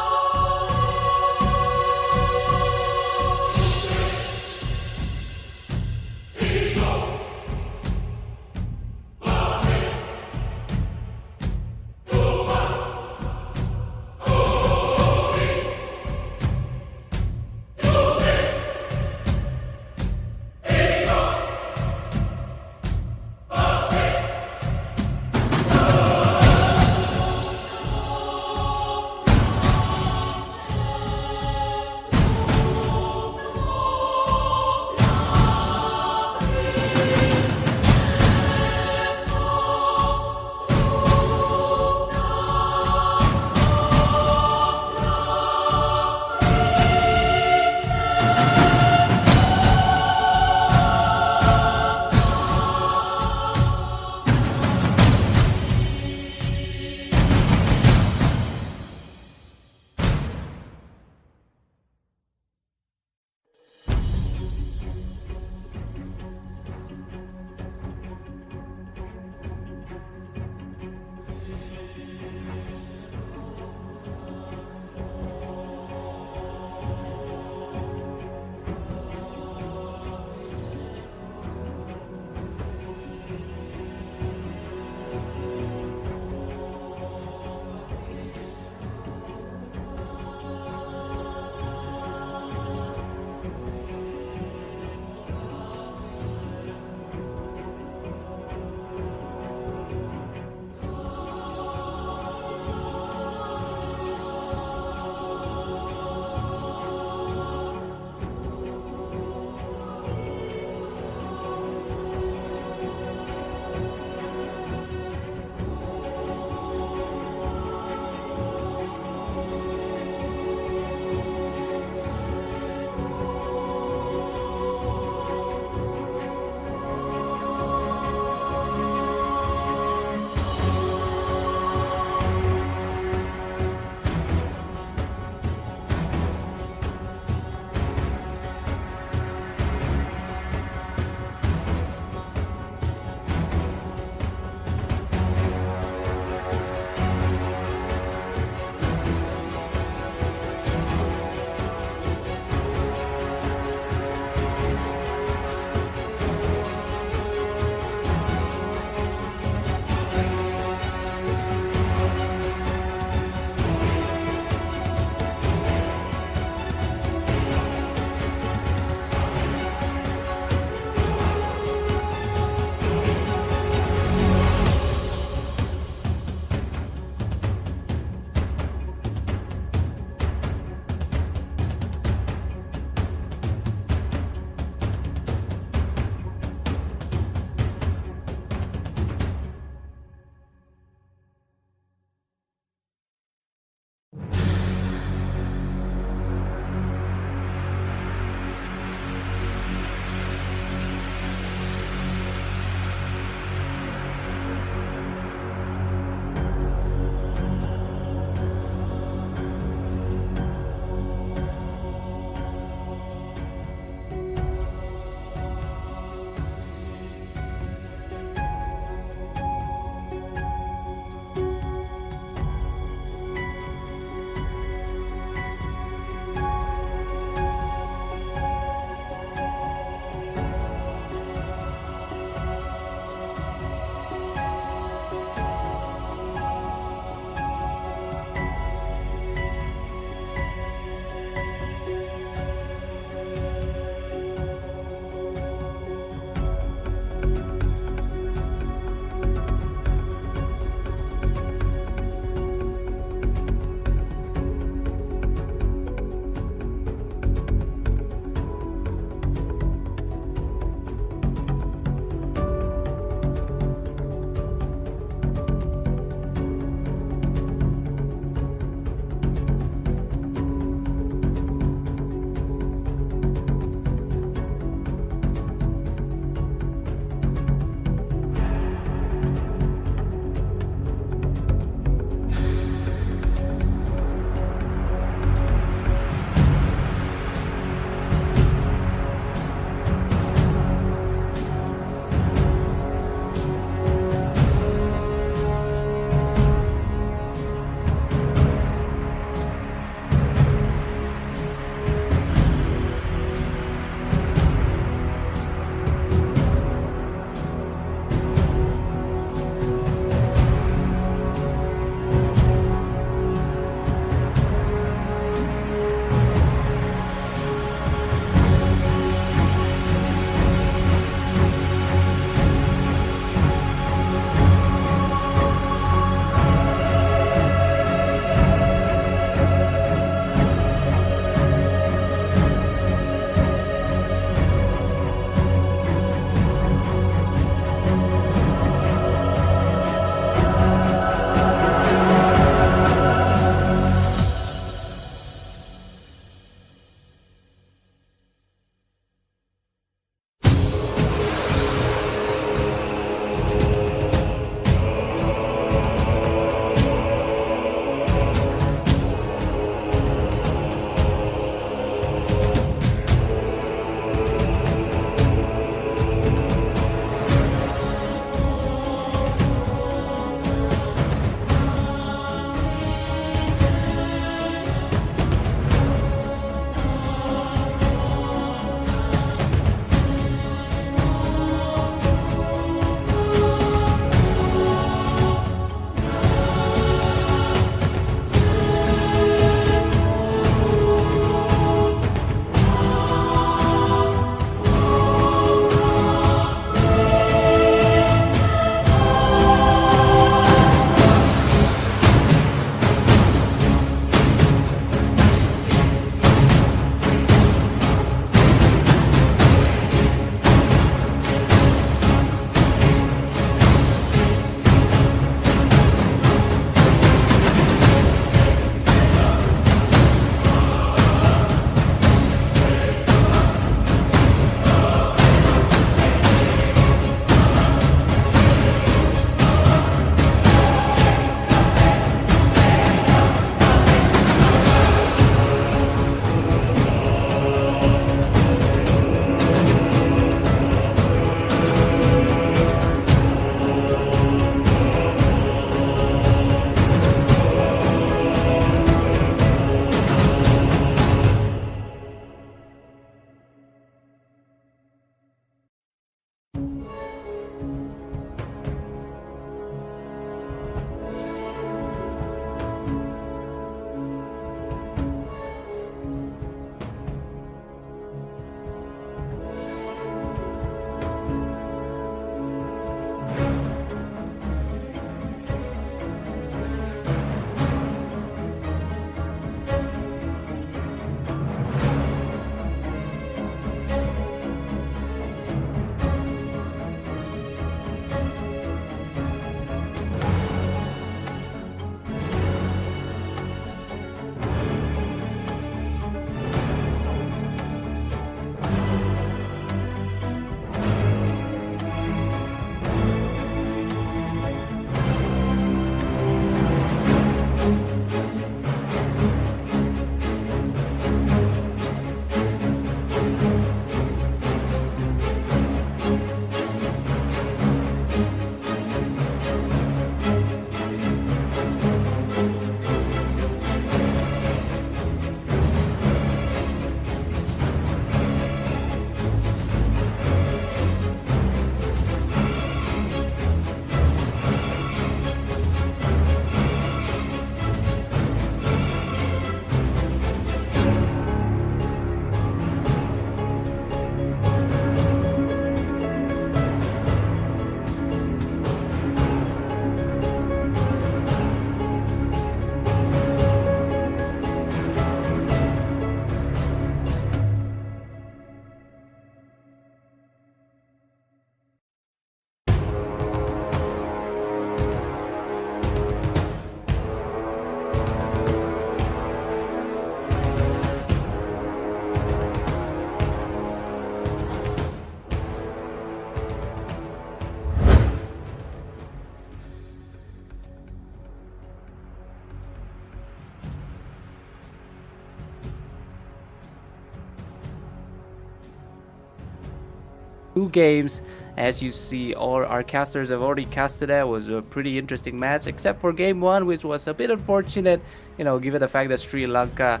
2 games. As you see, all our casters have already casted it. It was a pretty interesting match, except for game 1, which was a bit unfortunate, given the fact that Sri Lanka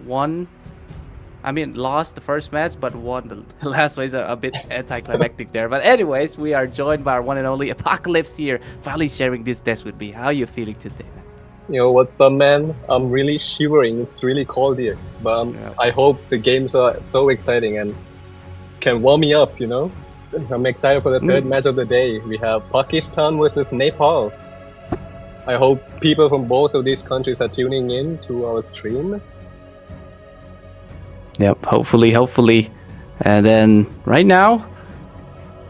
won. I mean, lost the first match, but won the last one. Is a bit anticlimactic there. But anyways, we are joined by our one and only Apocalypse here, finally sharing this desk with me. How are you feeling today, man? What's up, man? I'm really shivering. It's really cold here. But I hope the games are so exciting and can warm me up, I'm excited for the third match of the day. We have Pakistan versus Nepal. I hope people from both of these countries are tuning in to our stream. Yep, hopefully. And then right now,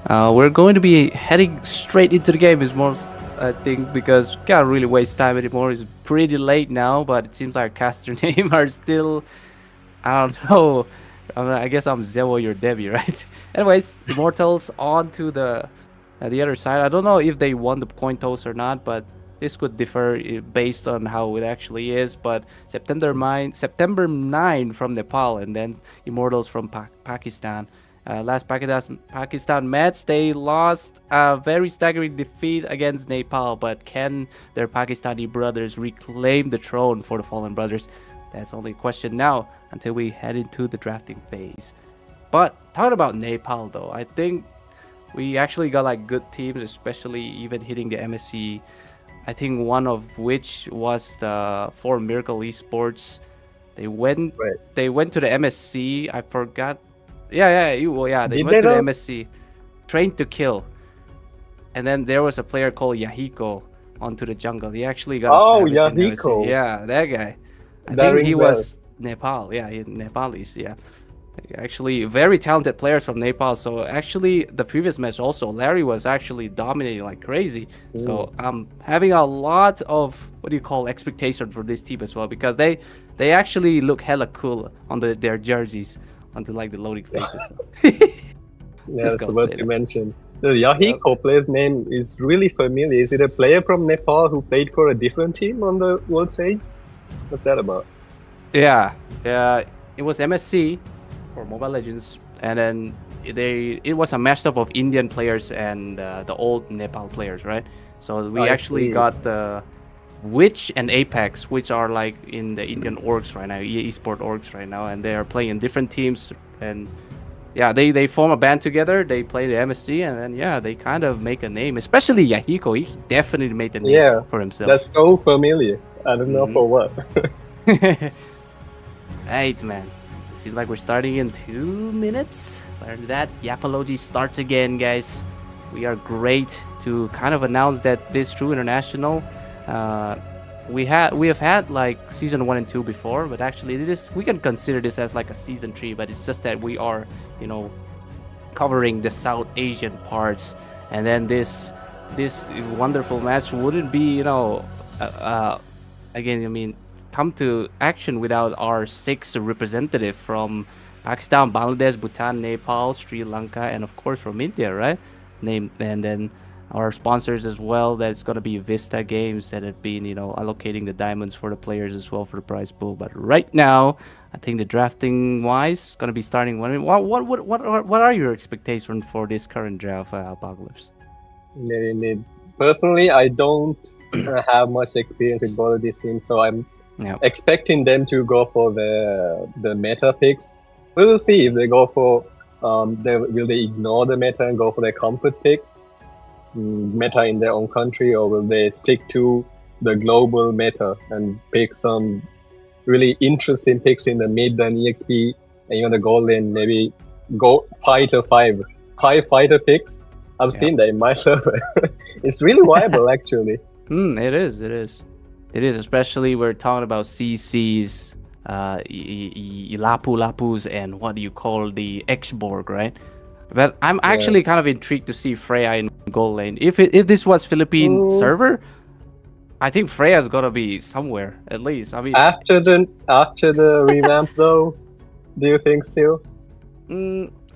we're going to be heading straight into the game. Is more, I think, because can't really waste time anymore. It's pretty late now, but it seems like caster name are still, I don't know. I guess I'm Zewo, you're Debbie, right? Anyways, Immortals on to the other side. I don't know if they won the coin toss or not, but this could differ based on how it actually is. But September 9 from Nepal, and then Immortals from Pakistan. Last Pakistan match, they lost a very staggering defeat against Nepal. But can their Pakistani brothers reclaim the throne for the Fallen Brothers? That's only a question now until we head into the drafting phase. But talking about Nepal, though, I think we actually got like good teams, especially even hitting the MSC. I think one of which was the For Miracle Esports. They went to the MSC. I forgot. They went to the MSC. Train to Kill. And then there was a player called Yahiko onto the jungle. He actually got Yahiko. Yeah, that guy. I think he was Nepal. Yeah, Nepalese. Yeah. Actually, very talented players from Nepal. So actually, the previous match also, Larry was actually dominating like crazy. So I'm having a lot of expectation for this team as well, because they actually look hella cool on their jerseys, onto like the loading faces. Yeah, that's about to mention. The Yahiko player's name is really familiar. Is it a player from Nepal who played for a different team on the world stage? What's that about? Yeah, it was MSC for Mobile Legends, and then it was a mashup of Indian players and the old Nepal players, right? So we actually got the Witch and Apex, which are like in the Indian orgs right now, Esports orgs right now, and they are playing in different teams. And yeah, they form a band together. They play the MSC, and then they kind of make a name. Especially Yahiko, he definitely made a name for himself. That's so familiar. I don't know for what. Right, man. Seems like we're starting in 2 minutes. After that, Yapology starts again, guys. We are great to kind of announce that this True International, we have had like season 1 and 2 before, but actually we can consider this as like a season 3. But it's just that we are, covering the South Asian parts, and then this wonderful match wouldn't be, come to action without our 6 representative from Pakistan, Bangladesh, Bhutan, Nepal, Sri Lanka, and of course from India, right? And then our sponsors as well. That's going to be Vista Games that have been, allocating the diamonds for the players as well for the prize pool. But right now, I think the drafting wise going to be starting. What are your expectations for this current draft, Apocalypse? Personally, I don't have much experience with both of these teams, so I'm expecting them to go for the meta picks. We'll see if they go for will they ignore the meta and go for their comfort picks, meta in their own country, or will they stick to the global meta and pick some really interesting picks in the mid and EXP, and the gold lane, maybe go fighter 5 fighter picks. I've seen that in my server. It's really viable actually. It is, especially we're talking about CCs, Lapus, and what do you call the Xborg, right? But I'm actually kind of intrigued to see Freya in gold lane. If this was Philippine server, I think Freya's gotta be somewhere at least. I mean, after the revamp though, do you think still?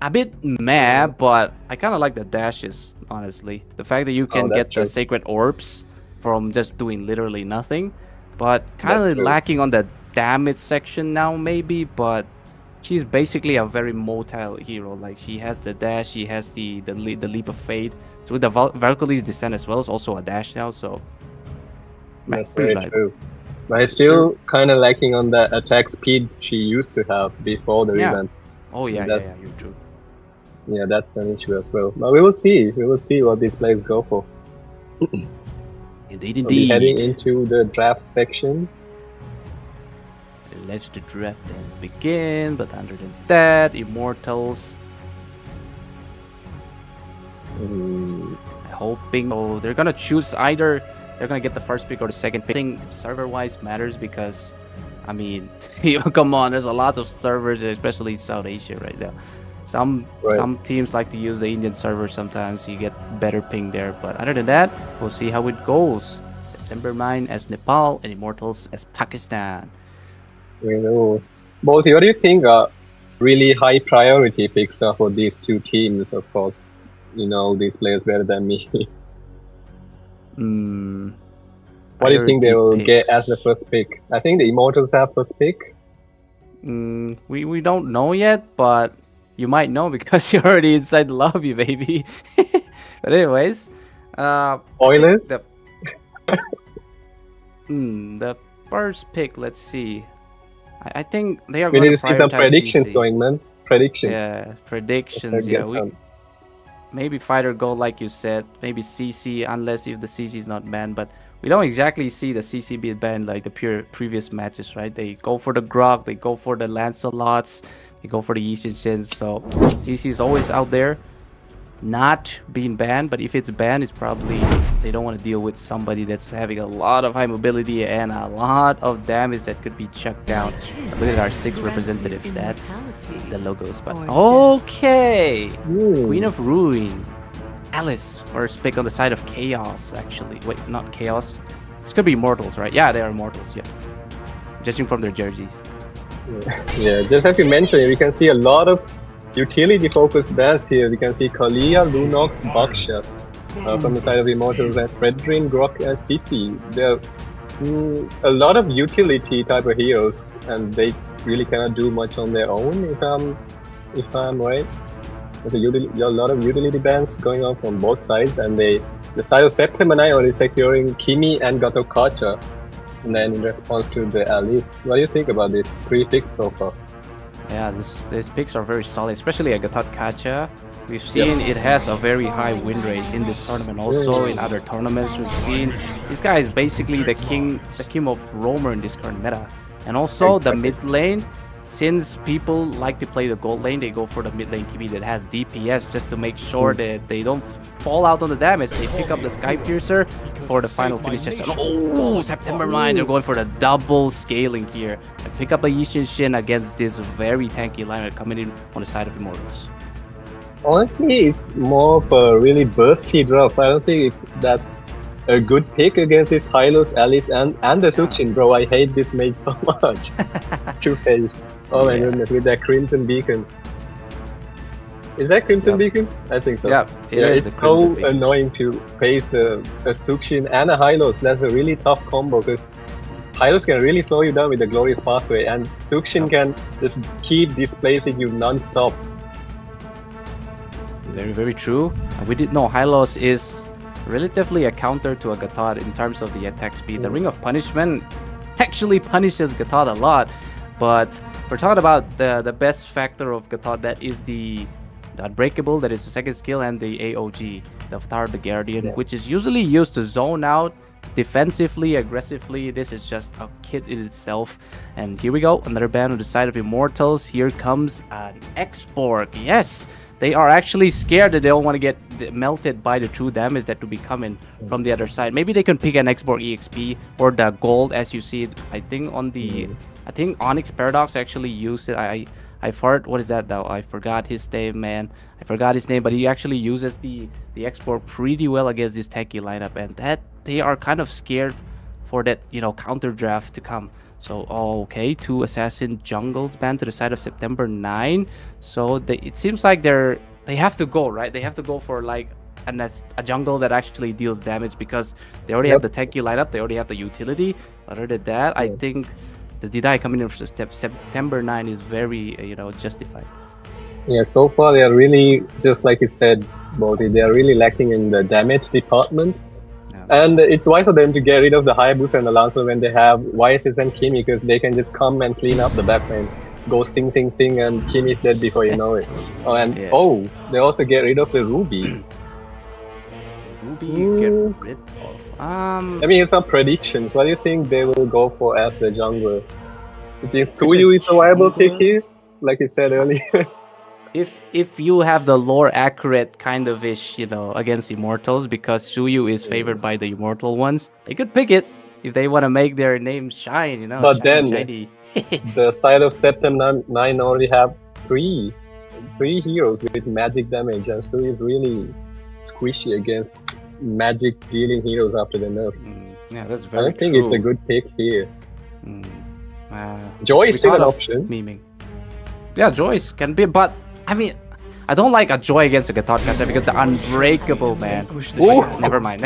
A bit meh, but I kind of like the dashes, honestly. The fact that you can get the sacred orbs from just doing literally nothing, but kind of lacking on the damage section now maybe. But she's basically a very motile hero. Like she has the dash, she has the leap of fate. So with the Valkyrie's descent as well is also a dash now. So That's pretty very light. true. But it's still kind of lacking on the attack speed she used to have before the Yeah. revamp. Oh yeah, That's- you're true. Yeah, that's an issue as well. But we will see. We will see what these players go for. Indeed, We'll be heading indeed. into the draft section. Let the draft then begin. But other than that, Immortals. Hoping they're gonna choose either they're gonna get the first pick or the second pick. I think server-wise matters because, I mean, come on, there's a lot of servers, especially in South Asia right now. Some teams like to use the Indian server sometimes. You get better ping there. But other than that, we'll see how it goes. September 9 as Nepal and Immortals as Pakistan. We know. Both, what do you think are really high priority picks are for these two teams? Of course, you know these players better than me. What do you think they will get as the first pick? I think the Immortals have first pick. We don't know yet, but you might know because you're already inside the lobby, baby. But anyways, Oilers. The first pick. Let's see. I think they are We going need to to see some prioritize predictions CC. going, man. Predictions. Yeah, predictions. Let's Yeah, get some. maybe fighter go like you said. Maybe CC, unless if the CC is not banned. But we don't exactly see the CC be banned like the previous matches, right? They go for the Grok, they go for the Lancelots, they go for the Yishin. So CC is always out there, not being banned. But if it's banned, it's probably they don't want to deal with somebody that's having a lot of high mobility and a lot of damage that could be chucked down. Look at our 6 representative. That's the logos. But okay, Queen of Ruin, Alice, first pick on the side of Chaos. Actually, wait, not Chaos. This could be Immortals, right? Yeah, they are Immortals. Yeah, judging from their jerseys. Yeah, just as you mentioned, we can see a lot of utility-focused bans here. We can see Kalia, Lunox, Buckshot from the side of Immortals, and Fredrin, Grok, and CC. There are a lot of utility type of heroes, and they really cannot do much on their own. If I'm right, there's a lot of utility bans going on from both sides, and the side of September 9 already securing Kimi and Gato Kacha. And then in response to the Alice, what do you think about these 3 picks so far? Yeah, these picks are very solid, especially Agatot Kacha. We've seen it has a very high win rate in this tournament. Also in other tournaments, we've seen this guy is basically the king of roamer in this current meta. And also the mid lane, since people like to play the gold lane, they go for the mid lane Kimi that has DPS just to make sure that they don't fall out on the damage. They pick up the Sky Piercer for the final finishes. Oh, September 9, they're going for the double scaling here. And pick up a Yishin against this very tanky lineup coming in on the side of Immortals. Honestly, it's more of a really bursty drop. I don't think that's a good pick against this Hylos, Alice, and the Sukshin, bro. I hate this mage so much. Two-Face. Oh my goodness, with that Crimson Beacon. Is that Crimson Beacon? I think so. Yeah, it's so annoying to face a Sukshin and a Hylos. That's a really tough combo because Hylos can really slow you down with the Glorious Pathway, and Sukshin can just keep displacing you non-stop. Very, very true. We did know Hylos is relatively a counter to a Gatot in terms of the attack speed. The Ring of Punishment actually punishes Gatot a lot, but we're talking about the best factor of Gatot, that is the Unbreakable, that is the second skill, and the AOG, the Avatar of the Guardian, which is usually used to zone out defensively, aggressively. This is just a kit in itself. And here we go, another ban on the side of Immortals. Here comes an X-Borg. Yes, they are actually scared that they don't want to get melted by the true damage that will be coming from the other side. Maybe they can pick an X-Borg EXP or the gold, as you see. I think on the, I think Onyx Paradox actually used it. I forgot, what is that though? I forgot his name, man. I forgot his name, but he actually uses the X-Borg pretty well against this tanky lineup, and that they are kind of scared for that, you know, counter draft to come. So okay, 2 assassin jungles banned to the side of September 9. So it seems like they have to go, right? They have to go for like a jungle that actually deals damage because they already have the tanky lineup, they already have the utility. Other than that, I think the deny coming in for September 9 is very justified. Yeah, so far they are really, just like you said, Balti, they are really lacking in the damage department. And it's wise for them to get rid of the Hayabusa and the Lancer when they have YSS and Kimi, because they can just come and clean up the back lane. Go sing, sing, sing, and Kimi's dead before you know it. Oh, and they also get rid of the Ruby. Ruby get rid of? I mean, it's some predictions. What do you think they will go for as the jungler? Do you think Suyu is a viable pick here, like you said earlier? If you have the lore accurate kind of ish, against Immortals, because Suyu is favored by the Immortal ones, they could pick it if they want to make their name shine, But shiny. The side of September 9 already have three heroes with magic damage, and Suyu is really squishy against magic dealing heroes after the nerf. Yeah, that's very I don't think it's a good pick here. Joy is still an option. Memeing. Yeah, Joyce can be, but I mean, I don't like a Joy against a Gatot Kacha because the unbreakable, man. Never mind.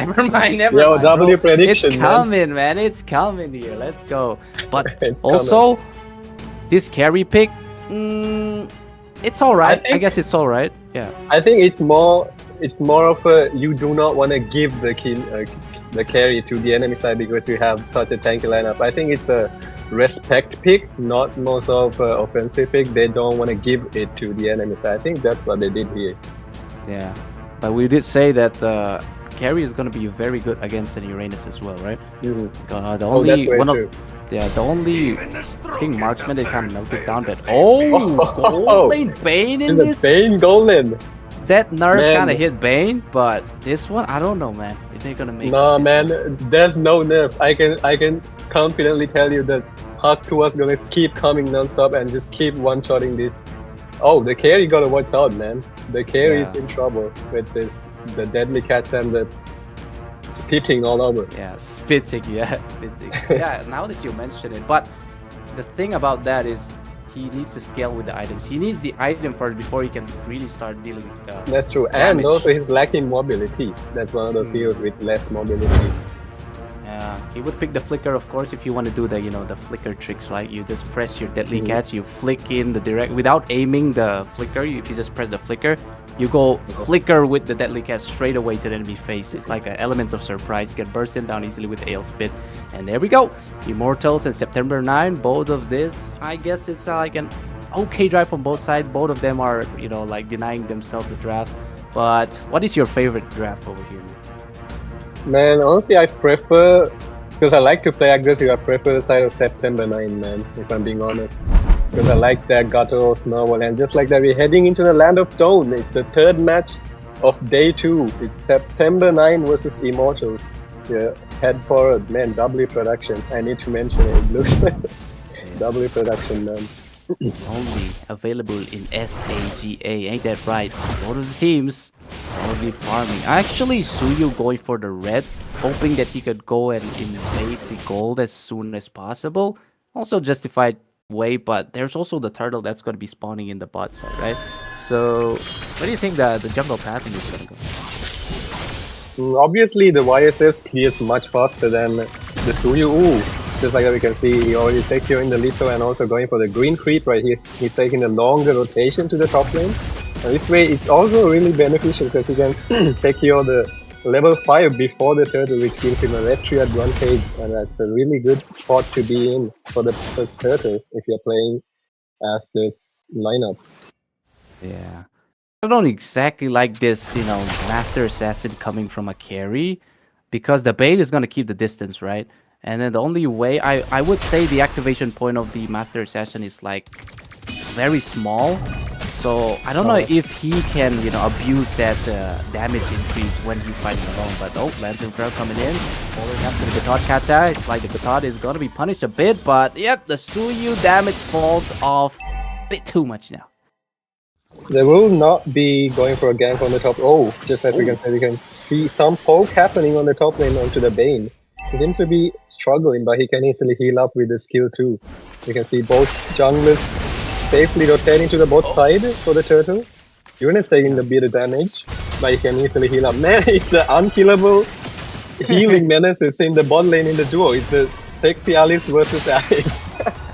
Yo, W prediction, It's coming, man. It's coming here. Let's go. But also, this carry pick, it's alright. I guess it's alright. Yeah. I think it's more of a, you do not want to give the carry to the enemy side because you have such a tanky lineup. I think it's a respect pick, not most of offensive pick. They don't want to give it to the enemy side. I think that's what they did here. Yeah, but we did say that carry is going to be very good against an Uranus as well, right? Mm-hmm. The only I think marksman they kind of melted down, but gold lane Bane in this. Bane gold lane. That nerf kind of hit Bane, but this one I don't know, man. If they're gonna make no, man, there's no nerf. I can confidently tell you that Hawk 2 was gonna keep coming non-stop and just keep one-shotting this. Oh, the carry gotta watch out, man. The carry is in trouble with the deadly catch and the spitting all over. Yeah, spitting. Yeah, now that you mention it, but the thing about that is he needs to scale with the items. He needs the item first before he can really start dealing. That's true, damage. And also he's lacking mobility. That's one of those heroes with less mobility. He would pick the flicker, of course, if you want to do the flicker tricks, right? You just press your deadly catch, you flick in the direct without aiming the flicker. If you just press the flicker, you go flicker with the deadly catch straight away to the enemy face. It's like an element of surprise. You can burst them down easily with AL Spit. And there we go. Immortals and September 9, both of this, I guess it's like an okay drive from both sides. Both of them are, like denying themselves the draft. But what is your favorite draft over here? Man, honestly, I prefer, because I like to play aggressive, I prefer the side of September 9, man, if I'm being honest. Because I like that Gato Snowball, and just like that, we're heading into the Land of Dawn. It's the third match of day 2. It's September 9 versus Immortals. Yeah, head forward, man, W production. I need to mention it. It looks like W production, man. Only available in SAGA, ain't that right? Both of the teams only farming. Actually, Suyu going for the red, hoping that he could go and invade the gold as soon as possible. Also justified way, but there's also the turtle that's going to be spawning in the bot side, right? So, where do you think the jungle pathing is going to go? Obviously, the YSS clears much faster than the Suyu. Ooh, just like we can see, he already securing the litho and also going for the green creep, right? He's taking a longer rotation to the top lane. And this way, it's also really beneficial because he can secure the level 5 before the turtle, which gives him a red tree advantage, and that's a really good spot to be in for the first turtle if you're playing as this lineup. Yeah. I don't exactly like this, Master Assassin coming from a carry, because the bait is going to keep the distance, right? And then the only way, I would say the activation point of the Master Assassin is like very small. So I don't know if he can, abuse that damage increase when he's fighting alone. But Lantern Flare coming in, following up to the Gatot Kacha. It's like the Gatot is going to be punished a bit, but yep, the Suyu damage falls off a bit too much now. They will not be going for a gank on the top. Oh, just as we can see some poke happening on the top lane onto the Bane. He seems to be struggling, but he can easily heal up with the skill too. You can see both junglers safely rotating to the bot side for the turtle. Uranus taking the bit of damage, but he can easily heal up. Man, it's the unkillable healing menaces in the bot lane in the duo. It's the sexy Alice versus Alice.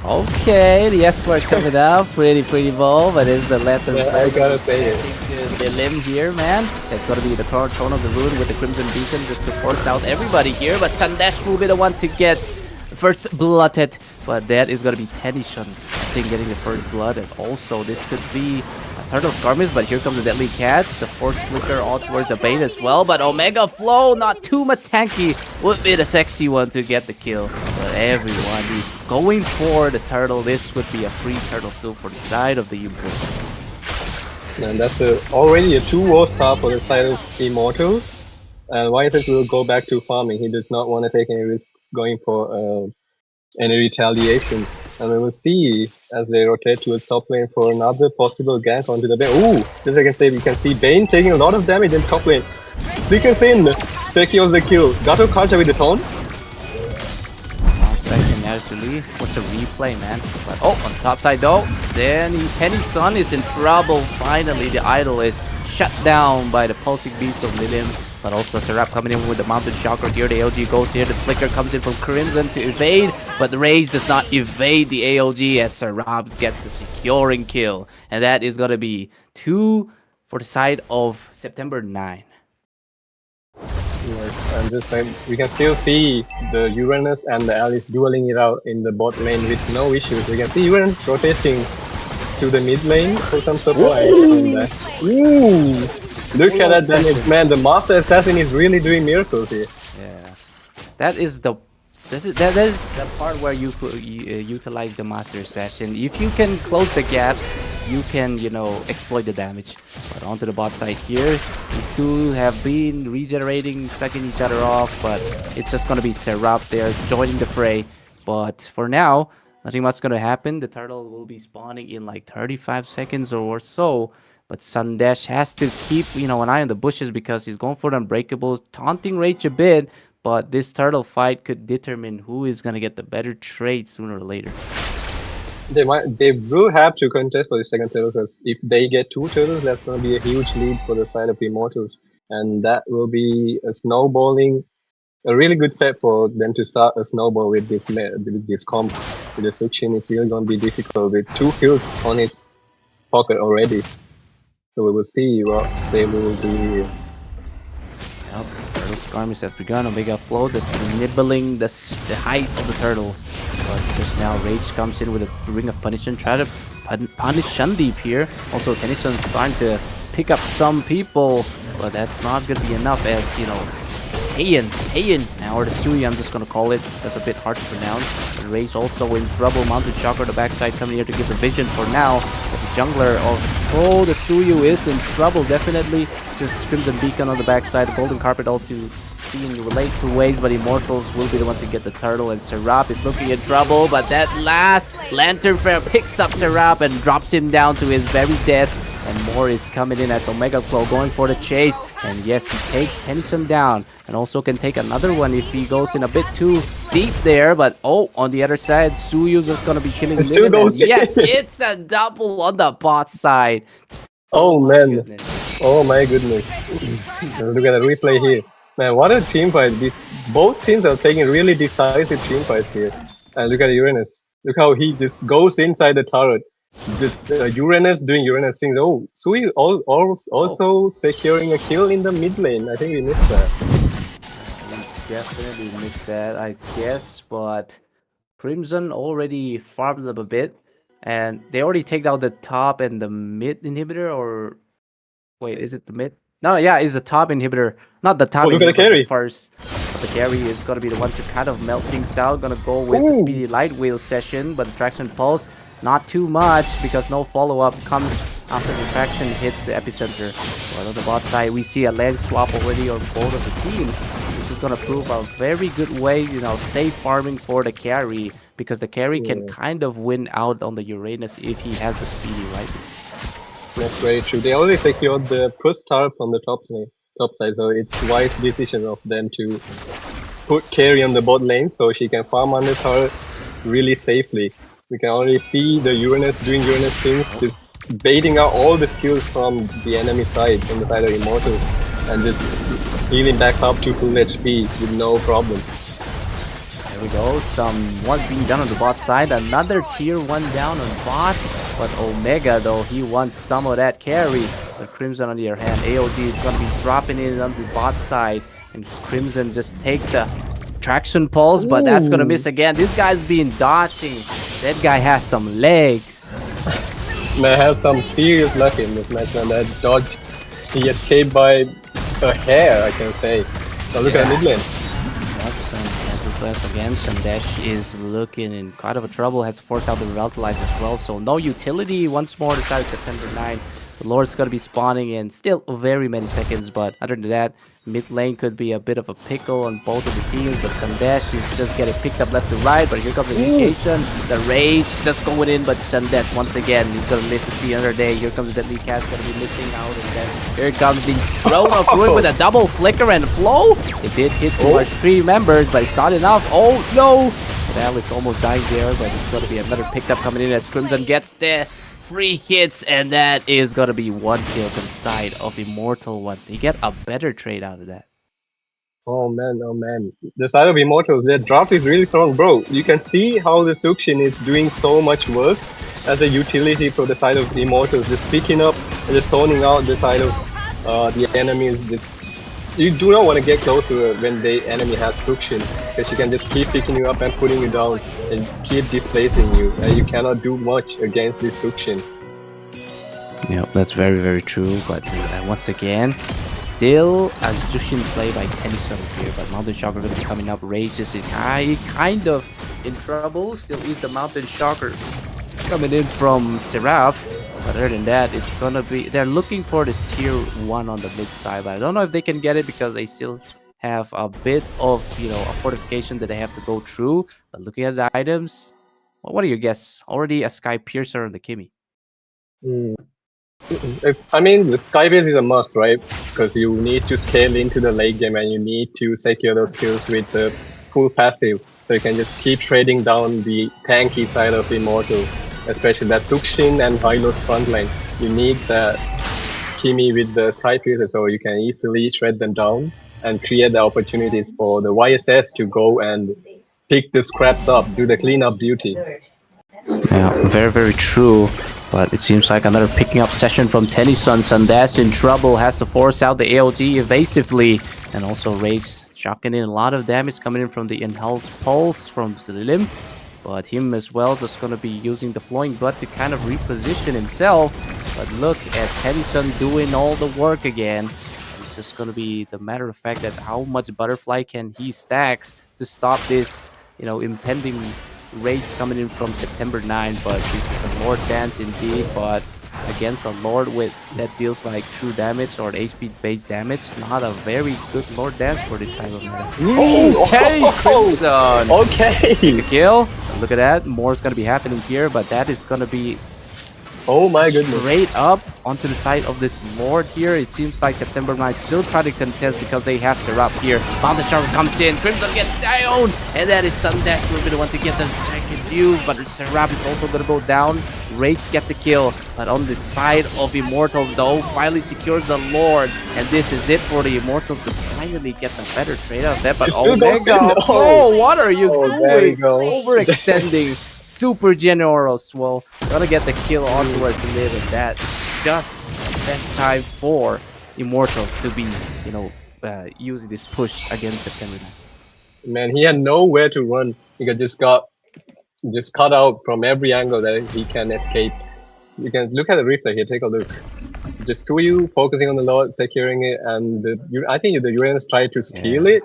Okay, the S-word coming up. Pretty bold, but it's the letter. Yeah, I gotta say it. The limb here, man. It's gonna be the current tone of the rune with the Crimson Beacon just to force out everybody here. But Sandesh will be the one to get first blooded. But that is gonna be Tennyson, I think, getting the first blood. And also, this could be a Turtle Skirmish, but here comes the Deadly Catch. The fourth flicker all towards the bait as well. But Omega Flow, not too much tanky, would be the sexy one to get the kill. But everyone is going for the turtle. This would be a free turtle soup for the side of the Universe. And that's already a 2-war start for the side of Immortals. And Vincent will go back to farming. He does not want to take any risks going for any retaliation. And we will see as they rotate towards top lane for another possible gank onto the Bane. Ooh, just I can say, we can see Bane taking a lot of damage in top lane. Flickers in, secures the kill. Gato Karja with the taunt. Second, actually. What's a replay, man? But oh, on the top side though, Tennyson is in trouble. Finally, the idol is shut down by the pulsing beast of Lilium. But also Serap coming in with the mounted chakra here. The AOG goes here. The flicker comes in from Crimson to evade, but the Rage does not evade the AOG as Serap gets the securing kill. And that is going to be 2 for the side of September 9. Yes, and just like we can still see the Uranus and the Alice dueling it out in the bot lane with no issues. We can see Uranus rotating to the mid lane for some supply. Ooh! Look at that damage, man! The Master Assassin is really doing miracles here. Yeah, that is the part where you could utilize the Master Assassin. If you can close the gaps, you can, you know, exploit the damage. But onto the bot side here, these two have been regenerating, sucking each other off, but it's just gonna be Serap there joining the fray. But for now, nothing much gonna happen. The turtle will be spawning in like 35 seconds or so. But Sandesh has to keep, you know, an eye on the bushes because he's going for the unbreakable, taunting Rage a bit. But this turtle fight could determine who is gonna get the better trade sooner or later. They will have to contest for the second turtle, because if they get 2 turtles, that's going to be a huge lead for the side of Immortals, and that will be a really good set for them to start a snowball with this comp. With the Sukshin, it's really going to be difficult with 2 kills on his pocket already. So we will see what they will do. Yep, turtle skirmish has begun. Omega Flow just nibbling the height of the turtles. But just now Rage comes in with a Ring of Punishment, try to punish Shandeep here. Also Tennyson's starting to pick up some people, but that's not gonna be enough as, you know, Heian now, or the Suyu, I'm just gonna call it. That's a bit hard to pronounce. But Rage also in trouble. Mounted Chakra the backside coming here to give the vision for now. But the jungler of the Suyu is in trouble, definitely. Just Crimson Beacon on the backside. The Golden Carpet also seen relate to ways, but Immortals will be the one to get the turtle, and Serap is looking in trouble. But that last Lantern Flare picks up Serap and drops him down to his very death. And more is coming in as Omega Flow going for the chase. And yes, he takes Tennyson down. And also can take another one if he goes in a bit too deep there. But oh, on the other side, Suyu just going to be killing him. Yes, it's a double on the bot side. Oh man. Oh my goodness. Look at the replay here. Man, what a team fight. Both teams are taking really decisive team fights here. And look at Uranus. Look how he just goes inside the turret. Just Uranus doing Uranus things. Oh, Sui also securing a kill in the mid lane. I think we missed that. We definitely missed that, I guess. But Crimson already farmed them a bit. And they already take out the top and the mid inhibitor. Or wait, is it the mid? No, yeah, it's the top inhibitor. Not the top inhibitor, look at the carry. First. But the carry is going to be the one to kind of melt things out. Going to go with the Speedy Light Wheel session. But the Traction Pulse, not too much, because no follow-up comes after the traction hits the epicenter. But on the bot side, we see a land swap already on both of the teams. This is going to prove a very good way, you know, safe farming for the carry, because the carry can kind of win out on the Uranus if he has the Speedy Light. That's very true. They already secured the first star from the top side, so it's wise decision of them to put carry on the bot lane so she can farm under turret really safely. We can already see the Uranus doing Uranus things, just baiting out all the skills from the enemy side, from the side of Immortal, and just healing back up to full HP with no problem. There we go. Some one being done on the bot side. Another tier 1 down on bot. But Omega, though, he wants some of that carry. But Crimson, on the other hand, AOD is going to be dropping in on the bot side. And Crimson just takes the traction pulse, but that's going to miss again. This guy's been dodging. That guy has some legs. Man, has some serious luck in this match, man. That dodge, he escaped by a hair, I can say. So look at mid lane. Again, Sandesh is looking in quite of a trouble, has to force out the Revitalize as well, so no utility once more decided September 9. The Lord's gonna be spawning in still very many seconds, but other than that, mid lane could be a bit of a pickle on both of the teams, but Sandesh is just getting picked up left to right, but here comes the initiation, the rage just going in, but Sandesh once again, he's gonna live to see another day. Here comes the Deadly Cat's gonna be missing out, and then here comes the Throne of Ruin with a double flicker and flow. It did hit towards 3 members, but it's not enough. Oh no! Alex almost dying there, but it's gonna be another pickup coming in as Crimson gets there. 3 hits, and that is gonna be 1 kill to the side of Immortal One. They get a better trade out of that. Oh man, oh man. The side of Immortals, their draft is really strong, bro. You can see how the Sukshin is doing so much work as a utility for the side of the Immortals, just picking up and just zoning out the side of the enemies. You do not want to get close to when the enemy has Sukshin, because you can just keep picking you up and putting you down and keep displacing you, and you cannot do much against this Sukshin. Yeah, that's very, very true, but once again, still a Jushin play by Tennyson here, but Mountain Shocker going to be coming up. Rage is kind of in trouble, still is the Mountain Shocker coming in from Seraph. But other than that, it's gonna be, they're looking for this tier 1 on the mid side, but I don't know if they can get it because they still have a bit of, you know, a fortification that they have to go through. But looking at the items, well, what are your guess? Already a Sky Piercer on the Kimmy. I mean, the Skybase is a must, right? Because you need to scale into the late game and you need to secure those kills with the full passive, so you can just keep trading down the tanky side of Immortals. Especially that Sukshin and Hylo's frontline. You need the Kimi with the Sky Piercer, so you can easily shred them down and create the opportunities for the YSS to go and pick the scraps up, do the cleanup duty. Yeah, very, very true. But it seems like another picking up session from Tennyson. Sandesh in trouble, has to force out the AOG evasively. And also Rage shocking in a lot of damage coming in from the Enhanced Pulse from Slilim. But him as well just going to be using the Flowing Blood to kind of reposition himself. But look at Tennyson doing all the work again. It's just going to be the matter of fact that how much Butterfly can he stacks to stop this, you know, impending Rage coming in from September 9. But this is a Lord Dance indeed, but against a Lord with that deals like true damage or HP based damage, not a very good Lord Dance for this type of meta. Okay, Crimson! Okay! The kill. Look at that. More is going to be happening here, but that is going to be oh my goodness, straight up onto the side of this Lord here. It seems like September 9 still trying to contest because they have Seraph here. Mountain Shocker comes in. Crimson gets down, and that is Sandesh will be the one to get the second view, but Seraph is also going to go down. Rage get the kill, but on the side of Immortals though, finally secures the Lord, and this is it for the Immortals to finally get a better trade out of that. But Omega, oh, what are you doing? Overextending, super generous. Well, gonna get the kill onto her to live, and that just best time for Immortals to be, you know, using this push against September 9. Man, he had nowhere to run. He just got cut out from every angle that he can escape. You can look at the replay here, take a look. Just Suyu focusing on the Lord, securing it, and I think the Uranus tried to steal it.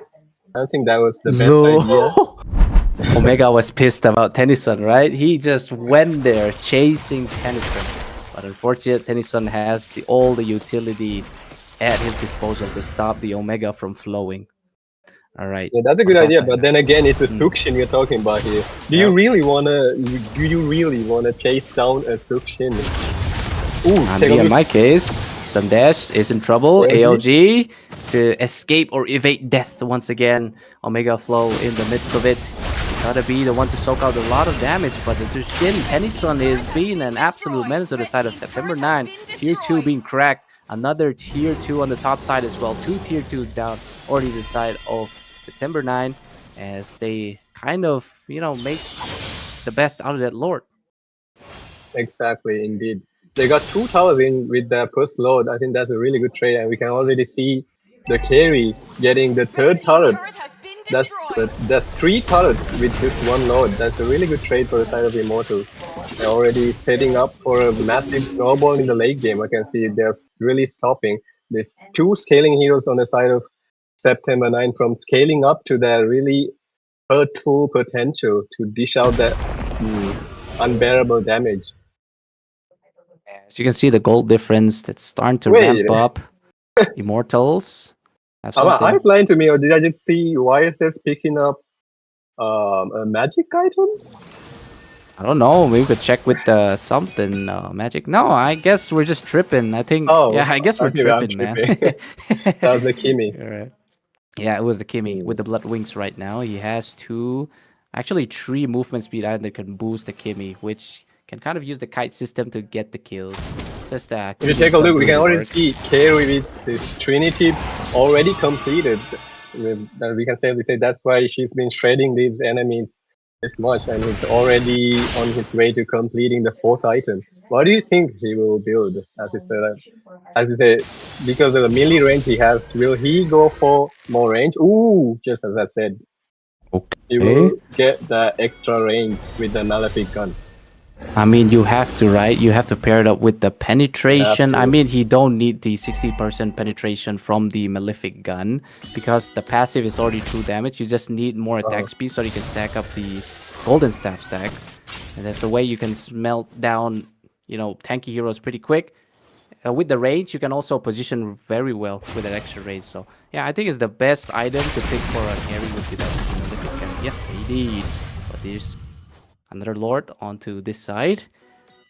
I don't think that was the best idea. Omega was pissed about Tennyson, right? He just went there chasing Tennyson. But unfortunately, Tennyson has all the utility at his disposal to stop the Omega from flowing. All right. Yeah, that's a good idea, but then again, it's a Sukshin we're talking about here. Do you really wanna chase down a Sukshin? Ooh, in my case, Sandesh is in trouble. ALG to escape or evade death once again. Omega Flow in the midst of it. Gotta be the one to soak out a lot of damage, but the Jushin Tennyson is being an absolute menace to the side of September 9. Tier 2 being cracked. Another tier 2 on the top side as well. 2 tier 2s down already to the side of September 9 as they kind of, makes the best out of that Lord. Exactly, indeed. They got 2 towers in with their first load. I think that's a really good trade, and we can already see the carry getting the third turret. Has been That's 3 turrets with just 1 load. That's a really good trade for the side of Immortals. They're already setting up for a massive snowball in the late game. I can see they're really stopping. There's 2 scaling heroes on the side of September 9 from scaling up to their really hurtful potential to dish out that unbearable damage. As you can see, the gold difference that's starting to ramp up. Immortals. Am I lying to me, or did I just see YSS picking up a magic item? I don't know. Maybe we could check with something magic. No, I guess we're just tripping. I think. Oh, yeah, I guess we're tripping, man. That was the Kimi. Right. Yeah, it was the Kimi with the blood wings right now. He has 3 movement speed items that can boost the Kimi, which can kind of use the kite system to get the kills. Just if you take a look, we can already see carry with this Trinity already completed. We can safely say that's why she's been shredding these enemies this much, and he's already on his way to completing the 4th item. What do you think he will build? As you say, because of the melee range he has, will he go for more range? Ooh, just as I said, he will get the extra range with the Malefic gun. I mean, you have to, right? You have to pair it up with the penetration. I mean, he don't need the 60% penetration from the Malefic gun because the passive is already true damage. You just need more attack speed so you can stack up the golden staff stacks. And that's the way you can smelt down, tanky heroes pretty quick. With the range, you can also position very well with that extra range. So, yeah, I think it's the best item to pick for a carry would be the Malefic gun. Yes, indeed. But there's another Lord onto this side,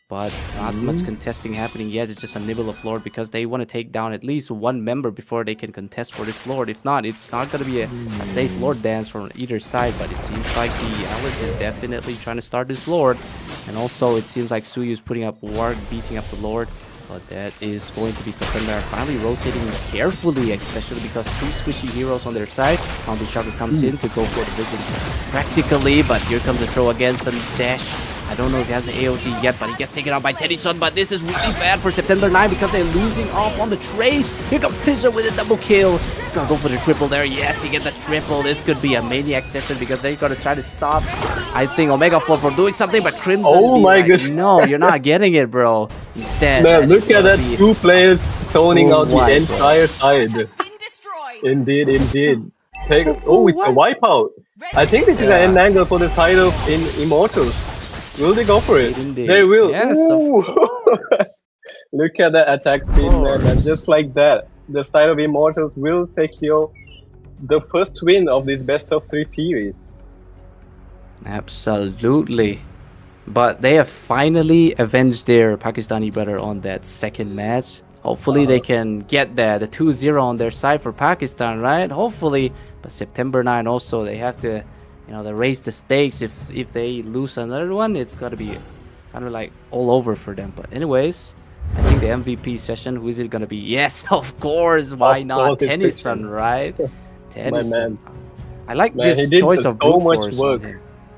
but not much contesting happening yet. It's just a nibble of Lord because they want to take down at least 1 member before they can contest for this Lord. If not, it's not going to be a safe Lord dance from either side, but it seems like the Alice is definitely trying to start this Lord. And also, it seems like Suyu is putting up work, beating up the Lord. But that is going to be September finally rotating carefully, especially because 2 squishy heroes on their side. Foundry Shocker comes in to go for the vision practically, but here comes the throw again, some dash. I don't know if he has the AOT yet, but he gets taken out by Tennyson. But this is really bad for September 9 because they're losing off on the trades. Here comes Tisser with a double kill. He's gonna go for the triple there. Yes, he gets the triple. This could be a maniac session because they're gonna try to stop, I think, Omega Flow from doing something, but Crimson. Oh my goodness. No, you're not getting it, bro. Instead, man, look at that 2 players zoning out the entire side. Indeed. It's a wipeout. I think this is an end angle for the side of Immortals. Will they go for it? Indeed. They will. Yes, Look at that attack speed, man. And just like that, the side of Immortals will secure the first win of this best of 3 series. Absolutely. But they have finally avenged their Pakistani brother on that second match. Hopefully they can get the 2-0 on their side for Pakistan, right? Hopefully. But September 9 also, they have to, they raise the stakes. If they lose another one, it's got to be kind of like all over for them. But anyways, I think the MVP session, who is it going to be? Yes, of course. Why not? Tennyson, right? Tennyson. I like this choice of so much work.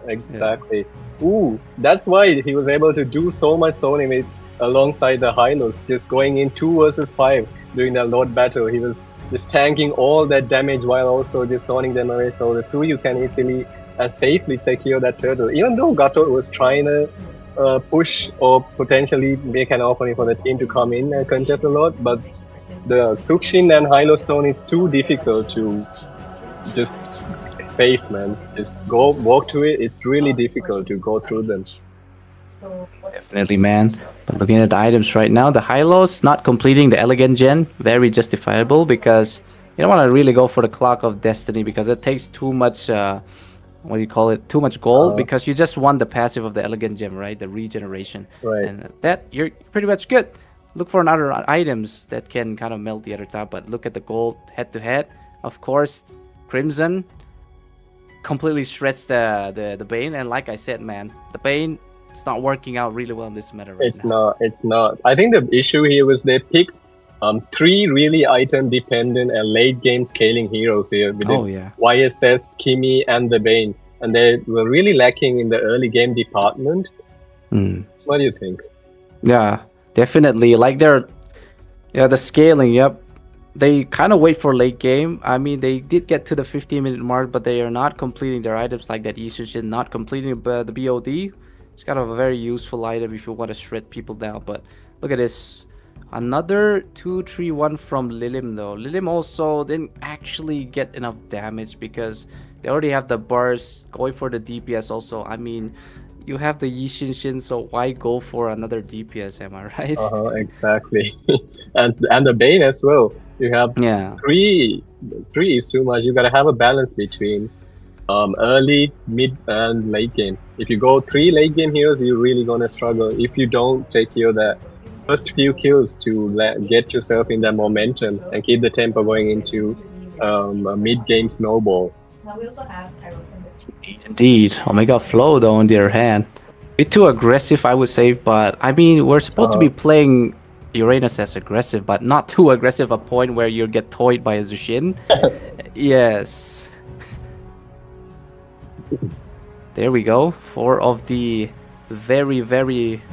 Exactly. Ooh, that's why he was able to do so much zoning with alongside the Hylos, just going in 2 versus 5 during that Lord battle. He was just tanking all that damage while also just zoning them away, so the Suyu can easily and safely secure that turtle. Even though Gato was trying to push or potentially make an opening for the team to come in and contest a lot, but the Sukshin and Hylos zone is too difficult to just face, man. Just walk to it. It's really difficult to go through them. Definitely, man. But looking at the items right now, the Hylos not completing the Elegant Gen, very justifiable because you don't want to really go for the Clock of Destiny because it takes too much, too much gold because you just want the passive of the Elegant Gem, right? The regeneration. Right. And that, you're pretty much good. Look for another items that can kind of melt the other top, but look at the gold head-to-head. Of course, Crimson completely shreds the Bane, and like I said, man, the Bane, it's not working out really well in this meta right now. It's not. I think the issue here was they picked 3 really item dependent and late game scaling heroes here with YSS, Kimi, and the Bane. and they were really lacking in the early game department. Mm. What do you think? Yeah, definitely. Like the scaling. Yep, they kind of wait for late game. I mean, they did get to the 15-minute mark, but they are not completing their items like that. Yishijin not completing the BOD. It's kind of a very useful item if you want to shred people down. But look at this. Another 2-3-1 from Lilim though. Lilim also didn't actually get enough damage because they already have the bars going for the DPS also. I mean, you have the Yishin, so why go for another DPS, am I right? Exactly. and the Bane as well. You have Yeah. three is too much. You gotta have a balance between early, mid, and late game. If you go 3 late game heroes, you're really gonna struggle if you don't secure the first few kills to get yourself in that momentum and keep the tempo going into a mid game snowball. Indeed. Omega Flow though on the other hand. Bit too aggressive, I would say, but I mean we're supposed to be playing Uranus as aggressive, but not too aggressive a point where you get toyed by a Zushin. Yes. There we go. 4 of the very, very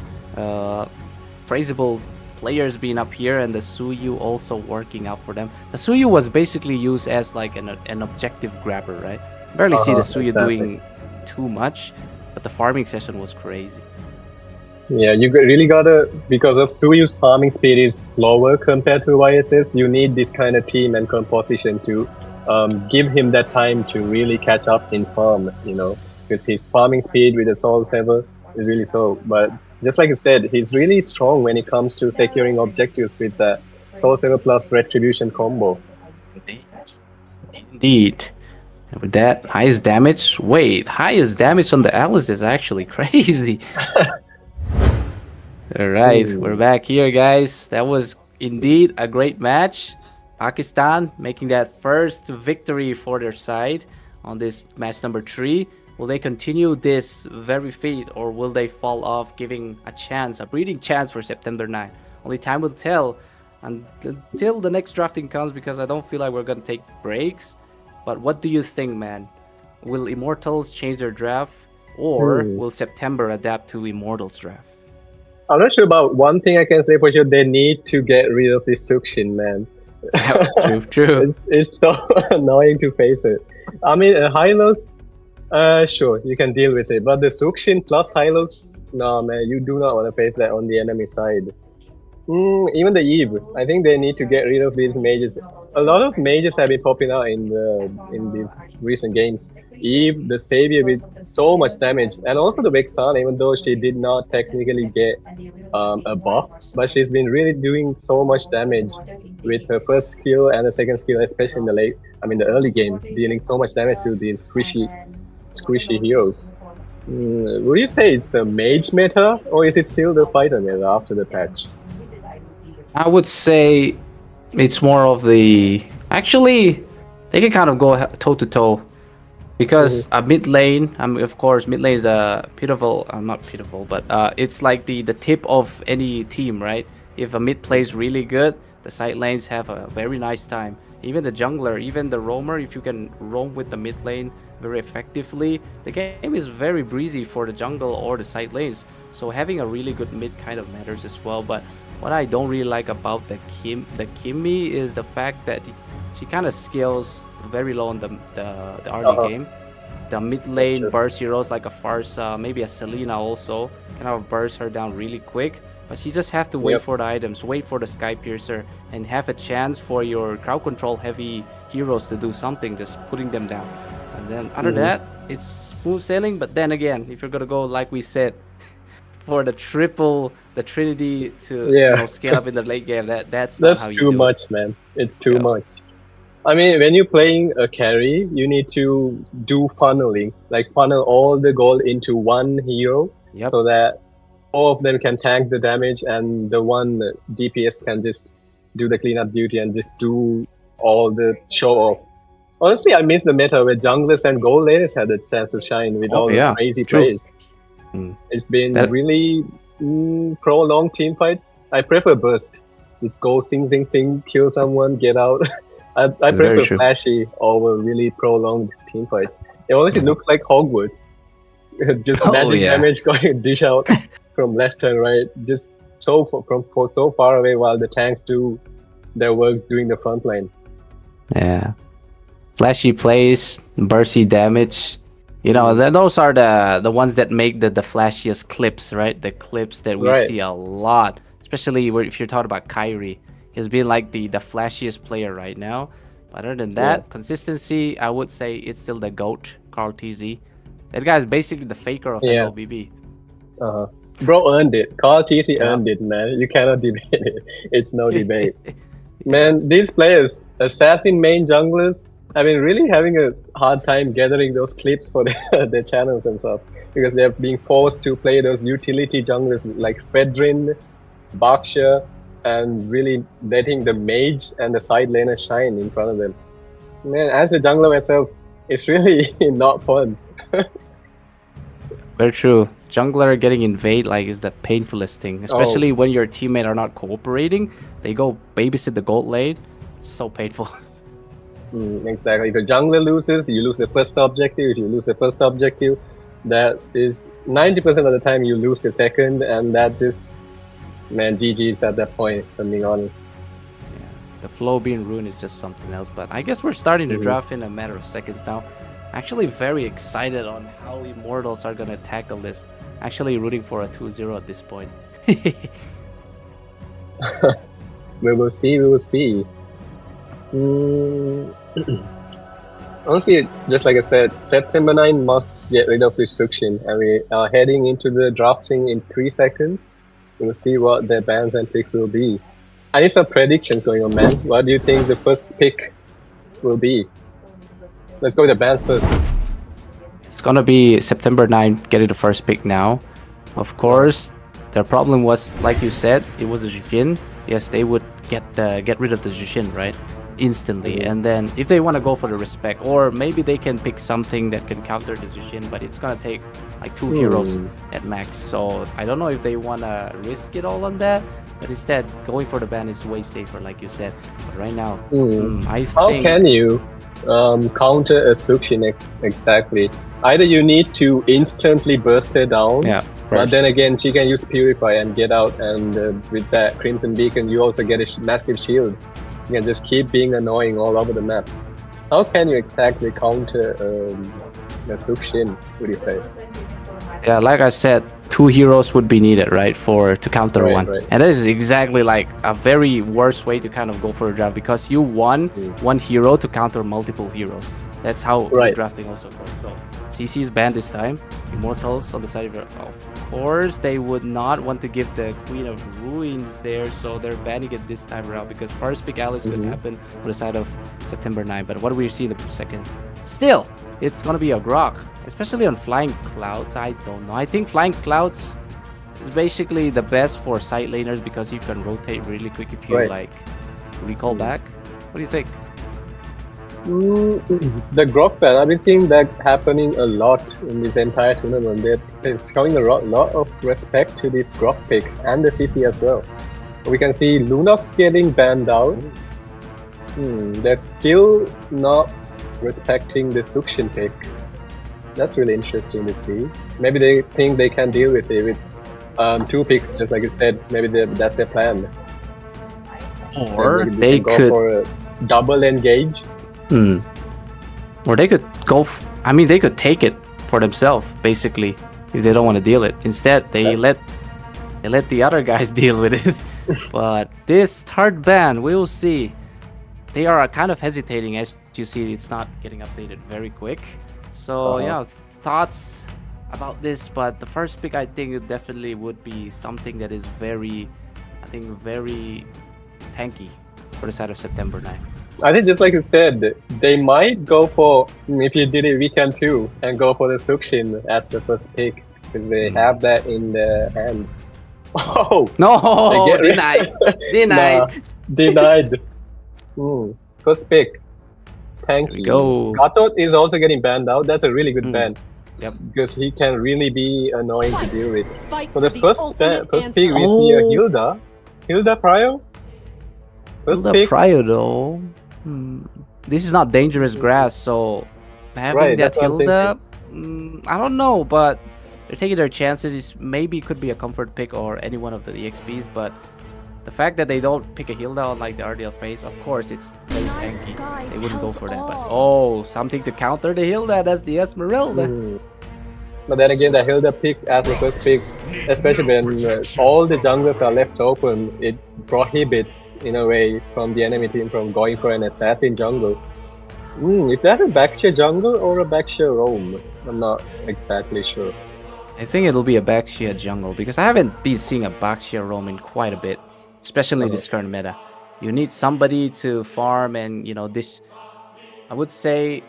praisable players being up here, and the Suyu also working out for them. The Suyu was basically used as like an objective grabber, right? Barely see the Suyu doing too much, but the farming session was crazy. Yeah, you really gotta, because of Suyu's farming speed is slower compared to YSS, you need this kind of team and composition to give him that time to really catch up in farm, you know, because his farming speed with the Soul Saver is really slow. But just like you said, he's really strong when it comes to securing objectives with the Soul Saver plus Retribution combo. Indeed. And with that, highest damage. Wait, highest damage on the Alice is actually crazy. Alright, we're back here, guys. That was indeed a great match. Pakistan making that first victory for their side on this match number 3. Will they continue this very feat, or will they fall off, giving a chance, a breathing chance for September 9? Only time will tell until the next drafting comes, because I don't feel like we're going to take breaks. But what do you think, man? Will Immortals change their draft, or will September adapt to Immortals draft? I'm not sure about one thing I can say for sure. They need to get rid of this Tukshin, man. True. It's so annoying to face it. I mean, Hylos, sure, you can deal with it. But the Sukshin plus Hylos, no, man, you do not want to face that on the enemy side. Even the Eve, I think they need to get rid of these mages. A lot of mages have been popping out in these recent games. Eve, the Savior with so much damage, and also the Vexana, even though she did not technically get a buff, but she's been really doing so much damage with her first skill and the second skill, especially in the early game, dealing so much damage to these squishy heroes. Would you say it's a mage meta, or is it still the fighter meta after the patch? I would say it's more of the... Actually, they can kind of go toe-to-toe. Because a mid lane, of course, mid lane is a pivotal... not pivotal, but it's like the tip of any team, right? If a mid plays really good, the side lanes have a very nice time. Even the jungler, even the roamer, if you can roam with the mid lane very effectively, the game is very breezy for the jungle or the side lanes. So having a really good mid kind of matters as well. But what I don't really like about the Kimmy is the fact that she kind of scales very low on the early game. The mid lane burst heroes like a Farsa, maybe a Selena also, kind of burst her down really quick. But you just have to wait for the items, wait for the Sky Piercer, and have a chance for your crowd control heavy heroes to do something, just putting them down. And then after that, it's smooth sailing. But then again, if you're gonna go like we said, for the Trinity to scale up in the late game, that's not how you do too much, man. It's too much. I mean, when you're playing a carry, you need to do funneling, like funnel all the gold into one hero, so that all of them can tank the damage, and the one DPS can just do the cleanup duty and just do all the show off. Honestly, I miss the meta where junglers and gold laners had a chance to shine with all those crazy plays. It's been really prolonged team fights. I prefer burst. Just go sing, kill someone, get out. I Very prefer true. flashy over really prolonged team fights. It honestly looks like Hogwarts. Just Oh, magic yeah. damage going dish out from left and right, just so so far away while the tanks do their work doing the front line. Yeah. Flashy plays, bursty damage. You know, those are the ones that make the flashiest clips, right? The clips that we Right. see a lot, especially if you're talking about Kyrie. He's been like the flashiest player right now. But other than that, consistency, I would say it's still the GOAT, Carl TZ. That guy's basically the faker of Yeah. MLBB. Bro earned it. Call TC Yeah. earned it, man. You cannot debate it. It's no debate. Man, these players, assassin main junglers, I've been really having a hard time gathering those clips for their channels and stuff because they're being forced to play those utility junglers like Fedrin, Berkshire, and really letting the mage and the side laner shine in front of them. Man, as a jungler myself, it's really not fun. Very true. Jungler getting invade like is the painfulest thing, especially when your teammate are not cooperating. They go babysit the gold lane. It's so painful. Exactly. If a jungler loses, you lose the first objective. If you lose the first objective, that is 90% of the time you lose the second, and that just, man, GG's at that point, if I'm being honest. Yeah, the flow being ruined is just something else. But I guess we're starting to draft in a matter of seconds now. Actually very excited on how Immortals are gonna tackle this. Actually rooting for a 2-0 at this point. We will see. Honestly, just like I said, September 9 must get rid of restriction, and we are heading into the drafting in 3 seconds. We'll see what their bans and picks will be. I need some predictions going on, man. What do you think the first pick will be? Let's go with the bans first. It's gonna be September 9th, getting the first pick now. Of course, their problem was, like you said, it was a Jushin. Yes, they would get rid of the Jushin, right? Instantly. And then if they want to go for the respect, or maybe they can pick something that can counter the Jushin, but it's gonna take like 2 heroes at max. So I don't know if they want to risk it all on that, but instead going for the ban is way safer, like you said. But right now, I How think can you counter a Sukshin exactly? Either you need to instantly burst her down, but then again she can use Purify and get out, and with that Crimson Beacon you also get a massive shield. You can just keep being annoying all over the map. How can you exactly counter a Sukshin, would you say? Yeah, like I said, 2 heroes would be needed, right, to counter one. And that is exactly like a very worst way to kind of go for a draft, because you won one hero to counter multiple heroes. That's how drafting also goes. So CC is banned this time. Immortals on the side of course, they would not want to give the Queen of Ruins there, so they're banning it this time around, because first pick Alice could happen on the side of September 9. But what do we see in the second? Still, it's gonna be a Grok, especially on Flying Clouds. I don't know. I think Flying Clouds is basically the best for side laners because you can rotate really quick if you like recall back. What do you think? The Grok ban, I've been seeing that happening a lot in this entire tournament. They're showing a lot of respect to this Grok pick and the CC as well. We can see Lunox getting banned out. They're still not respecting the Sukshin pick. That's really interesting to see. Maybe they think they can deal with it with 2 picks, just like you said. Maybe that's their plan. Or they go could for a double engage. Or they could go. They could take it for themselves, basically, if they don't want to deal it. Instead, they let the other guys deal with it. But this third ban, we'll see. They are kind of hesitating, as you see. It's not getting updated very quick. So thoughts about this. But the first pick, I think it definitely would be something that is very tanky for the side of September 9. I think just like you said, they might go for, if you did it weekend 2, and go for the Sukshin as the first pick, because they have that in their hand. Oh! No! Denied! Denied! First pick. Thank you. Go. Gatot is also getting banned out. That's a really good ban. Yep. Because he can really be annoying to deal with. Fight For the first ultimate pick, we see a Hilda. Hilda Pryor? First The pick. Pryor though. This is not dangerous grass, so having Right, that that's what I'm Hilda, I don't know, but they're taking their chances. It's maybe could be a comfort pick or any one of the EXPs, but the fact that they don't pick a Hilda on like the RDL phase, of course, it's very tanky. They wouldn't go for that, but oh, something to counter the Hilda. That's the Esmeralda. But then again, the Hilda pick as the first pick, especially when all the junglers are left open, it prohibits, in a way, from the enemy team from going for an assassin jungle. Is that a backshare jungle or a backshare roam? I'm not exactly sure. I think it'll be a backshare jungle because I haven't been seeing a backshare roam in quite a bit, especially in this current meta. You need somebody to farm, and this. I would say,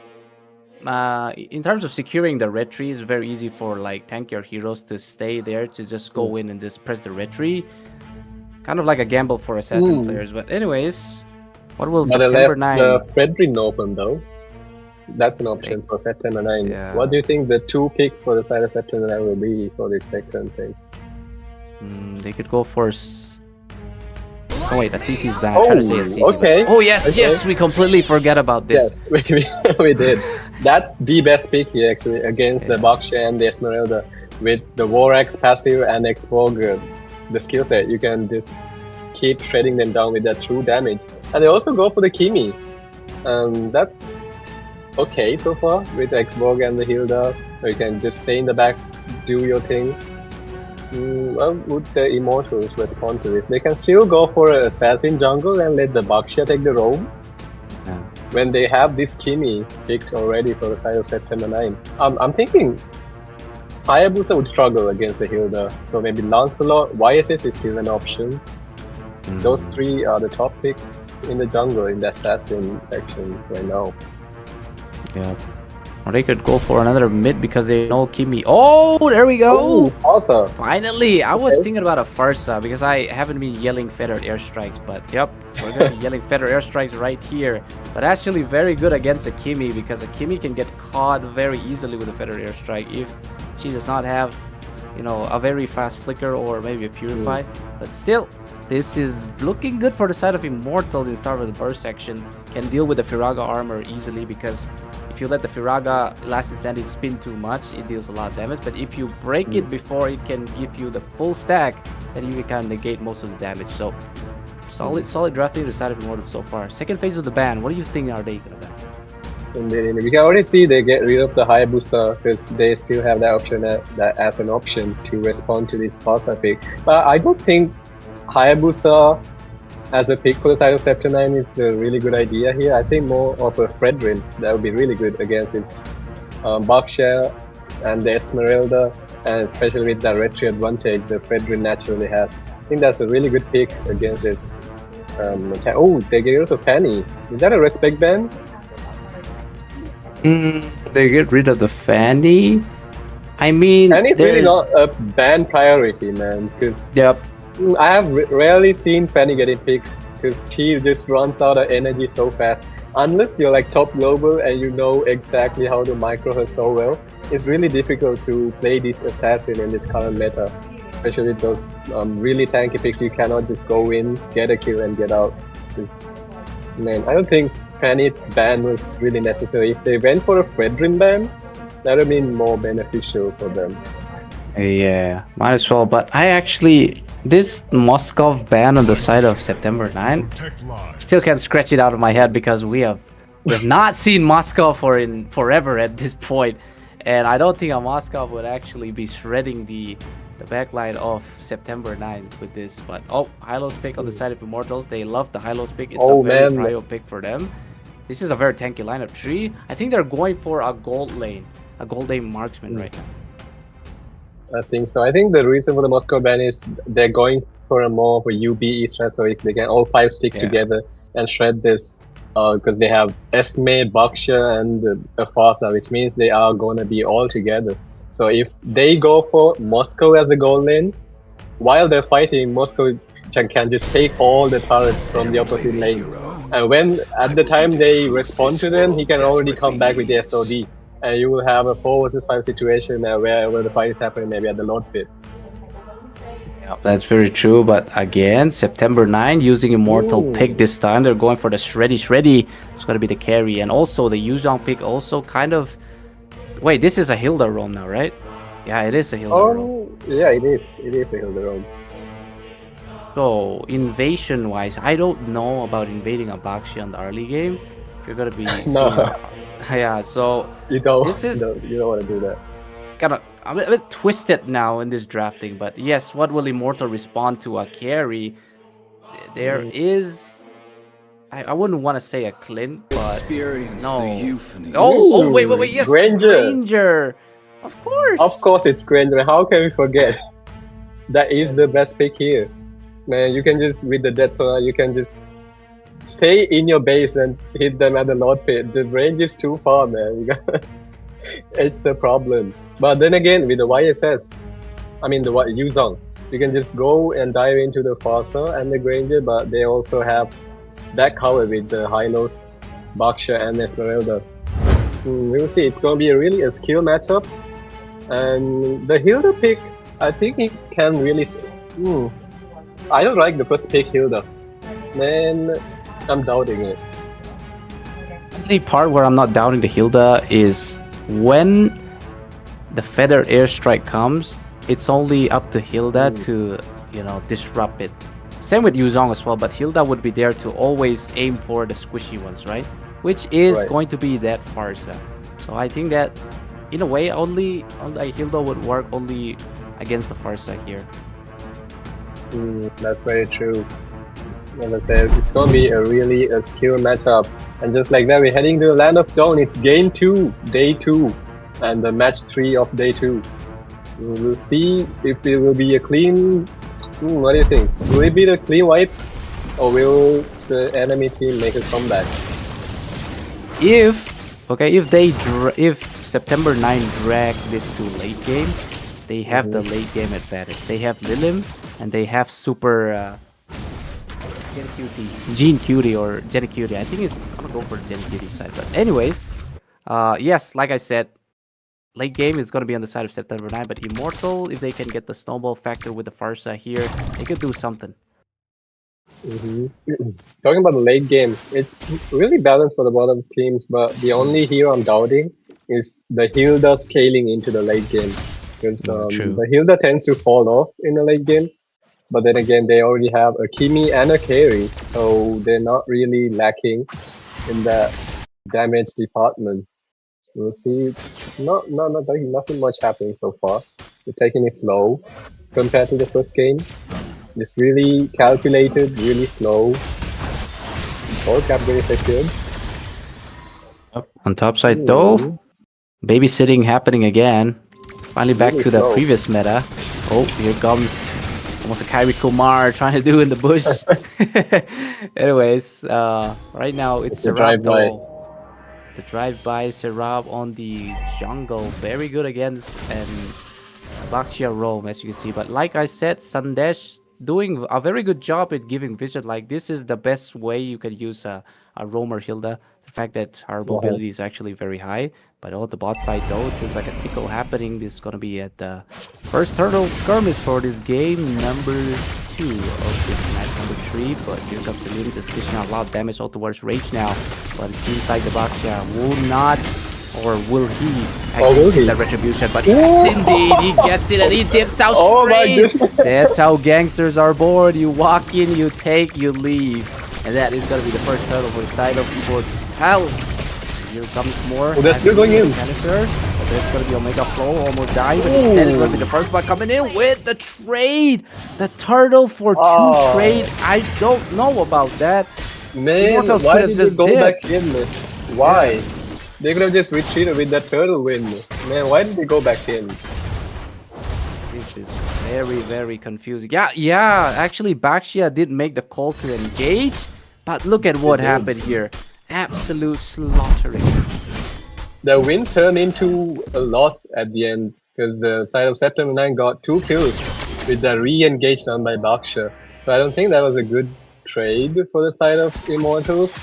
in terms of securing the red tree, it's very easy for like tankier heroes to stay there to just go in and just press the red tree. Kind of like a gamble for assassin players. But anyways, what will September 9? Fredrin open though. That's an option for September 9. Yeah. What do you think the 2 picks for the side of September 9 will be for this second phase? They could go for. Oh wait, a CC's bad. Oh, I'm trying to say a CC. okay. Oh yes, Okay. yes, we completely forget about this. Yes, we did. That's the best pick here actually against the Baksha and the Esmeralda. With the Vorax passive and Explore the skill set, you can just keep shredding them down with that true damage. And they also go for the Kimi. That's okay so far with Xborg and the Hilda. Or you can just stay in the back, do your thing. How would the Immortals respond to this? They can still go for an assassin jungle and let the Baksha take the roam. Yeah. When they have this Kimi picked already for the side of September 9. I'm thinking Hayabusa would struggle against the Hilda. So maybe Lancelot, YSS is still an option. Those 3 are the top picks in the jungle in the assassin section right now. Yeah. Or they could go for another mid because they know Kimi. Oh, there we go. Oh, Farsa. Finally, I was thinking about a Farsa because I haven't been yelling feathered airstrikes, but yep, we're gonna be yelling feathered airstrikes right here. But actually very good against a Kimi because a Kimi can get caught very easily with a feathered airstrike if she does not have, a very fast flicker or maybe a purify. But still, this is looking good for the side of Immortals in start of the burst section. Can deal with the Firaga armor easily because if you let the Firaga Elastic Standing spin too much, it deals a lot of damage. But if you break it before it can give you the full stack, then you can negate most of the damage. So solid drafting to the side of Immortals so far. Second phase of the ban, what do you think are they gonna ban? We can already see they get rid of the Hayabusa because they still have that option as an option to respond to this Farsa pick. But I don't think Hayabusa as a pick for the side of September 9 is a really good idea here. I think more of a Fredrin that would be really good against this Baksha and the Esmeralda, and especially with that red tree advantage the Fredrin naturally has. I think that's a really good pick against this. Oh, they get rid of Fanny. Is that a respect ban? They get rid of the Fanny. I mean, Fanny's really not a ban priority, man. Because I have rarely seen Fanny getting picked because she just runs out of energy so fast. Unless you're like top global and you know exactly how to micro her so well, it's really difficult to play this assassin in this current meta. Especially with those really tanky picks, you cannot just go in, get a kill and get out. Man, I don't think Fanny ban was really necessary. If they went for a Fredrin ban, that would have been more beneficial for them. Yeah, might as well. But this Moskov ban on the side of September 9, still can't scratch it out of my head because we have not seen Moskov in forever at this point. And I don't think a Moskov would actually be shredding the backline of September 9 with this. But Hylos pick on the side of Immortals. They love the Hylos pick. It's a very prio pick for them. This is a very tanky lineup tree. I think they're going for a gold lane marksman right now. I think so. I think the reason for the Moscow ban is they're going for a more of a UBE strat, so if they can all 5 stick together and shred this, because they have Esme, Baksha, and a Farsa, which means they are going to be all together. So if they go for Moscow as the goal lane, while they're fighting, Moscow can just take all the turrets from the opposite lane. And when at the time they respond to them, he can already come back with the SOD. And you will have a 4 versus 5 situation wherever the fight is happening, maybe at the Lord Pit. Yeah, that's very true. But again, September 9, using Immortal pick this time. They're going for the Shreddy. It's going to be the carry. And also the Yuzhong pick also kind of... Wait, this is a Hilda roam now, right? Yeah, it is a Hilda roam. Yeah, it is. It is a Hilda roam. So, invasion-wise, I don't know about invading a Bakshi on the early game. If you're going to be... No. Yeah, so... You don't, This is... you don't want to do that. Kind of... I'm a bit twisted now in this drafting, but yes, what will Immortal respond to a carry? There is... I wouldn't want to say a Clint, but... Experience no. the euphony. Oh, wait, yes! Granger! Of course! Of course it's Granger. How can we forget? That is the best pick here. Man, you can just, with the Death Solar, you can just stay in your base and hit them at the Lord Pit. The range is too far, man. It's a problem. But then again, with the YSS, I mean the Yuzong, you can just go and dive into the Farsa and the Granger, but they also have that cover with the Hylos, Baksha and Esmeralda. We'll see, it's going to be a skill matchup. And the Hilda pick, I think he can really... I don't like the first pick Hilda. Man, I'm doubting it. The only part where I'm not doubting the Hilda is when the Feather Airstrike comes, it's only up to Hilda to, disrupt it. Same with Yuzong as well, but Hilda would be there to always aim for the squishy ones, right? Which is going to be that Farsa. So I think that, in a way, only Hilda would work only against the Farsa here. That's very true. As I said, it's going to be a skill matchup. And just like that, we're heading to the Land of Dawn. It's game 2, day 2, and the match 3 of day 2. We'll see if it will be a clean... what do you think? Will it be the clean wipe? Or will the enemy team make a comeback? If September 9 drag this to late game, they have the late game advantage. They have Lilim and they have super Gene Cutie or Jenny Cutie. I think it's gonna go for Jenny Cutie side. But anyways, yes, like I said, late game is gonna be on the side of September 9. But Immortal, if they can get the snowball factor with the Farsa here, they could do something. Talking about the late game, it's really balanced for the bottom teams, but the only hero I'm doubting is the Hilda scaling into the late game. Because the Hilda tends to fall off in the late game, but then again, they already have a Kimi and a carry, so they're not really lacking in that damage department. We'll see. Nothing much happening so far. They're taking it slow compared to the first game. It's really calculated, really slow. All upgrade is secured. On top side though, babysitting happening again. Finally back to the previous meta. Oh, here comes almost a Kyrie Kumar trying to do in the bush. Anyways, right now it's Serab though. The drive-by Serab on the jungle. Very good against and Bakshia roam, as you can see. But like I said, Sandesh doing a very good job at giving vision. Like, this is the best way you can use a roamer Hilda. The fact that her mobility is actually very high. But on the bot side though, it seems like a tickle happening. This is gonna be at the first turtle skirmish for this game number 2 of this match number 3. But here comes the Lin, just dishing out a lot of damage all towards Rage now. But it seems like the Bakshia will not, or will he actually get that retribution? But yes, indeed, he gets it and he dips out straight. That's how gangsters are born. You walk in, you take, you leave. And that is gonna be the first turtle for the side of Esports House. Here comes more. They're still going in. Canister. But there's going to be Omega Flow, almost dying. But instead, it's going to be the first one coming in with the trade. The turtle for 2 trade. I don't know about that. Man, why did they go back in? Why? They could have just retreated with that turtle win. Man, why did they go back in? This is very, very confusing. Yeah. Actually, Bakshia did make the call to engage. But look at what happened here. Absolute slaughtering. The win turned into a loss at the end because the side of September 9 got 2 kills with the re-engage done by Baksha. So I don't think that was a good trade for the side of Immortals.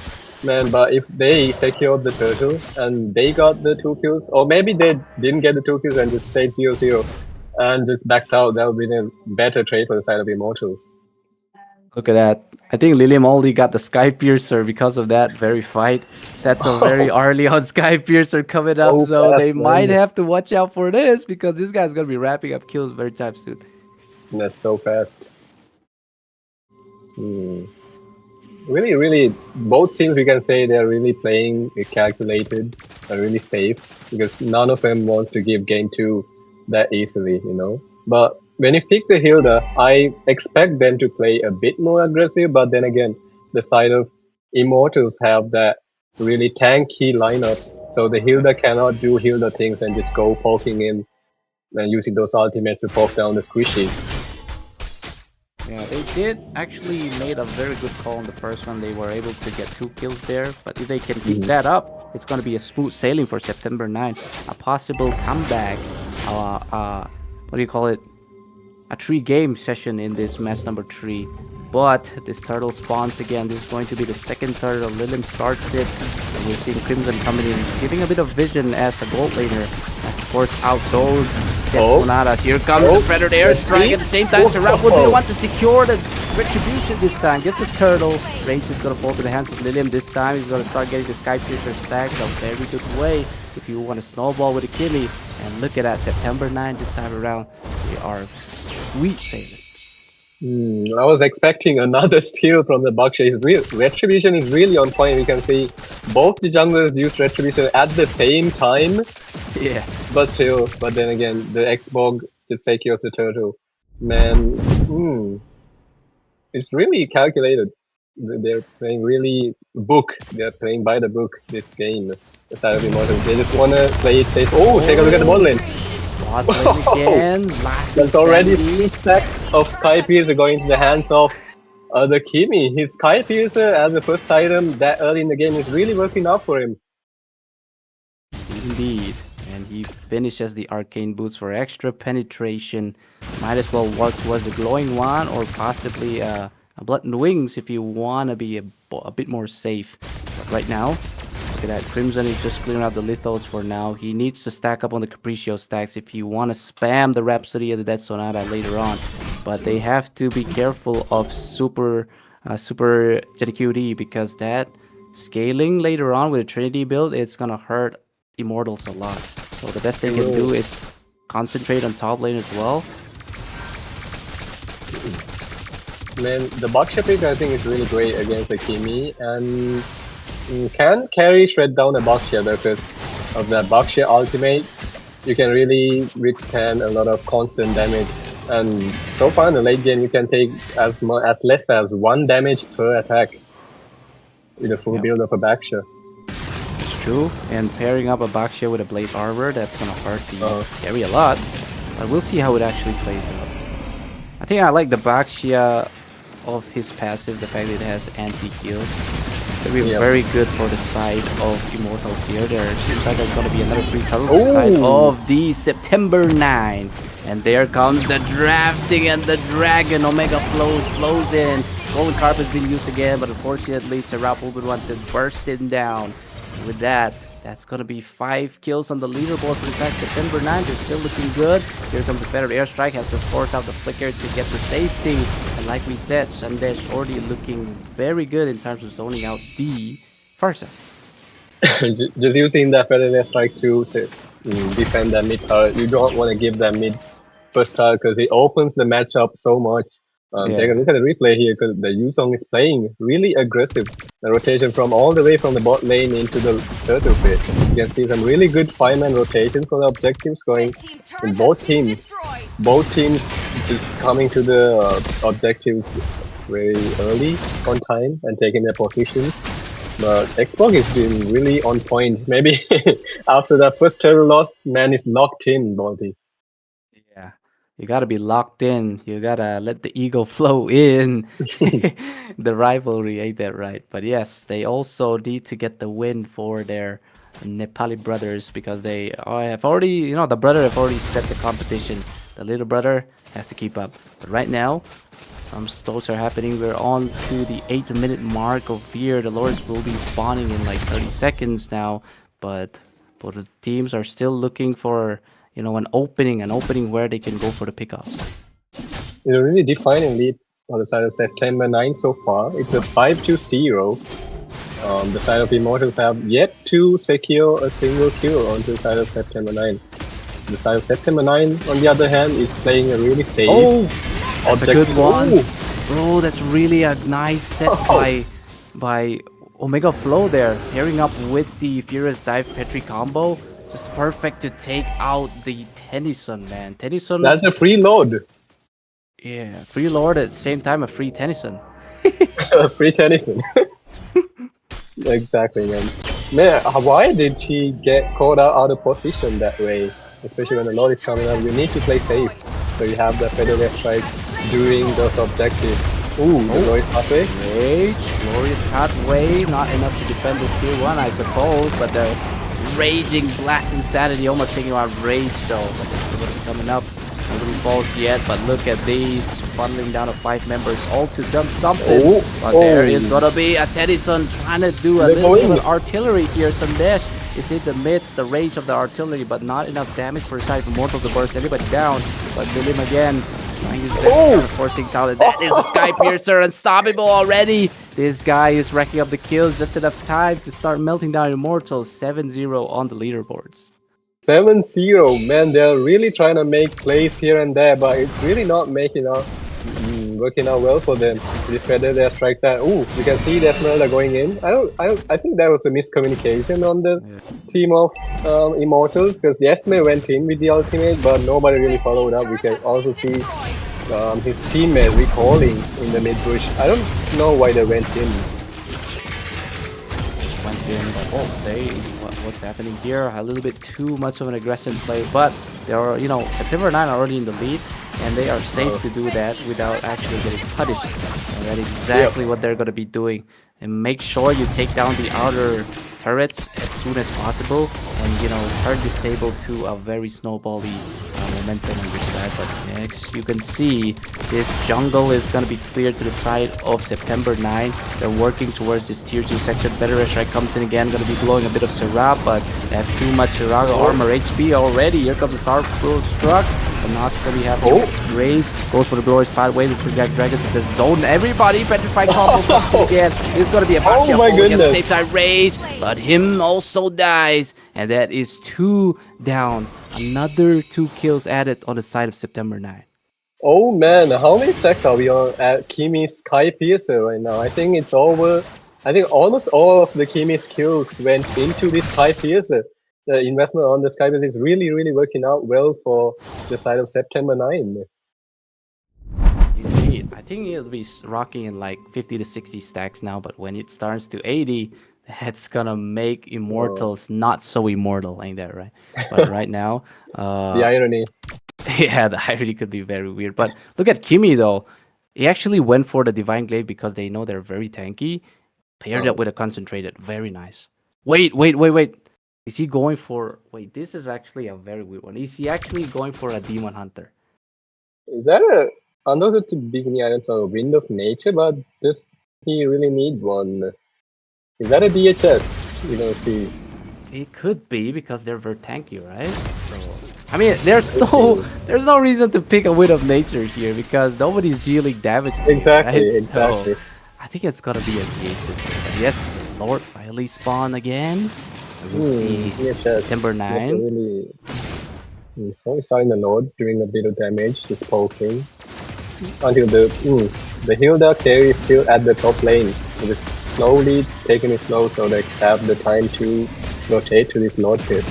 Man, but if they secured the turtle and they got the 2 kills, or maybe they didn't get the 2 kills and just stayed 0-0, and just backed out. That would be a better trade for the side of Immortals. Look at that. I think Lilium only got the Sky Piercer because of that very fight. That's a very early on Sky Piercer coming up, so fast, they might man. have to watch out for this because this guy's gonna be wrapping up kills very time soon. That's so fast. Really, really, both teams we can say they're really playing calculated and really safe because none of them wants to give game 2 that easily, you know. But when you pick the Hilda, I expect them to play a bit more aggressive, but then again, the side of Immortals have that really tanky lineup, so the Hilda cannot do Hilda things and just go poking in and using those ultimates to poke down the squishies. Yeah, they did actually made a very good call on the first one. They were able to get 2 kills there, but if they can keep that up, it's going to be a smooth sailing for September 9. A possible comeback, what do you call it? A 3-game session in this match number 3. But this turtle spawns again. This is going to be the second turtle. Lilium starts it. And we're seeing Crimson coming in, giving a bit of vision as a gold laner. And of course, out those Sonatas. Here comes the Predator airstrike at the same time. Sarap would want to secure the retribution this time. Gets the turtle. Rage is going to fall to the hands of Lilium this time. He's going to start getting the Sky Piercer stacks a very good way if you want to snowball with a Killy. And look at that, September 9 this time around. They are sweet sailing. I was expecting another steal from the Buckshot. Retribution is really on point. We can see both the junglers use Retribution at the same time. Yeah. But then again, the Xbog just secures the turtle. Man, it's really calculated. They're playing really book. They're playing by the book this game. The side of Immortals. They just want to play it safe. Oh, take a look at the bot lane. Again, that's already 3 stacks of Sky Piercer going into the hands of the Kimi. His Sky Piercer as the first item that early in the game is really working out for him. Indeed. And he finishes the Arcane Boots for extra penetration. Might as well work towards the Glowing One or possibly a Blood and Wings if you want to be a bit more safe. But right now, look at that. Crimson is just clearing out the Lithos for now. He needs to stack up on the Capriccio stacks if you want to spam the Rhapsody and the Death Sonata later on. But they have to be careful of Super JQD because that scaling later on with a Trinity build, it's going to hurt Immortals a lot. So the best they can do is concentrate on top lane as well. Man, the Buckshot pick I think is really great against the Kimi and can carry Shred down a Buckshot because of that Buckshot ultimate. You can really withstand a lot of constant damage, and so far in the late game you can take as less as 1 damage per attack with a full build of a Buckshot. It's true, and pairing up a Buckshot with a Blade Arbor, that's gonna hurt the carry a lot, but we'll see how it actually plays out. I think I like the Buckshot of his passive, the fact that it has anti-heal. It'll be very good for the side of Immortals here. There seems like there's gonna be another free turtle on the side of the September 9. And there comes the drafting and the dragon. Omega flows in. Golden Carpet's been used again, but unfortunately Serap will want to burst it down. And with that, that's gonna be 5 kills on the leaderboard for the side September 9. They're still looking good. Here comes the Feathered Airstrike, has to force out the flicker to get the safety. And like we said, Sandesh already looking very good in terms of zoning out the Farsa. Just using that Feathered Airstrike to defend that mid turret. You don't want to give that mid first turret because it opens the matchup so much. Take a look at the replay here because the Yusong is playing really aggressive. The rotation from all the way from the bot lane into the turtle pit. You can see some really good 5-man rotation for the objectives going in both teams. Both teams just coming to the objectives very early on time and taking their positions. But Xbox has been really on point. Maybe after that first turtle loss, man is locked in, Balti. Yeah. You gotta be locked in. You gotta let the ego flow in. The rivalry, ain't that right? But yes, they also need to get the win for their Nepali brothers because they have already, the brother have already set the competition. The little brother has to keep up. But right now, some stoats are happening. We're on to the 8-minute mark of here. The Lords will be spawning in like 30 seconds now. But both the teams are still looking for an opening where they can go for the pickoffs. It's a really defining lead on the side of September 9 so far. It's a 5-0. The side of Immortals have yet to secure a single kill onto the side of September 9. The side of September 9, on the other hand, is playing a really safe That's a good one. Ooh. Bro, that's really a nice set by Omega Flow there. Pairing up with the Furious Dive Petri combo. Just perfect to take out the Tennyson, man. Tennyson. That's a free load. Yeah, free Lord at the same time a free Tennyson. Free Tennyson. Exactly, man. Man, why did he get caught out of position that way? Especially when the Lord is coming up, you need to play safe. So you have the Feather Strike doing those objectives. Ooh, the Glorious Pathway. Glorious Pathway, not enough to defend this tier 1, I suppose, but the Raging Blast Insanity almost taking out Rage though. But coming up, nobody falls yet, but look at these, funneling down to 5 members, all to jump something. But there is gonna be a Tennyson trying to do a little bit of artillery here. Sandesh is in the midst, the range of the artillery, but not enough damage for the side of Immortal to burst anybody down. But William again, trying his best to force things out. And that is the Sky Piercer, unstoppable already. This guy is racking up the kills, just enough time to start melting down Immortals. 7-0 on the leaderboards. 7-0, man, they're really trying to make plays here and there, but it's really not working out well for them. This feather their strikes at. Ooh, you can see the Esmeralda going in. I think that was a miscommunication on the team of Immortals, because the Esme went in with the ultimate, but nobody really followed up. We can also see his teammate recalling in the mid bush. I don't know why they went in. What's happening here? A little bit too much of an aggressive play, but they are, September 9 are already in the lead, and they are safe to do that without actually getting punished. And that is exactly what they're going to be doing. And make sure you take down the outer turrets as soon as possible, and turn this table to a very snowbally momentum on your side. But next you can see this jungle is going to be cleared to the side of September 9. They're working towards this tier 2 section. Better Strike comes in again, going to be blowing a bit of Serap, but that's too much Seraga armor HP already. Here comes the Star Struck, but not really having Raise. Goes for the Glorious Pathway to project Dragon to just zone everybody. Petrified combo comes in again. It's going to be a back at the same time. Rage, but him also dies, and that is 2 down. Another 2 kills added on the side of September 9. Oh man, how many stacks are we on at Kimi's Sky Piercer right now? I think it's over. I think almost all of the Kimi's kills went into this Sky Piercer. The investment on the Sky Piercer is really, really working out well for the side of September 9. Indeed. I think it'll be rocking in like 50 to 60 stacks now, but when it starts to 80, that's gonna make Immortals not so immortal, ain't that right? But right now, the irony. Yeah, the irony could be very weird. But look at Kimi though. He actually went for the Divine Glaive because they know they're very tanky. Paired up with a concentrated. Very nice. Wait. Is he going for... Wait, this is actually a very weird one. Is he actually going for a Demon Hunter? Is that a... Under the Bikini Islands or Wind of Nature, but does he really need one? Is that a DHS? See. It could be because they're very tanky, right? So I mean, there's no reason to pick a Wind of Nature here because nobody's dealing damage to exactly, it, right? Exactly. So I think it's gonna be a DHS. Yes, Lord finally spawn again. We'll see September 9. He's only starting the Lord, doing a bit of damage, just poking. Until the Hilda carry is still at the top lane. Just slowly taking it slow so they have the time to rotate to this Lord pit.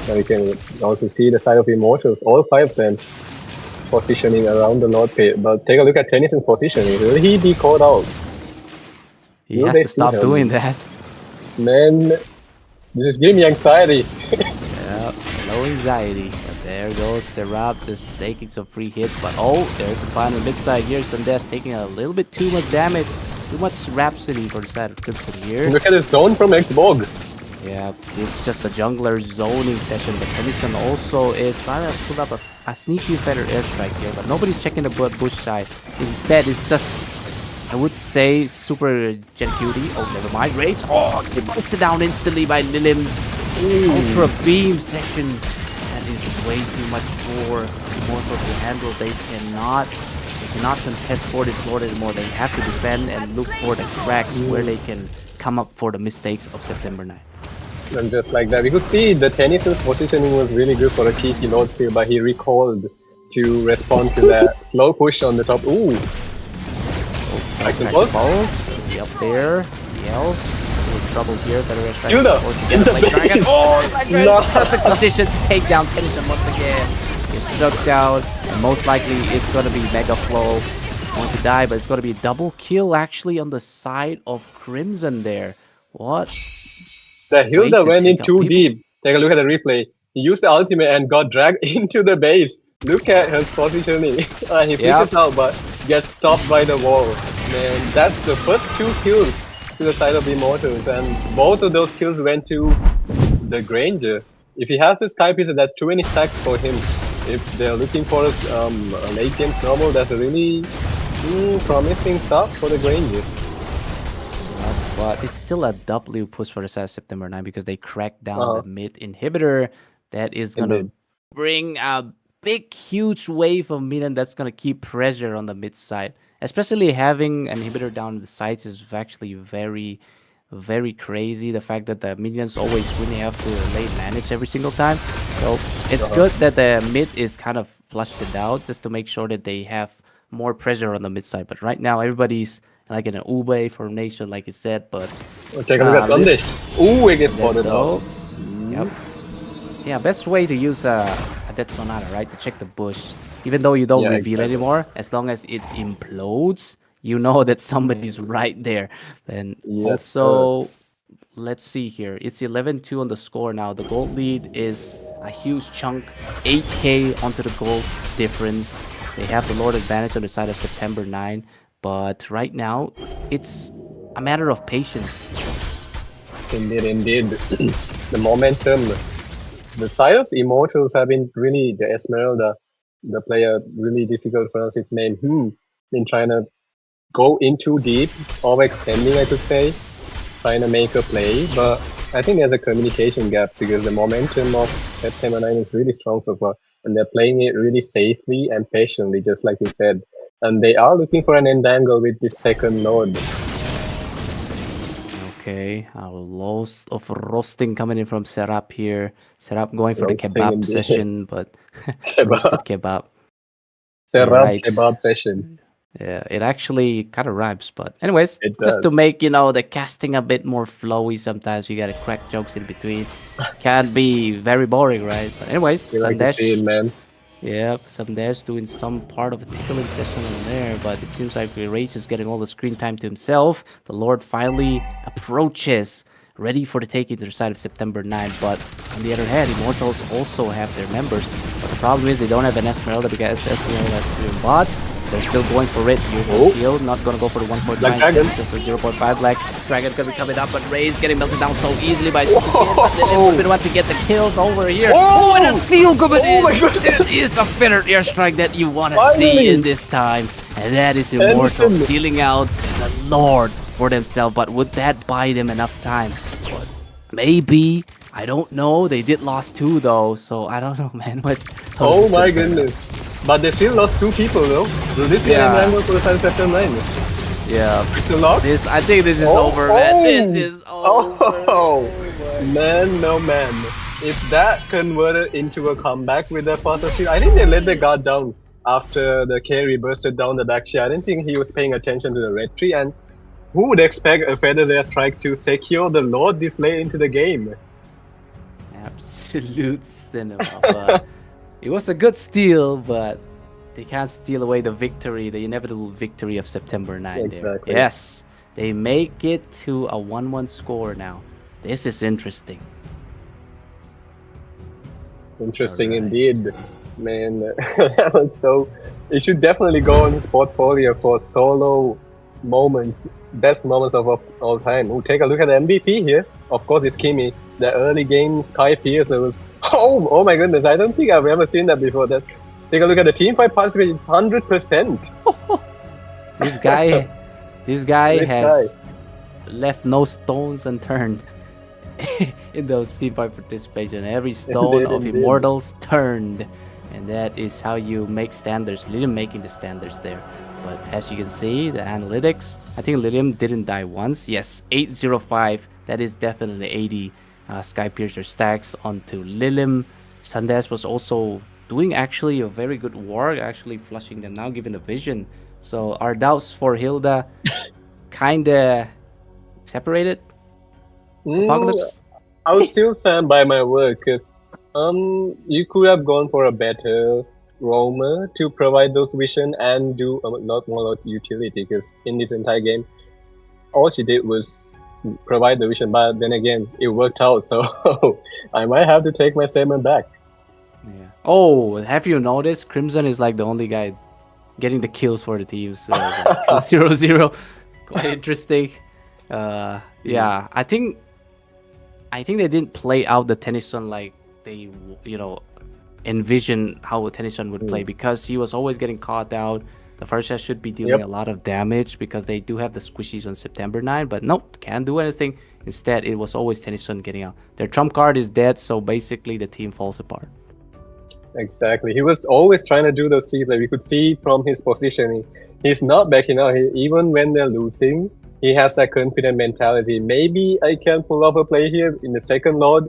And we can also see the side of Immortals, all 5 of them positioning around the Lord pit. But take a look at Tennyson's positioning. Will he be caught out? He has to stop doing that. Man, this is giving me anxiety. Yeah, no anxiety. But there goes Serap just taking some free hits. But there's a final mid side here. Sundesh taking a little bit too much damage. Too much Rhapsody for the side of Crimson here. Look at the zone from Xbog. Yeah, it's just a jungler zoning session. But Tennyson also is trying to pull up a sneaky feather airstrike here. But nobody's checking the bush side. Instead, it's just, I would say, super Gen Cutie. Oh, never mind. Rage. Oh, it puts it down instantly by Lilims. Ultra Beam session. And is way too much for Immortals to handle. They cannot contest for this Lord anymore. They have to defend and look for the cracks where they can come up for the mistakes of September 9. And just like that, we could see the Tennyson's positioning was really good for a cheeky Lord steal, but he recalled to respond to that slow push on the top. Ooh! Balls. Up there. Yell. Trouble here. Better Hilda! In the base! Oh, perfect position to take down Tennyson once again. Gets struck down. And most likely it's gonna be Mega Flow. Going to die, but it's gonna be a double kill actually on the side of Crimson there. What? The Hilda went in too deep. Take a look at the replay. He used the ultimate and got dragged into the base. Look at her positioning. He flickers out but gets stopped by the wall. Man, that's the first 2 kills to the side of Immortals, and both of those kills went to the Granger. If he has the Sky Piercer, that's too many stacks for him. If they're looking for a late game normal, that's a really promising start for the Granger. But it's still a W push for the side of September 9 because they cracked down the mid inhibitor. That is going to bring a big, huge wave of minion that's going to keep pressure on the mid side. Especially having an inhibitor down the sides is actually very, very crazy. The fact that the minions always win, they have to late manage every single time. So it's good that the mid is kind of flushed it out just to make sure that they have more pressure on the mid side. But right now, everybody's like in an Ube formation, like you said. But take a look at Sunday. Ooh, it gets spotted out. Yep. Yeah, best way to use a Death Sonata, right? To check the bush. Even though you don't reveal anymore, as long as it implodes, you know that somebody's right there. And also, let's see here. It's 11-2 on the score now. The gold lead is a huge chunk. 8k onto the gold difference. They have the Lord advantage on the side of September 9. But right now, it's a matter of patience. Indeed. The momentum. The side of Immortals have been really, the Esmeralda, the player, really difficult to pronounce its name. Been trying to go in too deep, overextending, I could say, trying to make a play, but I think there's a communication gap because the momentum of September 9 is really strong so far, and they're playing it really safely and patiently, just like you said. And they are looking for an endangle with this second node. Okay, a loss of roasting coming in from Serap here. Serap going for Roasting the kebab indeed. session, but roasted kebab. Serap kebab session. Yeah, it actually kind of rhymes, but anyways, It just to does. make, the casting a bit more flowy, sometimes you gotta crack jokes in between. Can't be very boring, right? But anyways, We like to see it, man. Yep, Sandesh doing some part of a tickling session in there, but it seems like Rage is getting all the screen time to himself. The Lord finally approaches, ready for the taking to the side of September 9. But on the other hand, Immortals also have their members. But the problem is they don't have an Esmeralda because Esmeralda has 2 bots. They're still going for it. Field not gonna go for the 1.5. Black Dragon. Just for 0.5. Black Dragon gonna be coming up, but Ray's getting melted down so easily by but they didn't want to get the kills over here. Oh, and a steal coming in! my goodness. This is a fitter airstrike that you want to Finally. see in this time. And that is Immortal Tennyson. stealing out the Lord for themselves. But would that buy them enough time? Maybe. I don't know. They did lost 2 though, so I don't know, man. Oh my goodness. But they still lost 2 people though. Will this be an endangle for the side of September 9? Yeah. It's a lot? I think this is over, man. This is over. Oh, man, no man. If that converted into a comeback with the faster shield, I think they let the guard down after the carry bursted down the back shield. I didn't think he was paying attention to the red tree, and who would expect a Feather's Airstrike to secure the Lord this late into the game? Absolute cinema. It was a good steal, but they can't steal away the victory, the inevitable victory of September 9. Exactly. There. Yes, they make it to a 1-1 score now. This is interesting. Interesting indeed, man. That was so. It should definitely go on his portfolio for solo moments, best moments of all time. Ooh, take a look at the MVP here. Of course, it's Kimi. The early game Sky Piercer was. Oh my goodness! I don't think I've ever seen that before. That. Take a look at the team fight participation. It's 100%. This guy has left no stones unturned. in those team fight participation. Every stone of Indeed. Immortals turned, and that is how you make standards. Lilium making the standards there. But as you can see, the analytics, I think Lilium didn't die once. Yes, 805. That is definitely 80 Skypiercer stacks onto Lilium. Sundash was also doing actually a very good work, actually flushing them now, given the vision. So our doubts for Hilda kinda separated. Apocalypse. I would still stand by my word because you could have gone for a better roamer to provide those vision and do a lot more utility, because in this entire game all she did was provide the vision, but then again it worked out, so I might have to take my statement back. Yeah. Oh, have you noticed Crimson is like the only guy getting the kills for the team? So like 2-0-0. Quite interesting. Yeah, I think they didn't play out the Tennyson like they envision how Tennyson would play, because he was always getting caught out. The first set should be dealing a lot of damage because they do have the squishies on September 9, but nope, can't do anything. Instead, it was always Tennyson getting out. Their trump card is dead, so basically the team falls apart. Exactly. He was always trying to do those things. Like we could see from his positioning, he's not backing out. Even when they're losing, he has that confident mentality. Maybe I can pull off a play here in the second Lord.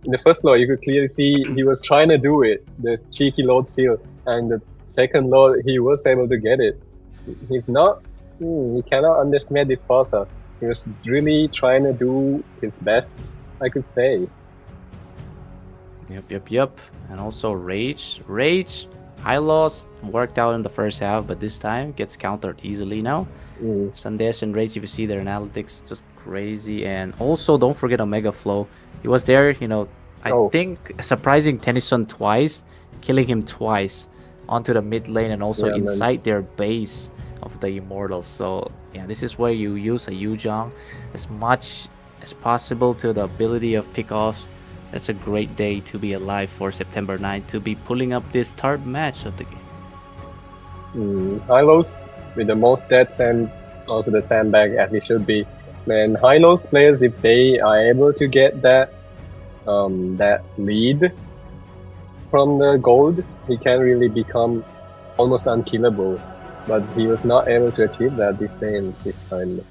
In the first Lord, you could clearly see he was trying to do it, the cheeky Lord seal. And the second Lord, he was able to get it. He's not, you cannot underestimate this Forza. He was really trying to do his best, I could say. Yep. And also Rage, high loss worked out in the first half, but this time gets countered easily now. Sundash and Rage, if you see their analytics, just crazy. And also don't forget Omega Flow. He was there, I think surprising Tennyson twice, killing him twice onto the mid lane and also inside their base of the Immortals. So yeah, this is where you use a Yuzhong as much as possible to the ability of pickoffs. That's a great day to be alive for September 9, to be pulling up this third match of the game. Hylos with the most stats and also the sandbag as it should be. And Hylos players, if they are able to get that lead from the gold, he can really become almost unkillable. But he was not able to achieve that this time.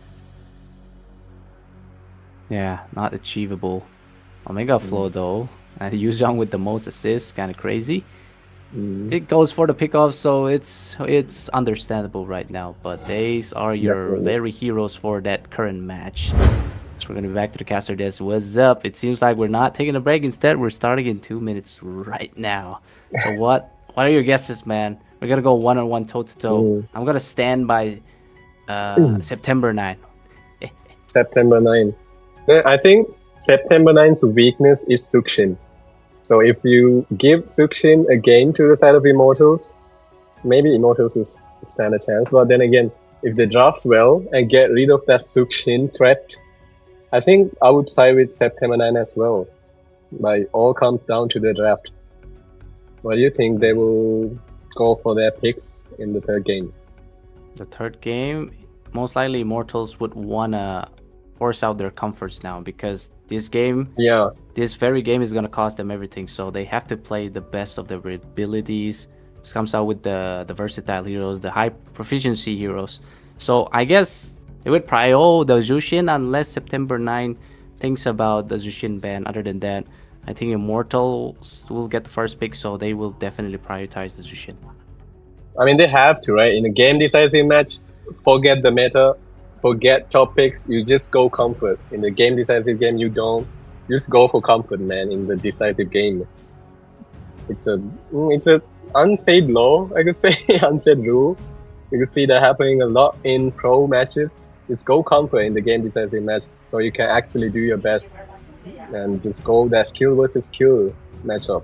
Yeah, not achievable. Omega Flow though, and Yuzhong with the most assists, kind of crazy. It goes for the pickoff, so it's understandable right now. But these are your very heroes for that current match. So we're gonna be back to the caster desk. What's up? It seems like we're not taking a break. Instead, we're starting in 2 minutes right now. So what are your guesses, man? We're gonna go one-on-one, toe-to-toe. I'm gonna stand by September 9. September 9. I think September 9's weakness is Sukshin. So if you give Sukshin a game to the side of Immortals, maybe Immortals will stand a chance. But then again, if they draft well and get rid of that Sukshin threat, I think I would side with September 9 as well. But it all comes down to the draft. What do you think they will go for their picks in the third game? The third game, most likely Immortals would wanna force out their comforts now, because this very game is gonna cost them everything. So they have to play the best of their abilities. This comes out with the versatile heroes, the high proficiency heroes. So I guess they would prio the Zushin unless September 9 thinks about the Zushin ban. Other than that, I think Immortals will get the first pick, so they will definitely prioritize the Zushin. I mean, they have to, right? In a game decisive match, forget the meta, forget top picks, you just go comfort. In the game decisive game, you don't. You just go for comfort, man, in the decisive game. It's a unsaid law, I could say, unsaid rule. You can see that happening a lot in pro matches. Just go comfort in the game decisive match so you can actually do your best and just go that skill versus skill matchup.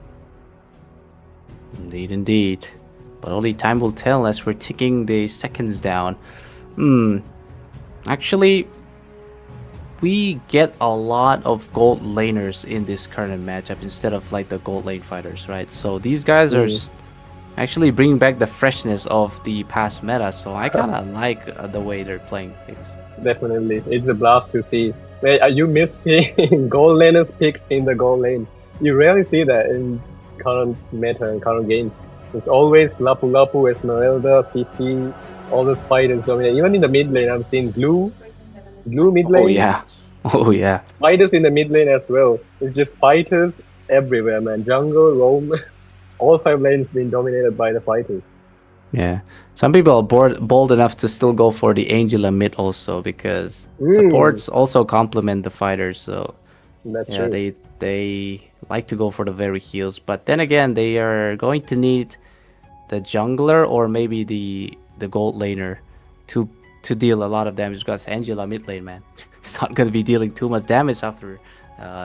Indeed. But only time will tell as we're ticking the seconds down. Actually, we get a lot of gold laners in this current matchup instead of like the gold lane fighters, right? So these guys are actually bringing back the freshness of the past meta. So I kind of like the way they're playing things. Definitely, it's a blast to see. Are you missing gold laners picked in the gold lane? You rarely see that in current meta and current games. It's always Lapu Lapu, Esmeralda, CC, all those fighters dominate. Even in the mid lane, I've seen blue mid lane. Oh yeah. Oh yeah. Fighters in the mid lane as well. It's just fighters everywhere, man. Jungle, roam, all 5 lanes being dominated by the fighters. Yeah. Some people are bold enough to still go for the Angela mid also because supports also complement the fighters. So That's yeah, true. they like to go for the very heals. But then again, they are going to need the jungler or maybe the gold laner to deal a lot of damage because Angela mid lane, man, it's not going to be dealing too much damage after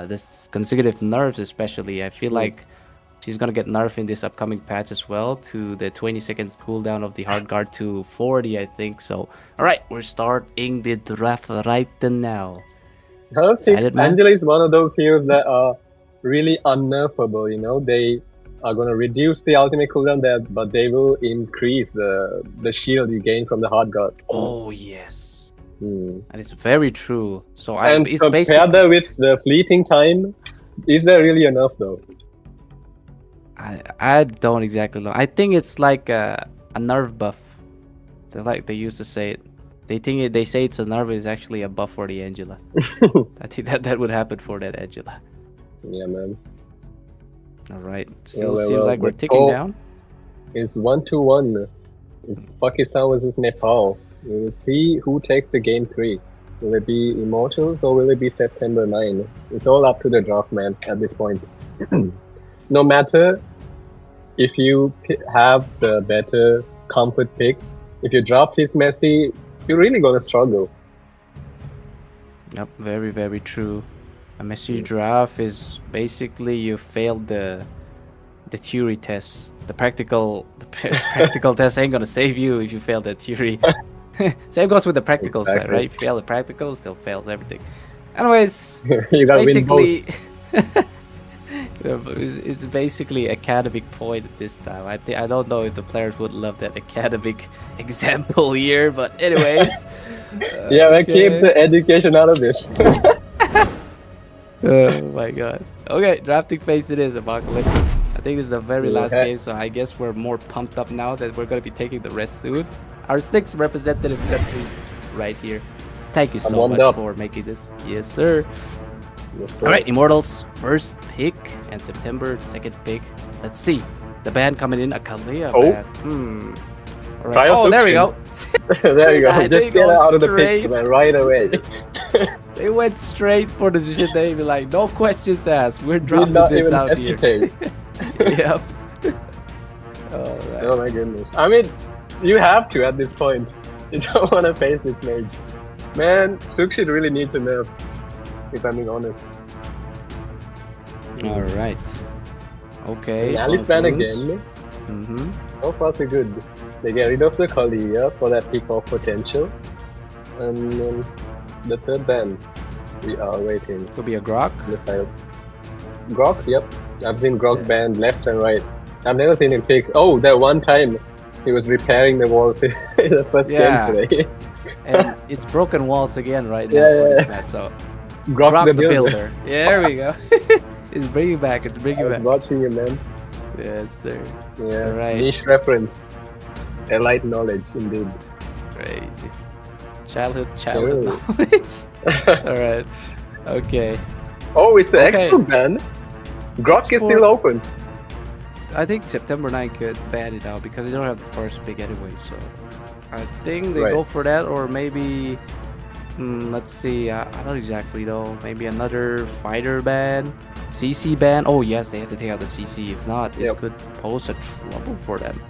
this consecutive nerfs, especially. I feel like she's going to get nerfed in this upcoming patch as well to the 20 seconds cooldown of the hard guard to 40, I think. So, all right, we're starting the draft right now. I don't think Excited, man? Angela is one of those heroes that are really unnerfable, you know? They are going to reduce the ultimate cooldown there, but they will increase the shield you gain from the hard guard. Oh, yes. Hmm. And it's very true. So And it's compare basically... that with the fleeting time, is there really enough though? I don't exactly know. I think it's like a nerf buff. They used to say it. They say it's a nerf, it's actually a buff for the Angela. I think that would happen for that Angela. Yeah, man. All right. Still well, seems well, like we're the ticking score down. It's 1-1. It's Pakistan versus Nepal. We will see who takes the game 3. Will it be Immortals or will it be September 9? It's all up to the draft, man, at this point. No matter if you have the better comfort picks, if your draft is messy, you're really gonna struggle. Yep, very, very true. A messy draft is basically you failed the theory test. The practical test ain't gonna save you if you fail the theory. Same goes with the practical side, Exactly. right? If you fail the practical, still fails everything. Anyways, You gotta win both. basically it's basically academic point this time. I don't know if the players would love that academic example here, but anyways. Yeah, man, keep the education out of this. Oh my god. Okay, drafting phase it is, Apocalypse. I think this is the very last Okay. game, so I guess we're more pumped up now that we're gonna be taking the rest soon. Our 6 representative countries right here. Thank you I'm so warmed much up. for making this. Yes, sir. Yes, sir. Alright, Immortals, first pick, and September, second pick. Let's see. The band coming in, a Kalia Oh. band. All Try right. out Oh, there we go. There you go. Yeah, Just they get go out of the straight. picture, man, right away. They went straight for the shit. They be like, no questions asked. We're Did dropping not this even out here. hesitate. Yep. Alright. Oh my goodness. I mean, you have to at this point. You don't want to face this mage. Man, Sukshit really needs a nerf, if I'm being honest. All right. Okay. And Alice ban Confluence. again. Mm-hmm. So far so good. They get rid of the Kalia for that pick of potential. And the third ban, we are waiting. Could be a Grok. On the side. Grok, yep. I've seen Grok Yeah. banned left and right. I've never seen him pick. Oh, that one time he was repairing the walls in the first Yeah. game today. And it's broken walls again right now Yeah, for yeah, this yeah. match. So Grok, Grok the the builder. builder. Yeah, there we go. It's bringing back. It's I bringing was back. watching you, man. Yes, sir. Yeah, Alright. niche reference. Elite knowledge, indeed. Crazy. Childhood Ooh. knowledge. All right. Okay. Oh, it's an Okay. export ban. Grok is Export. still open. I think September 9 could ban it out because they don't have the first pick anyway. So I think they Right. go for that, or maybe let's see. I don't exactly know. Maybe another fighter ban, CC ban. Oh yes, they have to take out the CC. If not, this Yep. could pose a trouble for them.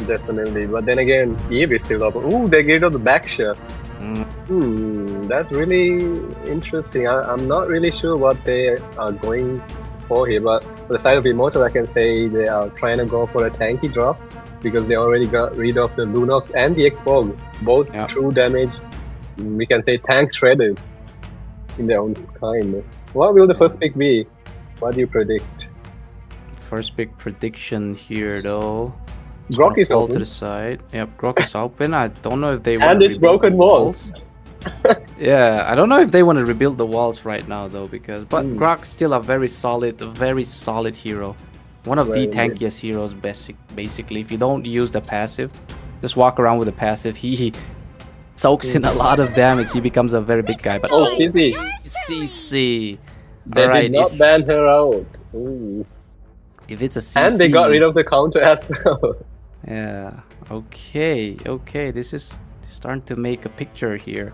Definitely. But then again, Eve is still open. Ooh, they get rid of the back shot. Mm. That's really interesting. I'm not really sure what they are going for here, but for the side of Immortal, I can say they are trying to go for a tanky drop because they already got rid of the Lunox and the X-Fog, both Yeah. true damage, we can say tank shredders in their own kind. What will the first pick be? What do you predict? First big prediction here, though. Grok is fall to open. the side. Yep, Grok is open. I don't know if they And wanna it's rebuild broken the walls. Yeah, I don't know if they want to rebuild the walls right now though, but Grok's still a very solid hero. One of the Very good. tankiest heroes, basically. If you don't use the passive, just walk around with the passive. He soaks in a lot of damage. He becomes a very big guy. But Oh, CC. CC. They Alright, did not ban her out. Ooh. if it's a CC, And they got rid of the counter as well. yeah. Okay. This is starting to make a picture here.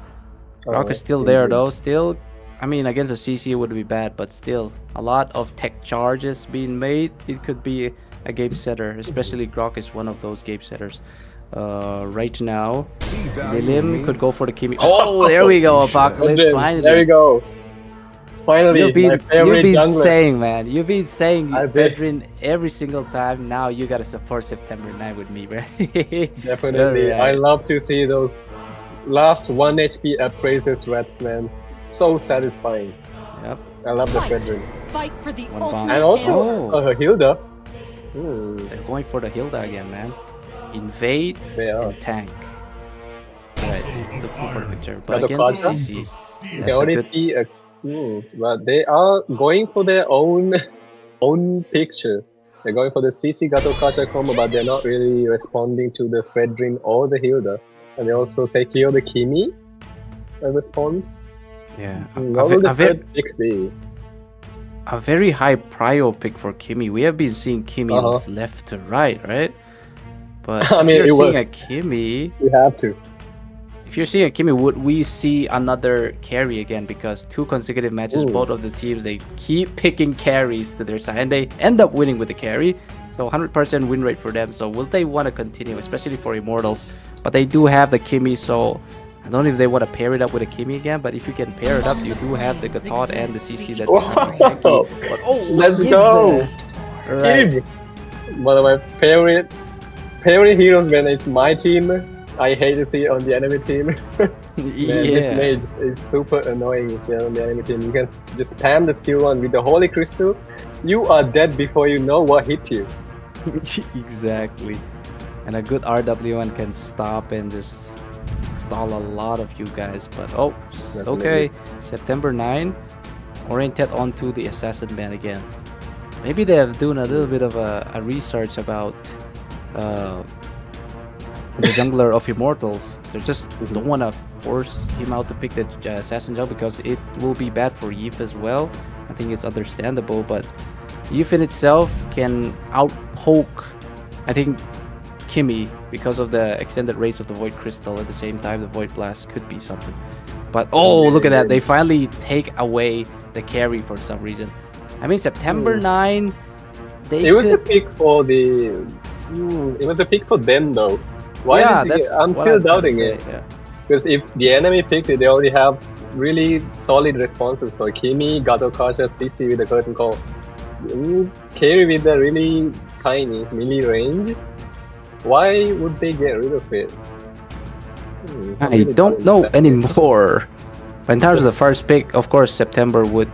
Grok is still there though. Still, I mean, against a CC would be bad, but still, a lot of tech charges being made. It could be a game setter, especially Grok is one of those game setters. Right now, Lilim could go for the Kimi. Oh, there we go, Apocalypse. Finally. There you go. Finally, You've been jungler. saying, man. You've been saying I bet. veteran every single time. Now you gotta support September 9 with me, right? Definitely. I Alright. love to see those last 1 HP appraises rats, man. So satisfying. Yep. I love the veteran. Fight for the One bomb. ultimate And also, Oh. Hilda. They're going for the Hilda again, man. Invade They are. and tank. Alright, looking for the picture. Got But the against Quadra? CC, You can that's a already good. see but they are going for their own picture. They're going for the CC Gato Kacha combo, but they're not really responding to the Fredrin or the Hilda. And they also secure the Kimi a response. Yeah, What will the third pick be? a very high prio pick for Kimi. We have been seeing Kimi left to right? But I if mean, you're it seeing works. a Kimi, We have to. if you're seeing a Kimi, would we see another carry again? Because 2 consecutive matches, both of the teams, they keep picking carries to their side, and they end up winning with the carry. So 100% win rate for them. So will they want to continue, especially for Immortals? But they do have the Kimi, so I don't know if they want to pair it up with a Kimi again. But if you can pair it up, you do have the Gatot and the CC. That's Wow. But, oh, Let's give go. that. Right. Kim! One of my favorite heroes when it's my team. I hate to see it on the enemy team. Man, this Yeah. mage is super annoying if you're on the enemy team. You can just spam the skill 1 with the Holy Crystal. You are dead before you know what hit you. Exactly. And a good RW1 can stop and just stall a lot of you guys. But okay. September 9, oriented onto the assassin ban again. Maybe they have done a little bit of a research about the jungler of Immortals. They just don't want to force him out to pick the assassin jungle because it will be bad for Yif as well. I think it's understandable, but Yif in itself can outpoke, I think, Kimi because of the extended range of the Void Crystal. At the same time, the Void Blast could be something. But look at that! They finally take away the carry for some reason. I mean, September 9. It was a pick for the. It was a pick for them though. Why? Yeah, did they, that's I'm what still I'm trying to doubting say, it. yeah. Because if the enemy picked it, they already have really solid responses for Kimi, Gato Kacha, CC with the curtain call. Carry with the really tiny melee range. Why would they get rid of it? I don't know anymore. But in terms of the first pick, of course, September would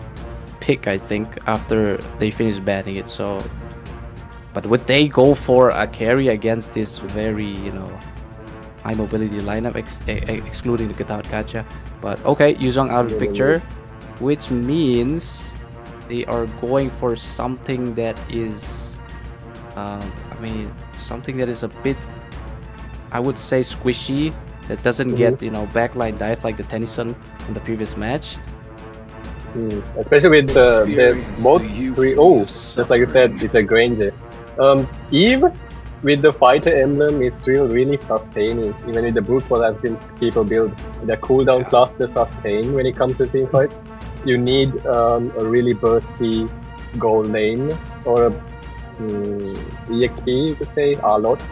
pick, I think, after they finish banning it. So, but would they go for a carry against this very, high mobility lineup, excluding the Gatot Gacha? But okay, Yuzong out of the picture, which means they are going for something that is, something that is a bit, I would say, squishy. That doesn't get, backline dive like the Tennyson in the previous match. Especially with the both three. Oh, just like you said, it's a Granger. Eve with the fighter emblem is still really sustaining. Even with the brute force I've seen people build, the cooldown plus the sustain when it comes to team fights. You need a really bursty gold lane or a EXP, you could say, a lot.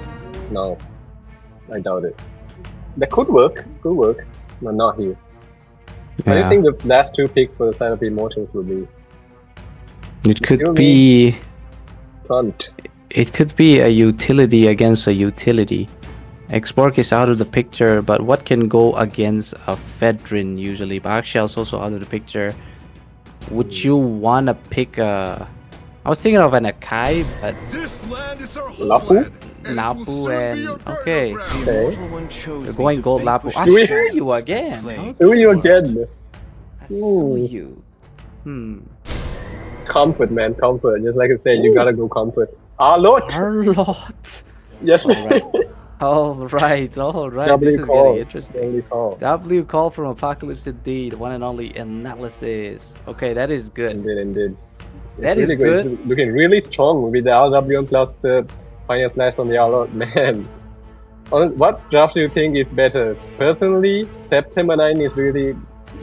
No, I doubt it. That could work, but not here. What do you think the last 2 picks for the side of the Immortals would be? It could be Front. It could be a utility against a utility. Xborg is out of the picture, but what can go against a Fedrin usually? Bakshell's also out of the picture. Would you wanna pick a I was thinking of an Akai, but This land is our Lapu? homeland, and it will Lapu soon be our and burial okay. ground. Okay. Immortal One chose We're me going to gold Lapu. vanquish I Do saw it. you shadows again. that plague Okay. Do this you world. again? I saw Ooh. you. Comfort, man, comfort. Just like I said, you gotta go comfort. Our Lord. Arlott. Yes. All right. All right. W This is call. getting interesting. W call. W call from Apocalypse indeed. One and only analysis. Okay, that is good. Indeed. That It's is really good. good. It's looking really strong with the RWM plus the Fire Slash from the Our Lord. Man. What draft do you think is better? Personally, September 9 is really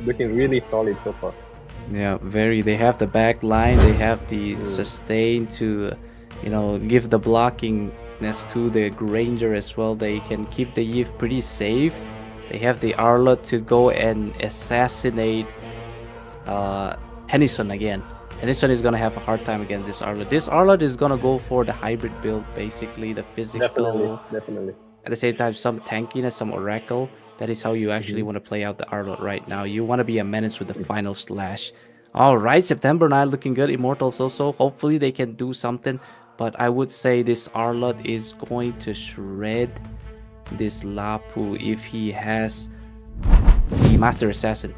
looking really solid so far. Yeah, very. They have the back line. They have the sustain to, give the blockingness to the Granger as well. They can keep the Eve pretty safe. They have the Arlott to go and assassinate Tennyson again. Tennyson is gonna have a hard time against this Arlott. This Arlott is gonna go for the hybrid build, basically the physical. Definitely. At the same time, some tankiness, some oracle. That is how you actually want to play out the Arlott right now. You want to be a menace with the final slash. All right, September 9 looking good. Immortals also. Hopefully they can do something. But I would say this Arlott is going to shred this Lapu if he has the Master Assassin.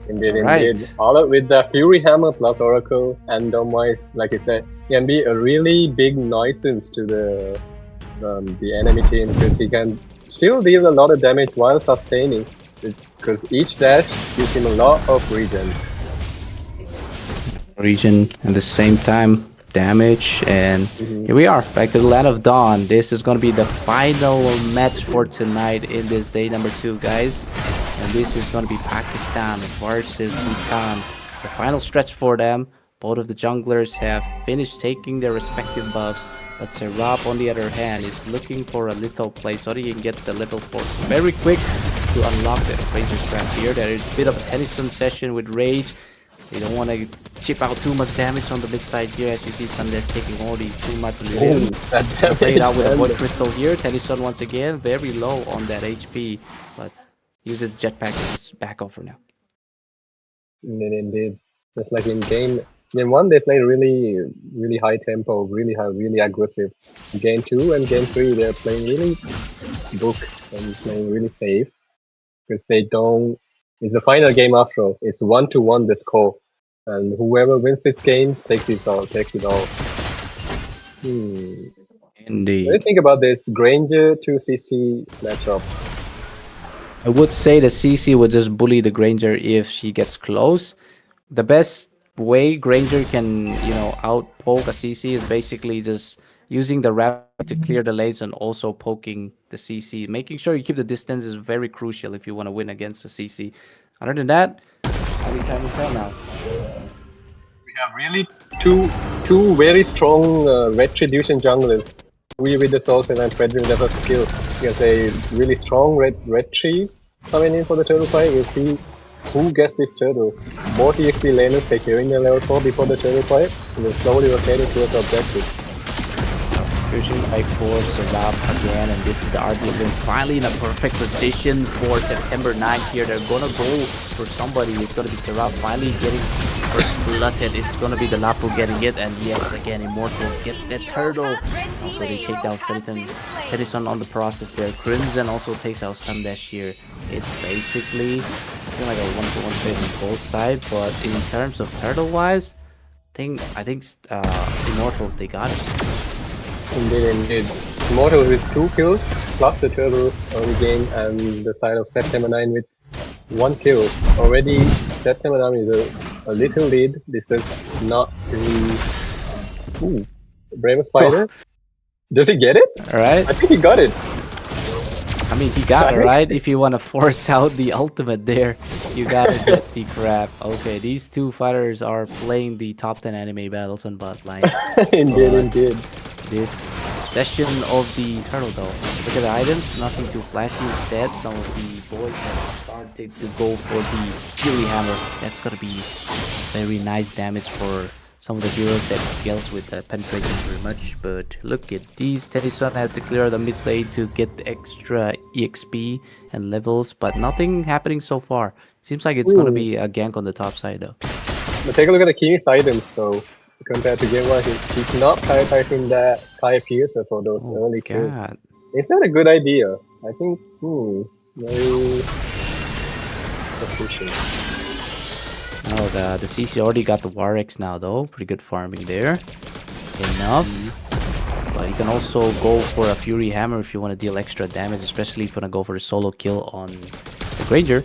Indeed. Right. All out with the Fury Hammer plus Oracle and Domwise, like I said, can be a really big nuisance to the enemy team because he can still deal a lot of damage while sustaining because each dash gives him a lot of regen. Region at the same time damage, and here we are back to the land of dawn. This is going to be the final match for tonight in this day number 2, guys, and this is going to be Pakistan versus Bhutan, the final stretch for them. Both of the junglers have finished taking their respective buffs, but Serap on the other hand is looking for a little play so that he can get the little force very quick to unlock the Razor's Trap here. There is a bit of a Tennyson session with Rage. They don't want to chip out too much damage on the mid side here. As you see, Sundays taking already too much limbs. Played out with a Void Crystal here. Tennyson once again very low on that HP, but uses Jetpack as backup for now. Indeed. Just like in game 1, they play really high tempo, really aggressive. Game 2 and game 3, they're playing really book and playing really safe because they don't. It's the final game after all. It's 1-1 the score, and whoever wins this game takes it all. Indeed. What do you think about this Granger to CC matchup? I would say the CC would just bully the Granger if she gets close. The best way Granger can, outpoke a CC is basically just using the rapid to clear the lanes and also poking the CC. Making sure you keep the distance is very crucial if you want to win against the CC. Other than that, only time will tell now. We have really two very strong retribution junglers. We with the Soul and Frederick with the skill. Because a really strong red tree coming in for the turtle fight. We'll see who gets this turtle. Both EXP laners securing the level 4 before the turtle fight. And then slowly rotating towards the objective. Fusion by force Serap again, and this is the RDM finally in a perfect position for September 9th here. They're gonna go for somebody. It's gonna be Serap finally getting first blooded. It's gonna be the Lapu getting it, and yes, again, Immortals get that turtle. Also, they take down Tennyson on the process there. Crimson also takes out Sundash here. It's basically like a 1-to-1 trade on both sides, but in terms of turtle-wise, I think Immortals, they got it. Indeed. Immortal with 2 kills, plus the turtle early game, and the side of September 9 with 1 kill. Already, September 9 is a little lead. This is not really... Ooh, Bravest Fighter. Does he get it? Alright. I think he got it. I mean, he got it, right? If you want to force out the ultimate there, you gotta get the crap. Okay, these two fighters are playing the top 10 anime battles on bot line. Indeed. This session of the turtle though. Look at the items, nothing too flashy. Instead, some of the boys have started to go for the Fury Hammer. That's gonna be very nice damage for some of the heroes that scales with penetration very much. But look at these. Tennyson has to clear the mid lane to get the extra EXP and levels, but nothing happening so far. Seems like it's gonna be a gank on the top side though. But take a look at the King's items, so compared to game 1, he's not prioritizing that Sky Piercer for those early kills. God. Is that a good idea? I think, very suspicious. Oh, the CC already got the Warx now, though. Pretty good farming there. Enough. But you can also go for a Fury Hammer if you want to deal extra damage, especially if you want to go for a solo kill on the Granger.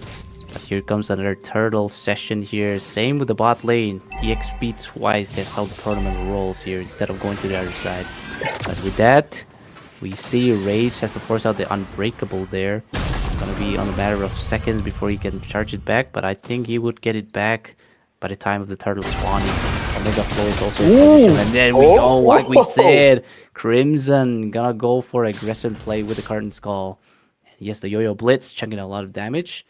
But here comes another turtle session here. Same with the bot lane. EXP twice. That's how the tournament rolls here instead of going to the other side. But with that, we see Rage has to force out the Unbreakable there. Gonna be on a matter of seconds before he can charge it back. But I think he would get it back by the time of the turtle spawning. Omega Flow is also in position. And then we go, like we said, Crimson gonna go for aggressive play with the Curtain Skull. Yes, the Yo-Yo Blitz chunking a lot of damage.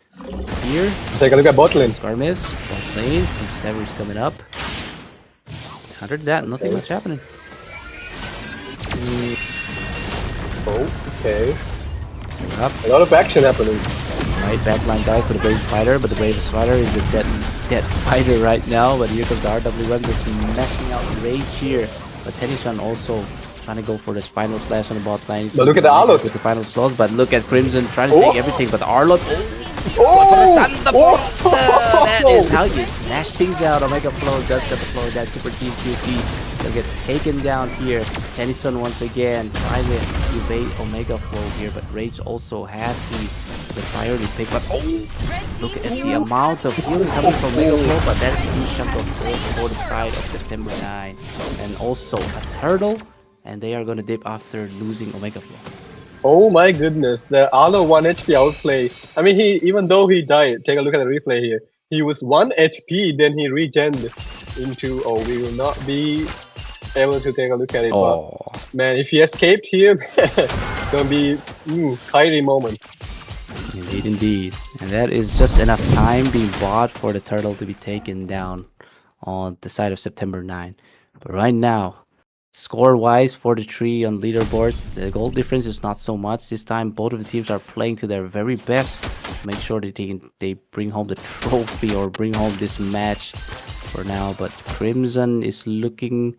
Here, take a look at bot lane. Skarmis, bot lane, some Severs coming up. Under that, nothing much happening. Okay. Up. A lot of action happening. Right, backline dive for the Brave Fighter, but the Brave Fighter is the dead fighter right now. But here comes the RWM just messing out Rage here. But Tennyson also trying to go for the Spinal Slash on the bot lane. But look at the Arlot. With the final slots, but look at Crimson trying to take everything. But the Arlot. That is how you smash things out. Omega Flow does get the flow. That Super Team QT. They'll get taken down here. Tennyson once again trying to evade Omega Flow here. But Rage also has the priority pick. But look at the amount of healing coming from Omega Flow. But that's a huge chunk of gold for the side of September 9. And also a turtle. And they are going to dip after losing Omega Flow. Oh my goodness, the Arlo 1 HP outplay. I mean, even though he died, take a look at the replay here. He was 1 HP, then he regened into, we will not be able to take a look at it. But man, if he escaped here, it's gonna be Kyrie moment. Indeed, indeed. And that is just enough time being bought for the turtle to be taken down on the side of September 9. But right now, score-wise, 4-3 on leaderboards. The goal difference is not so much this time. Both of the teams are playing to their very best to make sure that they bring home the trophy or bring home this match for now. But Crimson is looking...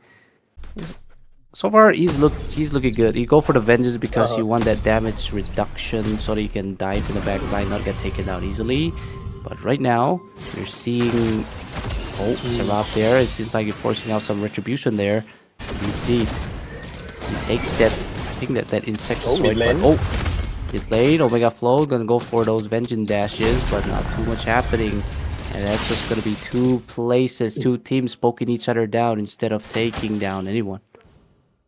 So far, he's looking good. You go for the Vengeance because you want that damage reduction so that you can dive in the back line, not get taken out easily. But right now, you're seeing... Seraph there. It seems like you're forcing out some retribution there. Indeed. He takes that, I think that insectoid, but mid lane, Omega Flow gonna go for those vengeance dashes, but not too much happening. And that's just gonna be two teams poking each other down instead of taking down anyone.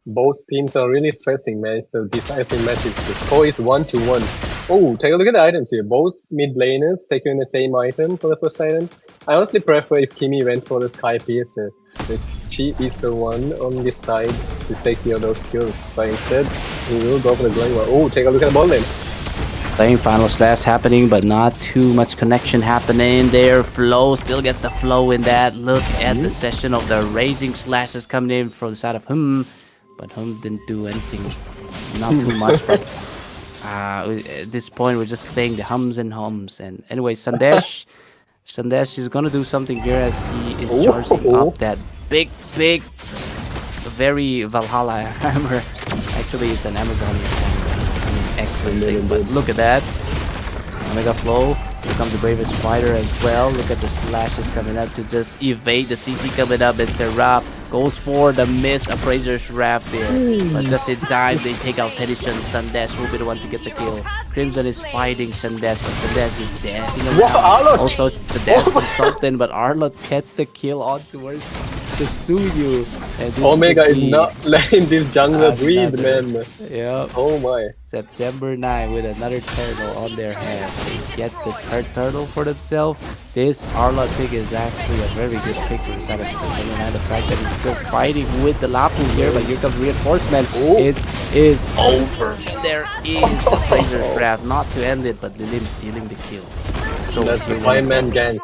Both teams are really stressing, man. So decisive matches. The score is 1-1. Oh, take a look at the items here. Both mid laners securing the same item for the first item. I honestly prefer if Kimi went for the Sky Piercer. She is the one on this side to secure those kills, but instead he will go for the glowing one. Oh, take a look at the ball lane. Playing final slash happening, but not too much connection happening there. Flow still gets the flow in that. Look at the session of the raising slashes coming in from the side of him, but him didn't do anything, not too much. But at this point, we're just saying the hums and hums. And anyway, Sandesh is gonna do something here as he is charging up that big, very Valhalla hammer. Actually, it's an Amazonian hammer. I mean, excellent thing. But look at that. Omega Flow. Here comes the Bravest Fighter as well. Look at the slashes coming up to just evade the CC coming up. And Seraph goes for the miss Appraiser's Wrath there. But just in time, they take out Tennyson. Sandesh will be the one to get the kill. Crimson is fighting Sandesh, but Sandesh is dancing around. Also, the dance consultant, but Arlot gets the kill on towards the Suyu. Omega is not letting this jungler breathe, man. Yeah. Oh my. September 9 with another turtle on their hands. They get the third turtle for themselves. This Arlot pick is actually a very good pick for the side of September 9. The fact that he's still fighting with the Lapu here, but here comes reinforcement. It is over. And there is the Fraser's Wrath. Not to end it, but Lilim stealing the kill. So that's the 5-man gank.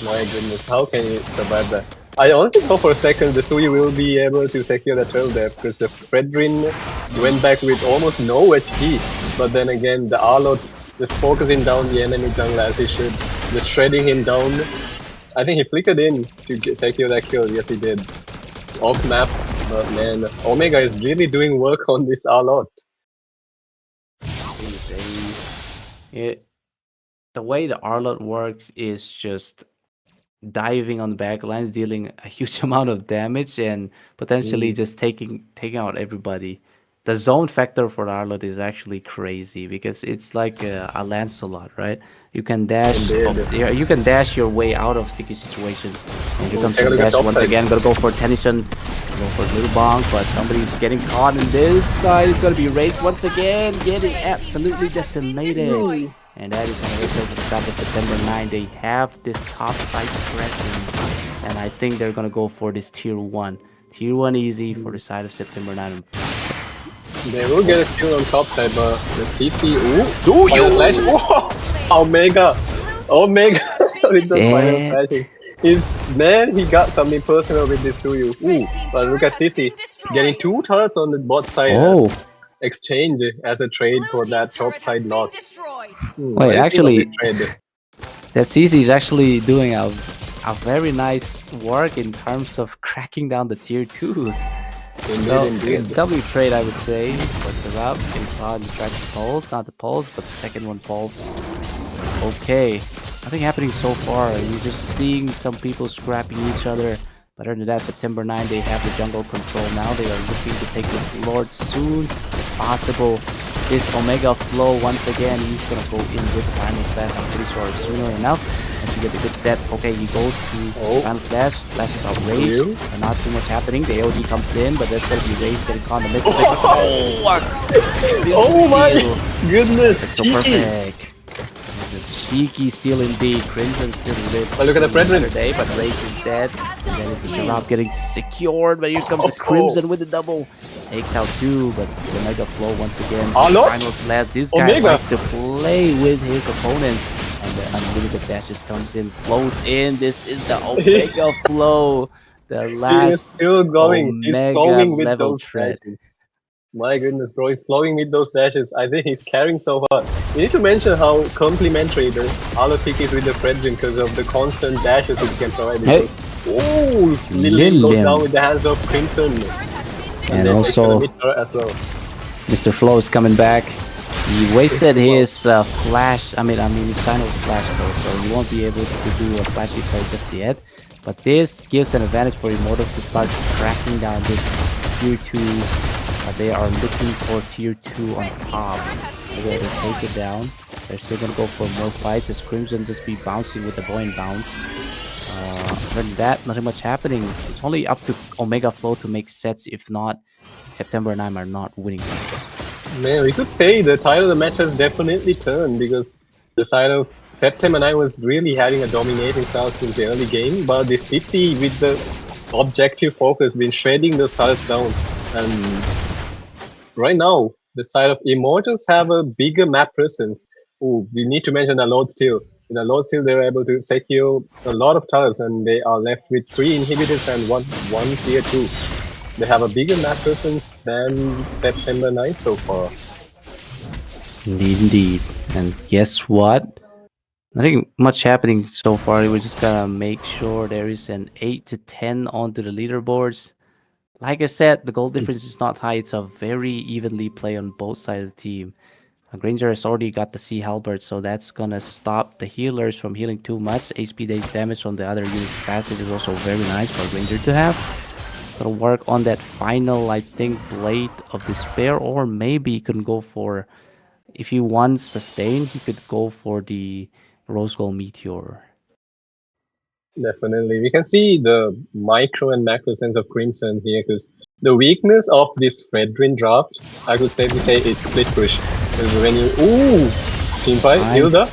My goodness, how can you survive that? I honestly thought for a second the Suyu will be able to secure the turtle there because the Fredrin went back with almost no HP. But then again, the Arlot just focusing down the enemy jungler as he should, just shredding him down. I think he flickered in to secure that kill. Yes, he did. Off map, but man, Omega is really doing work on this a lot. The way the Arlot works is just diving on the back lines, dealing a huge amount of damage, and potentially just taking out everybody. The zone factor for Arlot is actually crazy because it's like a Lancelot, right? You can dash, you can dash your way out of sticky situations. And here comes the dash once again. Gonna go for Tennyson, go for Little Bonk, but somebody's getting caught in this side. It's gonna be Wraith once again, getting absolutely decimated. And that is gonna hit over the top of September 9. They have this top side presence, and I think they're gonna go for this tier 1. Tier 1 easy for the side of September 9. They will get a kill on top side, but the TT. Ooh, flash. Oh, Omega with the final flashing. Man, he got something personal with this Suyu. Ooh, but look at Sissy getting 2 turrets on the bot side. Exchange as a trade for that top side loss. Wait, actually, that CC is actually doing a very nice work in terms of cracking down the tier 2s. W trade, I would say. What's it up? Inside the track the pulse, not the pulse, but the second one pulse. Okay, nothing happening so far. You're just seeing some people scrapping each other. But other than that, September 9, they have the jungle control now. They are looking to take this Lord soon as possible. This Omega Flow, once again, he's going to go in with Final Slash, I'm pretty sure, sooner enough. Once you get the good set, okay, he goes to Final Slash. Slash is outraged, but not too much happening. The AOG comes in, but that's going to be Raze getting caught in the middle. Oh my goodness! That's so perfect. Cheeky steal indeed. Crimson still lives. But look at the Brethren. Today, but Raze is dead. And then it's the Sharab getting secured. But here comes the Crimson with the double. Takes out 2, but the Omega Flow once again. Final slash. This guy likes to play with his opponents. And the unlimited dashes comes in, flows in. This is the Omega Flow. The last he is still going. He's flowing with level those threat. dashes. My goodness, bro, he's flowing with those dashes. I think he's carrying so hard. You need to mention how complimentary the Arlot pick is with the Fredrin because of the constant dashes he can provide. Hey. Oh, Lillian goes down with the hands of Crimson. And also, as well. Mr. Flow is coming back. He wasted his flash, his final flash though, so he won't be able to do a flashy play just yet. But this gives an advantage for Immortals to start cracking down this tier 2. They are looking for tier 2 on top. They're going to take it down. They're still going to go for more fights as Crimson just be bouncing with the buoyant bounce. Other than that, nothing much happening. It's only up to Omega Flow to make sets. If not, September 9 are not winning matches. Man, we could say the tide of the match has definitely turned because the side of September 9 was really having a dominating start since the early game, but the CC with the objective focus been shredding the stars down. And right now, the side of Immortals have a bigger map presence. Oh, we need to mention the Lord Steel. In the Lord Steel, they were able to secure a lot of towers, and they are left with 3 inhibitors and one tier 2. They have a bigger map presence than September 9 so far. Indeed. And guess what? Nothing much happening so far. We're just gonna make sure there is an 8 to 10 onto the leaderboards. Like I said, the goal difference is not high. It's a very evenly play on both sides of the team. Granger has already got the Sea Halberd, so that's gonna stop the healers from healing too much. HP days damage from the other unit's passive is also very nice for Granger to have. Gonna work on that final, I think, Blade of Despair, or maybe he could go for, if he wants sustain, he could go for the Rose Gold Meteor. Definitely. We can see the micro and macro sense of Crimson here because the weakness of this Fredrin draft, I could safely say, is split push. Because when you... Ooh! Team fight, Hilda.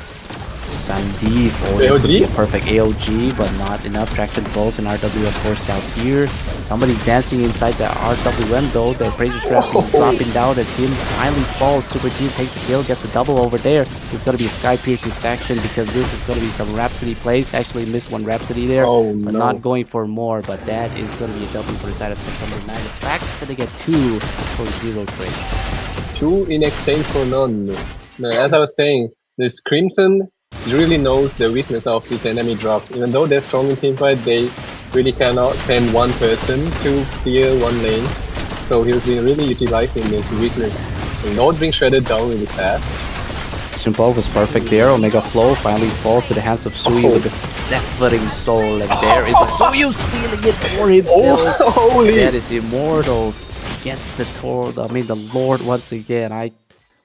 Sandeep, AOG? A perfect AOG, but not enough traction balls, and RW of course out here. Somebody's dancing inside the RWM though. The Crazy Trap is dropping down at him. Finally falls. Super G takes the kill, gets a double over there. It's gonna be a Sky Piercing action because this is gonna be some Rhapsody plays. Actually missed one Rhapsody there, but not going for more. But that is gonna be a double for the side of September 9. The fact that they get 2 for 0 trade. 2 in exchange for none. As I was saying, this Crimson he really knows the weakness of this enemy drop. Even though they're strong in teamfight, they really cannot send one person to clear one lane. So he's been really utilizing this weakness. And Lord being shredded down really fast. Simple was perfect there. Omega Flow finally falls to the hands of Sui with the severing soul, and there is Suyu stealing it for himself. Holy! That is Immortals gets the the Lord once again.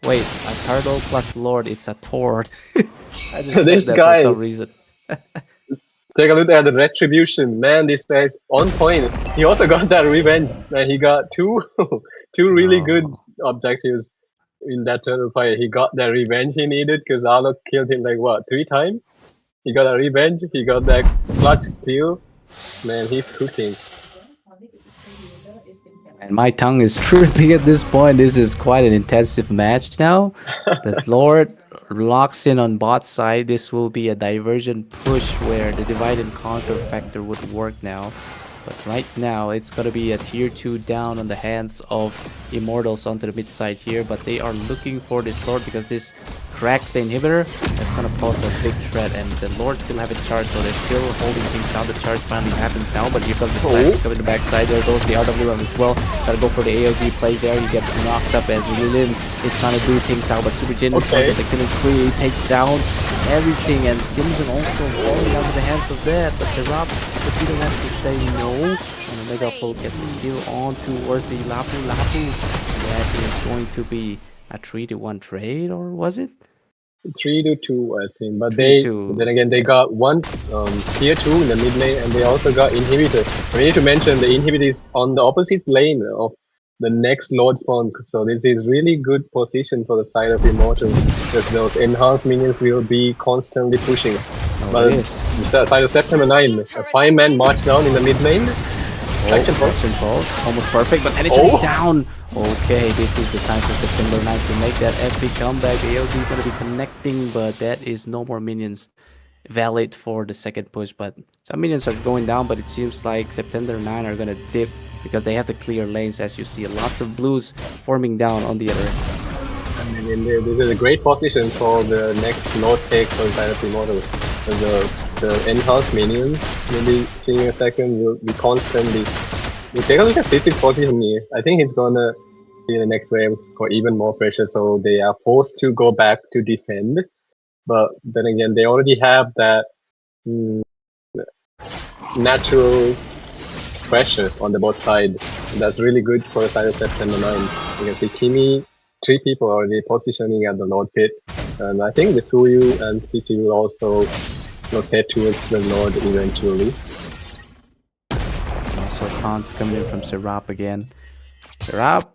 Wait, a turtle plus Lord, it's a Tord. I just This said that guy. for some reason. Take a look at the retribution. Man, this guy's on point. He also got that revenge. Man, he got two really good objectives in that turtle fight. He got the revenge he needed because Arlo killed him like what, 3 times? He got a revenge, he got that clutch steal. Man, he's cooking. And my tongue is tripping at this point. This is quite an intensive match now. The Lord locks in on bot side. This will be a diversion push where the divide and conquer factor would work now. But right now, it's going to be a tier 2 down on the hands of Immortals onto the mid side here. But they are looking for this Lord because this cracks the inhibitor. That's going to pose a big threat. And the Lord still have a charge, so they're still holding things out. The charge finally happens now. But here comes the slash coming the backside. There goes the RWM as well. Gotta go for the AOG play there. He gets knocked up as Lilim is trying to do things out. But Super Jin is going to the killing spree. He takes down everything. And Skimson also falling out of the hands of that. But Serap, but he don't have to say no. And Omega Flow gets the kill on towards the Lapu Lapu. That is going to be a 3-1 trade, or was it? 3-2, I think. But 3-2. then again, they got one tier 2 in the mid lane, and they also got inhibitor. We need to mention the inhibitor is on the opposite lane of the next Lord spawn. So this is really good position for the side of Immortal, because those enhanced minions will be constantly pushing. But the side of September 9, a 5-man march down in the mid lane. Traction pulse. Almost perfect, but Energy down. Okay, this is the time for September 9 to make that epic comeback. The AOG is going to be connecting, but that is no more minions valid for the second push. But some minions are going down, but it seems like September 9 are going to dip because they have to clear lanes, as you see. Lots of blues forming down on the other end. And this is a great position for the next Lord take for the side of Immortal. The enhanced minions, we'll be seeing in a second, will be constantly... We'll take a look at Fizz's position here. I think he's gonna be the next wave for even more pressure, so they are forced to go back to defend. But then again, they already have that natural pressure on the bot side. That's really good for the side of September 9. You can see Kimi, 3 people already positioning at the Lord pit. And I think the Suyu and CC will also rotate towards the Lord eventually. Also, taunts coming in from Serap again. Serap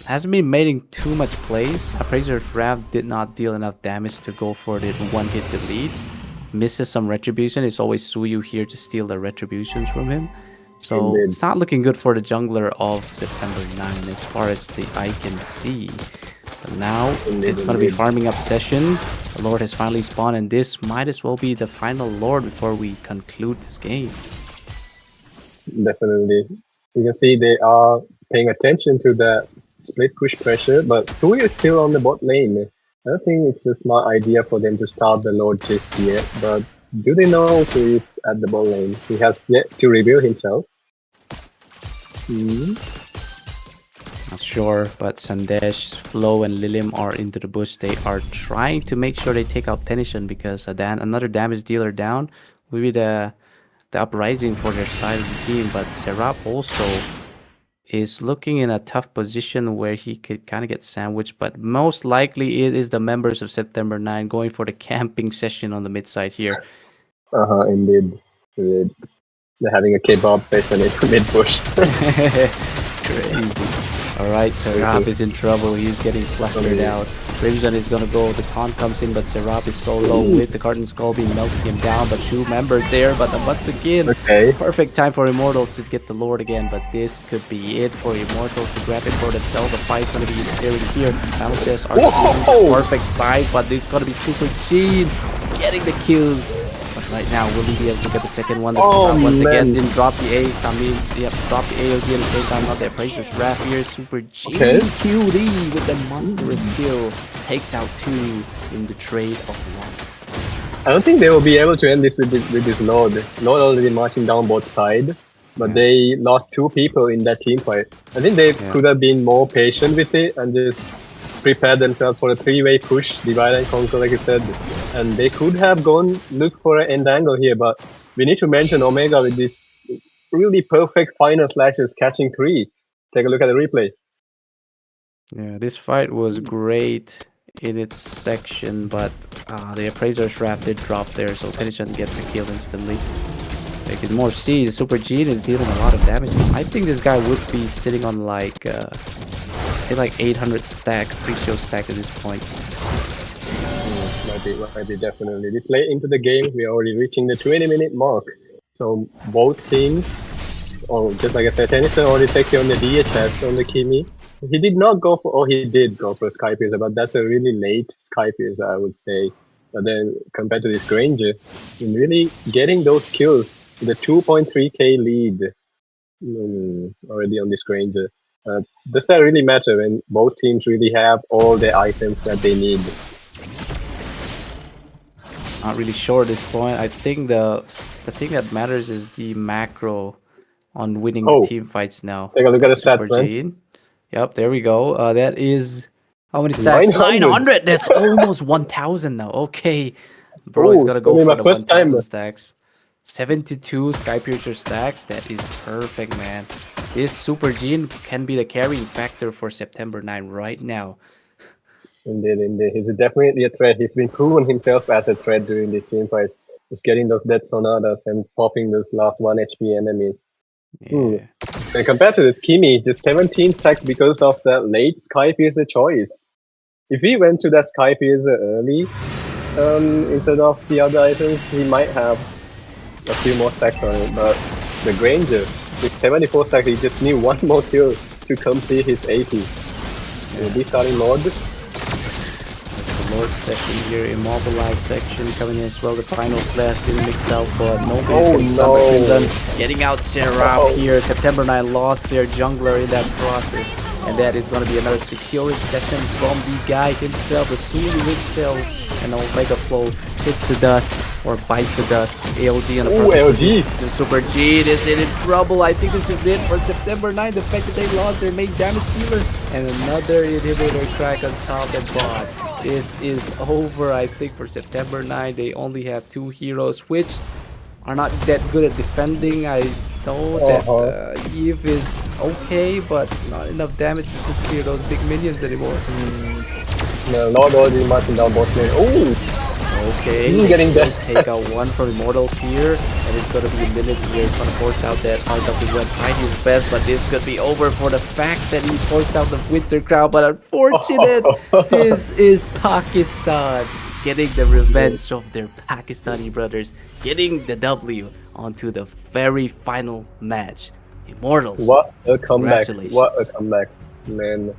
hasn't been making too much plays. Appraiser's Rav did not deal enough damage to go for the one-hit deletes. Misses some retribution. It's always Suyu here to steal the retributions from him. So it's not looking good for the jungler of September 9 as far as the eye can see. But now it's going to be farming up session. The Lord has finally spawned, and this might as well be the final Lord before we conclude this game. Definitely. You can see they are paying attention to the split push pressure, but Suyu is still on the bot lane. I don't think it's a smart idea for them to start the Lord just yet, but do they know Suyu is at the bot lane? He has yet to reveal himself. Not sure, but Sandesh, Flo, and Lilim are into the bush. They are trying to make sure they take out Tennyson because another damage dealer down will be the uprising for their side of the team. But Serap also is looking in a tough position where he could kind of get sandwiched, but most likely it is the members of September 9 going for the camping session on the mid side here. Indeed. They're having a kebab session in mid bush. Crazy. Alright, Serap is in trouble. He's getting flustered out. Crimson is gonna go. The taunt comes in, but Serap is so low with the Carton Skull being melting him down. But 2 members there, but once again, perfect time for Immortals to get the Lord again. But this could be it for Immortals to grab it for themselves. The fight's gonna be staring here. Balances are perfect side, but it's gonna be Super Gene getting the kills. But right now, will he be able to get the second one? Once again, didn't drop the drop the AOG at the same time. Not that Appraiser's Wrath here. Super G QD with the monstrous kill. Takes out 2 in the trade of 1. I don't think they will be able to end this with this Lord. Lord already marching down both sides, but they lost 2 people in that team fight. I think they could have been more patient with it and just prepare themselves for a 3-way push, divide and conquer, like I said. And they could have gone look for an end angle here, but we need to mention Omega with this really perfect final slashes catching 3. Take a look at the replay. Yeah, this fight was great in its section, but the Appraiser's Wrap did drop there, so Tennyson get the kill instantly. They can more see the Super Gene is dealing a lot of damage. I think this guy would be sitting on like 800 stack, pre-show stack at this point. Might be definitely. This late into the game, we're already reaching the 20-minute mark. So both teams, just like I said, Tennyson already secured on the DHS on the Kimi. He did not go for, he did go for Sky Piercer, but that's a really late Sky Piercer, I would say. But then compared to this Granger, in really getting those kills, the 2.3k lead already on this Granger. Does that really matter when both teams really have all the items that they need? Not really sure at this point. I think the thing that matters is the macro on winning the team fights now. Take a look at the stats, man. Yep, there we go. That is how many stacks? 900. That's almost 1,000 now. Okay, bro, he's gonna go for the 1,000 stacks. 72 Sky Piercer stacks. That is perfect, man. This Super Gene can be the carrying factor for September 9 right now. Indeed. He's definitely a threat. He's been proven himself as a threat during this team fight. Just getting those dead sonatas and popping those last 1 HP enemies. Yeah. And compared to this Kimi, just 17 stacks because of the late Sky Piercer choice. If he went to that Sky Piercer early, instead of the other items, he might have a few more stacks on it. But the Granger, with 74 stacks, he just need 1 more kill to complete his 80. Will be starting Lord. Lord section here, immobilized section coming in as well. The final slash didn't mix out, but nobody's Crimson getting out Seraph here. September 9 lost their jungler in that process, and that is going to be another security session from the guy himself, the Sulu himself. And Omega Flow hits the dust or bites the dust. AOG on the LG. The Super Gene is in trouble. I think this is it for September 9. The fact that they lost their main damage dealer and another inhibitor crack on top and bot. This is over, I think, for September 9. They only have 2 heroes, which are not that good at defending. I know that Eve is okay, but not enough damage to just clear those big minions anymore. No, Lord already marching down bot lane. Okay, getting that. Take out 1 from Immortals here, and it's gonna be a minute here. He's gonna force out that part of the web, trying his best, but this could be over for the fact that he forced out the Winter Crown. But unfortunate, this is Pakistan getting the revenge of their Pakistani brothers, getting the W onto the very final match. Immortals. What a comeback! What a comeback, man.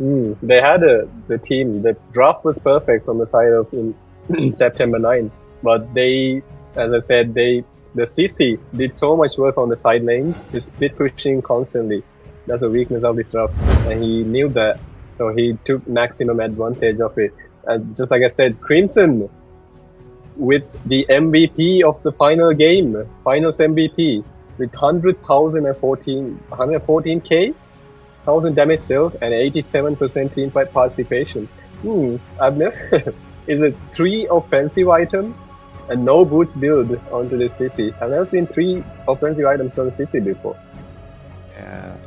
They had the team. The draft was perfect from the side of September 9, but they, as I said, the CC did so much work on the side lanes, just split pushing constantly. That's a weakness of this draft, and he knew that, so he took maximum advantage of it. And just like I said, Crimson with the MVP of the final game, finals MVP, with 114k. 1000 damage dealt and 87% team fight participation. I've never. Is it 3 offensive items and no boots build onto the CC? I've never seen 3 offensive items on the CC before.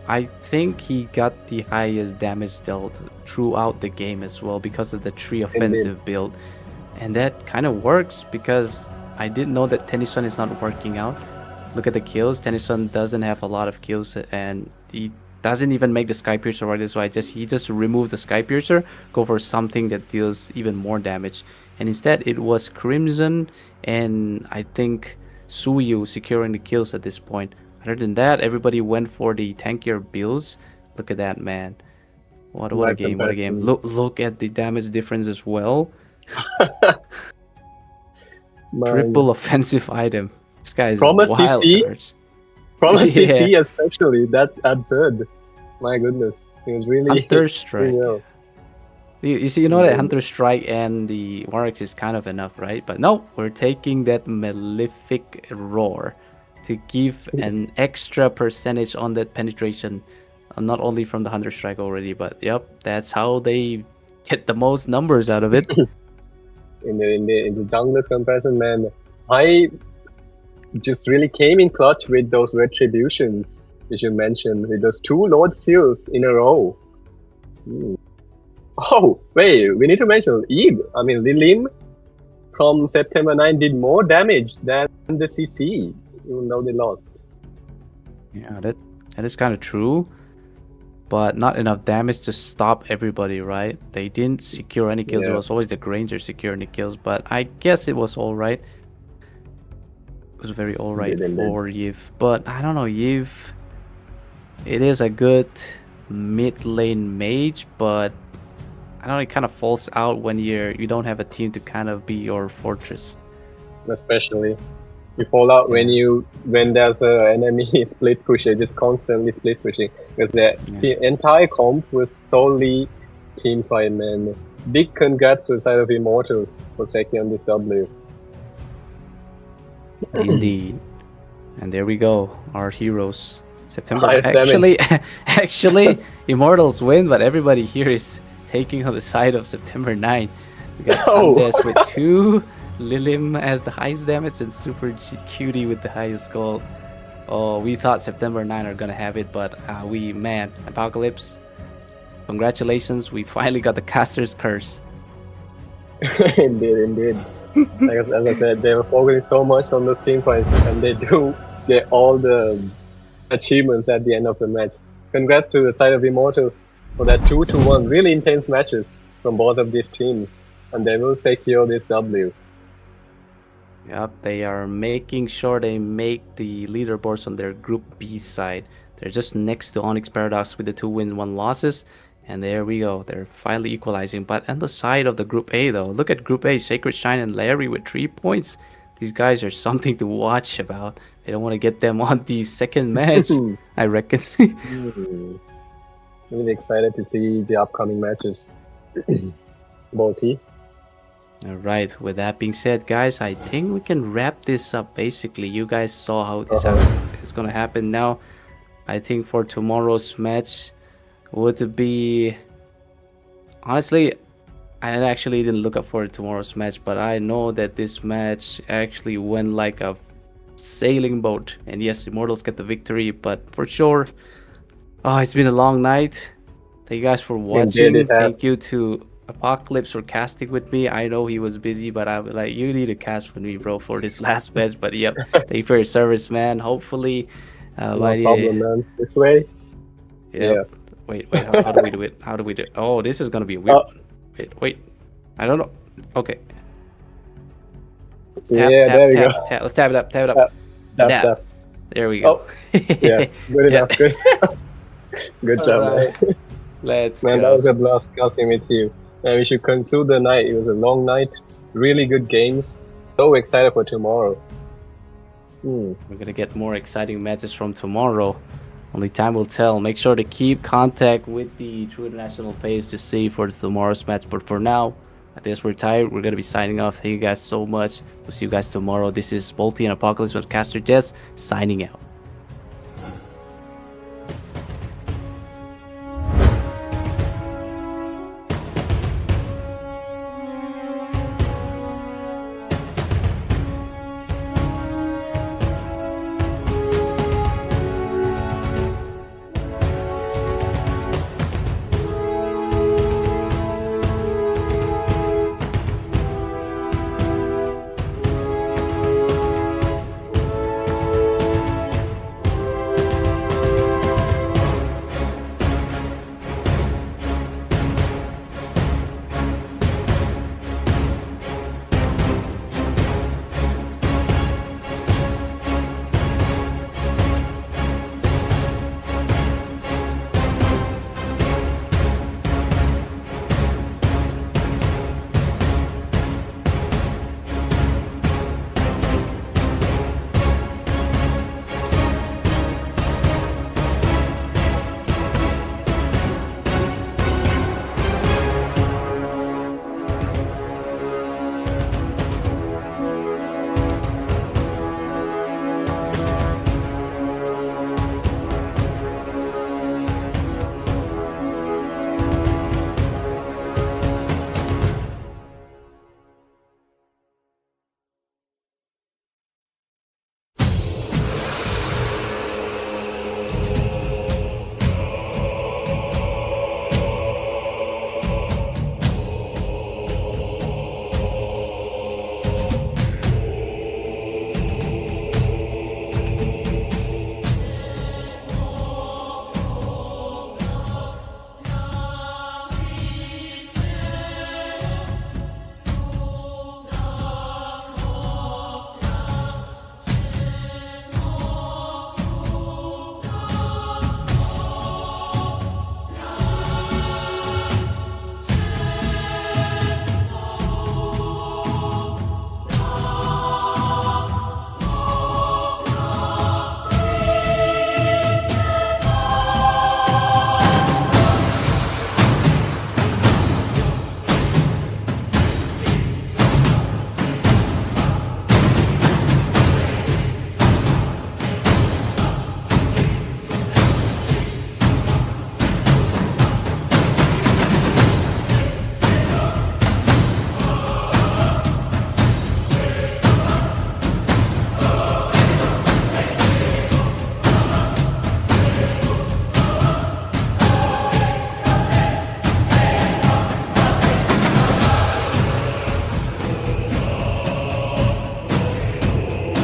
I think he got the highest damage dealt throughout the game as well because of the 3 offensive build, and that kind of works because I didn't know that Tennyson is not working out. Look at the kills. Tennyson doesn't have a lot of kills, and he doesn't even make the Sky Piercer right. So he just removed the Sky Piercer, go for something that deals even more damage, and instead it was Crimson and I think Suyu securing the kills at this point. Other than that, everybody went for the tankier builds. Look at that, man. What a game! What a game! Look at the damage difference as well. Triple offensive item. This guy is from a wild. CC. From a CC especially, that's absurd. My goodness, he was really thirst strike. You see, you know that Hunter Strike and the Warx is kind of enough, right? But no, we're taking that Malefic Roar to give an extra percentage on that penetration, not only from the Hunter Strike already, but yep, that's how they get the most numbers out of it. In the junglers comparison, man, I just really came in clutch with those retributions, as you mentioned, with those 2 Lord Seals in a row. Oh, wait, we need to mention Lilim from September 9 did more damage than the CC, even though they lost. Yeah, that is kind of true, but not enough damage to stop everybody, right? They didn't secure any kills. It was always the Granger securing the kills, but I guess it was all right. It was very all right for Yiv, but I don't know, Yiv. It is a good mid lane mage, but I don't know, it kind of falls out when you don't have a team to kind of be your fortress. Especially, you fall out when there's an enemy split pushing, just constantly split pushing, because the entire comp was solely team fight, man. Big congrats to the side of Immortals for taking on this W. Indeed. And there we go, our heroes. September. Highest Actually, Immortals win, but everybody here is taking on the side of September 9. We got Sundes with 2, Lilim has the highest damage, and Super Cutie with the highest gold. Oh, we thought September 9 are gonna have it, but Apocalypse, congratulations, we finally got the Caster's Curse. Indeed. As I said, they were focusing so much on those team fights, and they get all the achievements at the end of the match. Congrats to the side of Immortals for that 2-1 really intense matches from both of these teams, and they will secure this W. Yep, they are making sure they make the leaderboards on their Group B side. They're just next to Onyx Paradox with the 2 wins, 1 losses, and there we go. They're finally equalizing. But on the side of the Group A, though, look at Group A, Sacred Shine and Larry with 3 points. These guys are something to watch about. They don't want to get them on the second match, I reckon. Really excited to see the upcoming matches. Bolty. Alright, with that being said, guys, I think we can wrap this up basically. You guys saw how this is going to happen now. I think for tomorrow's match would be... Honestly, I actually didn't look up for tomorrow's match, but I know that this match actually went like a sailing boat. And yes, Immortals get the victory, but for sure, it's been a long night. Thank you guys for watching. Thank you to Apocalypse for casting with me. I know he was busy, but I was like, you need to cast with me, bro, for this last match. But yep, thank you for your service, man. Hopefully, no problem, man. This way. Yeah. Wait. How do we do it? How do we do it? Oh, this is gonna be a weird one. Wait. I don't know. Okay. There we go. Let's tab it up. Tap. There we go. Yeah, good enough. Good job, man. Let's go. That was a blast casting with you. And we should conclude the night. It was a long night. Really good games. So excited for tomorrow. We're gonna get more exciting matches from tomorrow. Only time will tell. Make sure to keep contact with the True International page to see for tomorrow's match. But for now, I guess we're tired. We're gonna be signing off. Thank you guys so much. We'll see you guys tomorrow. This is Bolty and Apocalypse with Caster Jess signing out.